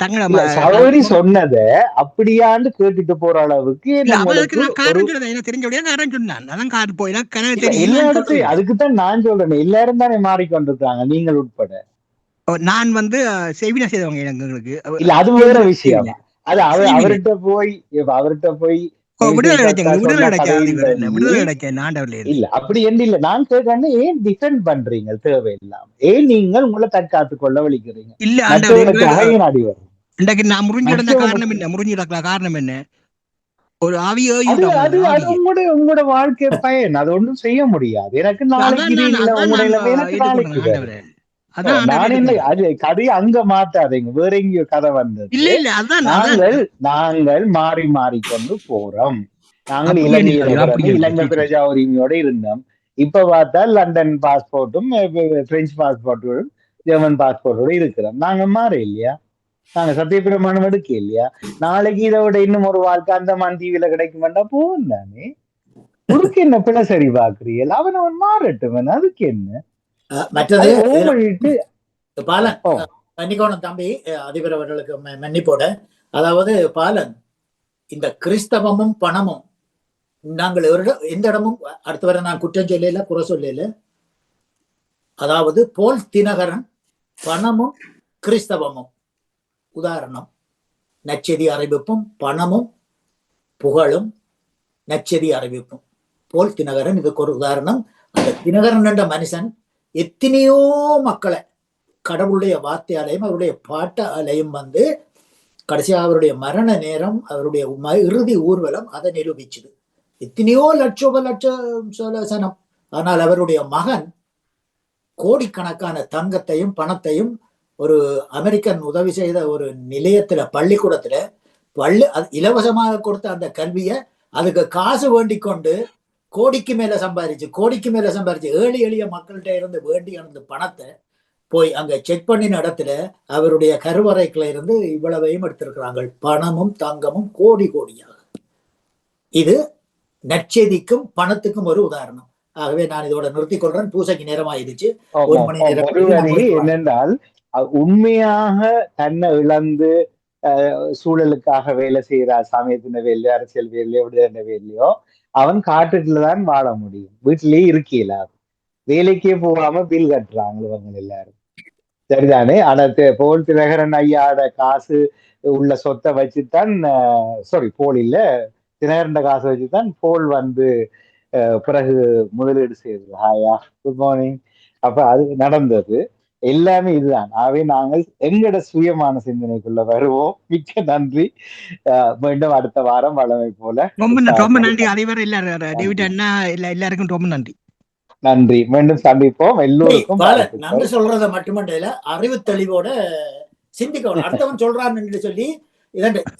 தங்களை இல்ல சௌரி சொன்னத அப்படியாண்டு கேட்டுட்டு போற அளவுக்கு அவருக்கு நான் ஒரு காரணம் சொல்றேன், எனக்கு தெரிஞ்சபடியா காரணம் சொன்னான். அதான் கார் போய் கனவு இல்ல தெரியும். எல்லா இடத்தையும் அதுக்குத்தான் நான் சொல்றேன், எல்லாரும் தானே மாறிக்கொண்டிருக்காங்க, நீங்கள் உட்பட. நான் வந்து செவினா செய்தவங்க எங்களுக்கு. இல்ல அது வேற விஷயம். அது அவர்கிட்ட போய் விடுதலை கிடைச்சாங்க, விடுதலை சொன்ன கிடைச்சா கதையின்படி விடுதலை கிடைச்சேன் ஆண்டவர்ல இருந்து. இல்ல அப்படி என்று இல்ல. நான் கேட்கறேன், ஏன் டிஃபெண்ட் பண்றீங்க தேவையில்லாம? ஏன் நீங்கள் உங்களை தற்காத்து கொள்ள வலிக்கிறீங்க? இல்ல மற்றவனுக்காக ஏன் அடி வரும்? இன்றைக்கு நான் முறிஞ்சிட காரணம் என்ன, முறிஞ்சிட காரணம் என்ன? ஒரு ஆவியோ அது உங்களோட வாழ்க்கை பயன், அது ஒன்றும் செய்ய முடியாது. எனக்கு நாளைக்கு இல்ல உங்களோட நிலைமை எனக்கு நாளைக்கு. நான் என்ன அது கதையை அங்க மாத்தாதீங்க, வேற எங்கேயோ கதை வந்தது. இல்ல இல்ல, அதான் நாங்கள் மாறி மாறிக்கொண்டு போறோம். நாங்கள் இலங்கை பிரஜா உரிமையோட இருந்தோம். இப்ப பார்த்தா லண்டன் பாஸ்போர்ட்டும் பிரெஞ்சு பாஸ்போர்ட்டும் ஜெர்மன் பாஸ்போர்ட்டோட இருக்கிறோம். நாங்க மாற இல்லையா? நாங்க சத்தியப்பிரமாணம் எடுக்க இல்லையா? நாளைக்கு இதை விட இன்னும் ஒரு வாழ்க்கை அந்த தீவில கிடைக்கும் வேண்டாம் போகும் தானே. உனக்கு என்ன பிள்ளை சரி பாக்குறீங்க? அவன் மாறட்டும், அதுக்கு என்ன? மற்றது பாலன் மன்னிக்கோணும் தம்பி, அதிபர் அவர்களுக்கு மன்னிப்போட. அதாவது பாலன், இந்த கிறிஸ்தவமும் பணமும் நாங்கள் எந்த இடமும் அடுத்த வரை நான் குற்றம் சொல்லல, குறை சொல்லல. அதாவது போல் தினகரன் பணமும் கிறிஸ்தவமும் உதாரணம். நச்செதி அறிவிப்பும் பணமும் புகழும் நச்செதி அறிவிப்பும். போல் தினகரன் இதுக்கு ஒரு உதாரணம். அந்த தினகரன் என்ற மனுஷன் எத்தனையோ மக்களை கடவுளுடைய வார்த்தையாலையும் அவருடைய பாட்டாலையும் வந்து கடைசியாக அவருடைய மரண நேரம், அவருடைய இறுதி ஊர்வலம் அதை நிரூபிச்சது. எத்தனையோ லட்சம் சனம். ஆனால் அவருடைய மகன் கோடிக்கணக்கான தங்கத்தையும் பணத்தையும் ஒரு அமெரிக்கன் உதவி செய்த ஒரு நிலையத்துல, பள்ளிக்கூடத்துல இலவசமாக கொடுத்த அந்த கல்வியை அதுக்கு காசு வேண்டிக் கொண்டு கோடிக்கு மேல சம்பாரிச்சு ஏழை எளிய மக்கள்கிட்ட இருந்து வேண்டி அந்த பணத்தை போய் அங்க செக் பண்ணின இடத்துல அவருடைய கருவறைக்குள்ள இருந்து இவ்வளவையும் எடுத்திருக்கிறாங்க, பணமும் தங்கமும் கோடி கோடியாக. இது நற்செய்திக்கும் பணத்துக்கும் ஒரு உதாரணம். ஆகவே நான் இதோட நிறுத்திக் கொள்றேன். பூசைக்கு நேரமாயிருச்சு. 1 மணி நேரம். என்னென்றால் உண்மையாக தன்னை இழந்து சூழலுக்காக வேலை செய்யற சமயத்தின வேலையோ, அரசியல் வேலையோ, விடுதலை வேலையோ, அவன் காட்டுக்குள்ளதான் வாழ முடியும். வீட்டிலேயே இருக்கல, வேலைக்கே போகாம பில் கட்டுறாங்க இவங்க எல்லாரும், சரிதானே? ஆனா போல் தினகரன் ஐயாட காசு உள்ள சொத்தை வச்சுதான், போல் இல்ல தினகரன் காசை வச்சுதான் போல் வந்து பிறகு முதலீடு செய்தது. ஹாயா, குட் மார்னிங். அப்ப அது நடந்தது எல்லாமே இதுதான். ஆகவே நாங்கள் எங்கட சுயமான சிந்தனைக்குள்ள வருவோம். மிக்க நன்றி. மீண்டும் அடுத்த வாரம் வளமை போல. ரொம்ப நன்றி அதிபர். எல்லாருக்கும் ரொம்ப நன்றி. நன்றி. மீண்டும் சந்திப்போம். எல்லோருக்கும் நன்றி சொல்றத மட்டுமல்ல, அறிவு தெளிவோட சிந்திக்கணும். அடுத்தவன் சொல்றான்னு சொல்லி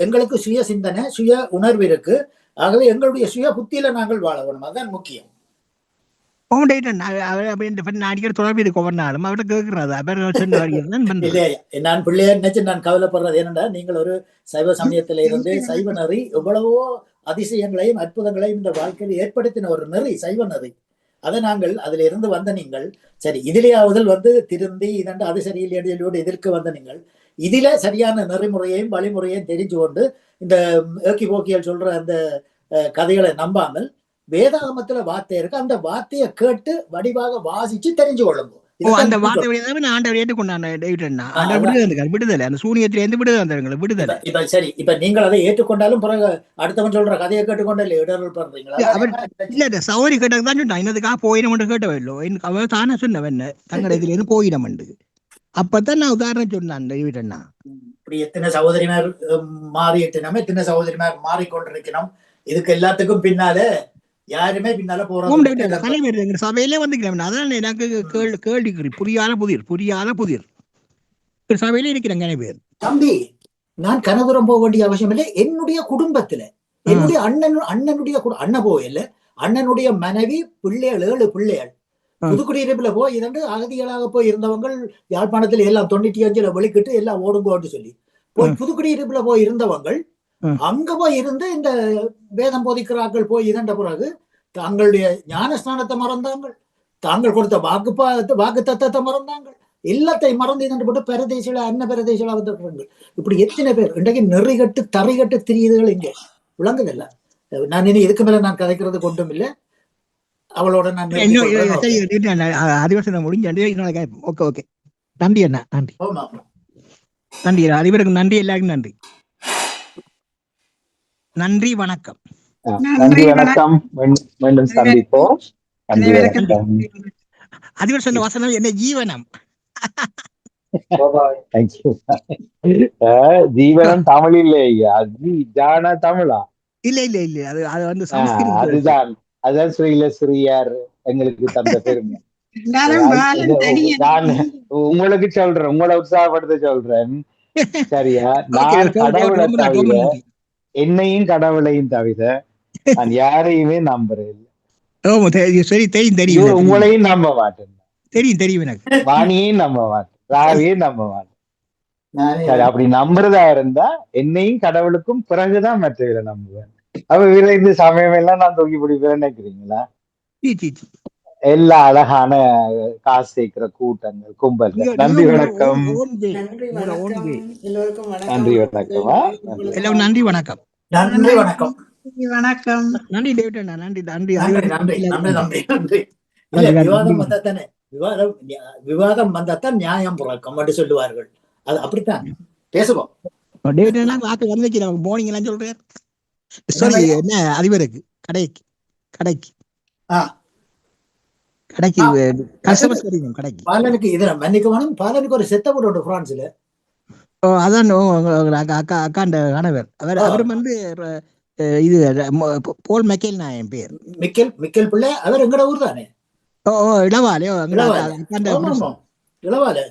எங்களுக்கு சுய சிந்தனை, சுய உணர்வு இருக்கு. ஆகவே எங்களுடைய சுய புத்தியில நாங்கள் வாழ வேணும், அதுதான் முக்கியம். நான் பிள்ளைய நினைச்சு நான் கவலைப்படுறது என்னன்னா, நீங்கள் ஒரு சைவ சமயத்தில இருந்து சைவ நெறி எவ்வளவோ அதிசயங்களையும் அற்புதங்களையும் இந்த வாழ்க்கையில் ஏற்படுத்தின ஒரு நெறி சைவ நெறி. அதை நாங்கள் அதுல இருந்து வந்த நீங்கள் சரி இதிலேயாவதில் திருந்தி இதண்டு அது சரியில்லையோடு எதிர்க்க வந்த நீங்கள் இதுல சரியான நெறிமுறையையும் வழிமுறையையும் தெரிஞ்சு கொண்டு இந்த ஏக்கி போக்கியல் சொல்ற அந்த கதைகளை நம்பாமல் வேதாகமத்துல வார்த்தை இருக்கு, அந்த வார்த்தையை கேட்டு வடிவாக வாசிச்சு தெரிஞ்சு கொள்ளுங்க. சரி, இப்ப நீங்கள் அதை ஏற்றுக்கொண்டாலும் பிறகு அடுத்தவன் சொல்ற கதையை கேட்டுக்கொண்டே இடர்கள் பண்றீங்களா? சௌரி கேட்டதான் சொன்னான், இன்னதுக்காக போயிடும் கேட்டவല്ലോ அவர் தானே சொன்னவன் தங்களை இதுல இருந்து போயிடும். அப்பதான் நான் உதாரணம் சொன்னேன். இப்படி எத்தனை சகோதரிமார் மாறிட்டு நம்ம எத்தனை சகோதரிமார் மாறிக்கொண்டிருக்கணும். இதுக்கு எல்லாத்துக்கும் பின்னால யாருமே பின்னால ஓம் டேவிட் போறது தலைவர் எங்க சபையிலே வந்துக்கிறேன். அதான் எனக்கு கேள்விக்குறி. புரியாத புதிர் சபையிலே இருக்கிறேன் நிறைய பேர். தம்பி, நான் கனதுரம் போக வேண்டிய அவசியம் இல்லை. என்னுடைய குடும்பத்துல என்னுடைய அண்ணனுடைய அண்ணன் போகல, அண்ணனுடைய மனைவி, பிள்ளைகள், 7 பிள்ளைகள் புதுக்குடியிருப்புல போய் இரண்டு அகதிகளாக போய் இருந்தவங்க யாழ்ப்பாணத்துல எல்லாம் 95 வெளிக்கிட்டு எல்லாம் ஓடுங்கோன்னு சொல்லி போய் புதுக்குடியிருப்புல போய் இருந்தவங்க அங்க போய் இருந்து இந்த வேதம் போதிக்கிறார்கள் போய் இருந்த பிறகு தங்களுடைய ஞானஸ்தானத்தை மறந்தாங்க, தாங்கள் கொடுத்த வாக்கு தத்தத்தை மறந்தாங்க, எல்லாத்தையும் மறந்து இதன்று போட்டு பிரதேசில அன்ன பிரதேசில வந்துடுறாங்க. இப்படி எத்தனை பேர் இன்றைக்கு நெறிகட்டு தறிகட்டு திரியுதுகள் இங்க விளங்குதில்ல. நான் இனி இதுக்கு மேல நான் கதைக்கிறது கொண்டும் இல்லை. அவளோட நான் அதிவசனம் முடிஞ்சு. ஓகே ஓகே, நன்றி அண்ணா, நன்றி ஆமா. நன்றி அதிபருக்கு நன்றி, எல்லாருக்கும் நன்றி. நன்றி, வணக்கம். நன்றி, வணக்கம். மீண்டும் சந்திப்போம். நன்றி, வணக்கம். அதிபர் சொன்ன வசனம் என்ன? ஜீவனம். ஜீவனம் தமிழ் இல்லையா? ஜான தமிழா? இல்ல இல்ல இல்ல, அது வந்து சமஸ்கிருதம். அதுதான் அதான் ஸ்ரீயார் எங்களுக்கு தந்த பெருமை. நான் உங்களுக்கு சொல்றேன், உங்களை உற்சாகப்படுத்த சொல்றேன். சரியா? நான் கடவுளை தவிர, என்னையும் கடவுளையும் தவிர நான் யாரையுமே நம்புறேன். சரி, தெரியும். உங்களையும் நம்ப மாட்டேன். தெரியும் எனக்கு. வாணியையும் நம்ப மாட்டேன், ராவையும் நம்ப மாட்டேன். சரி, அப்படி நம்புறதா இருந்தா என்னையும் கடவுளுக்கும் பிறகுதான் மற்றவரை நம்புவேன். அப்ப இதுல இந்த சமயம் எல்லாம் நான் தூக்கி பிடிப்பேன் நினைக்கிறீங்களா? எல்லா அழகான காசு சேர்க்கிற கூட்டங்கள், கும்பல்கள். நன்றி, வணக்கம். நன்றி, வணக்கமா. எல்லாம் நன்றி, வணக்கம். நன்றி, வணக்கம். வணக்கம். நன்றி டேவிட் அண்ணா, நன்றி நன்றி நன்றி. விவாதம் வந்தாத்தான் நியாயம் பிறக்கும் என்று சொல்லுவார்கள். அது அப்படித்தான் பேசுவோம். டேவிட் அண்ணா வாக்கு வந்துச்சு, நமக்கு போனிங் எல்லாம் சொல்றாரு. சாரி, என்ன அதிபருக்கு கடைக்கு கஸ்டமர்ஸ் தெரியும் கடைக்கு. பாலனுக்கு இதுல மன்னிக்கணும், பாலனுக்கு ஒரு செத்த போட்டு பிரான்ஸ்ல. அதான் அக்காண்ட கணவர். அவர் வந்து இது போல் மெக்கேல் நான் என் பேர். மிக்கேல் பிள்ளை. அவர் எங்கட ஊர் தானே? இளவாலே. இளவாலே.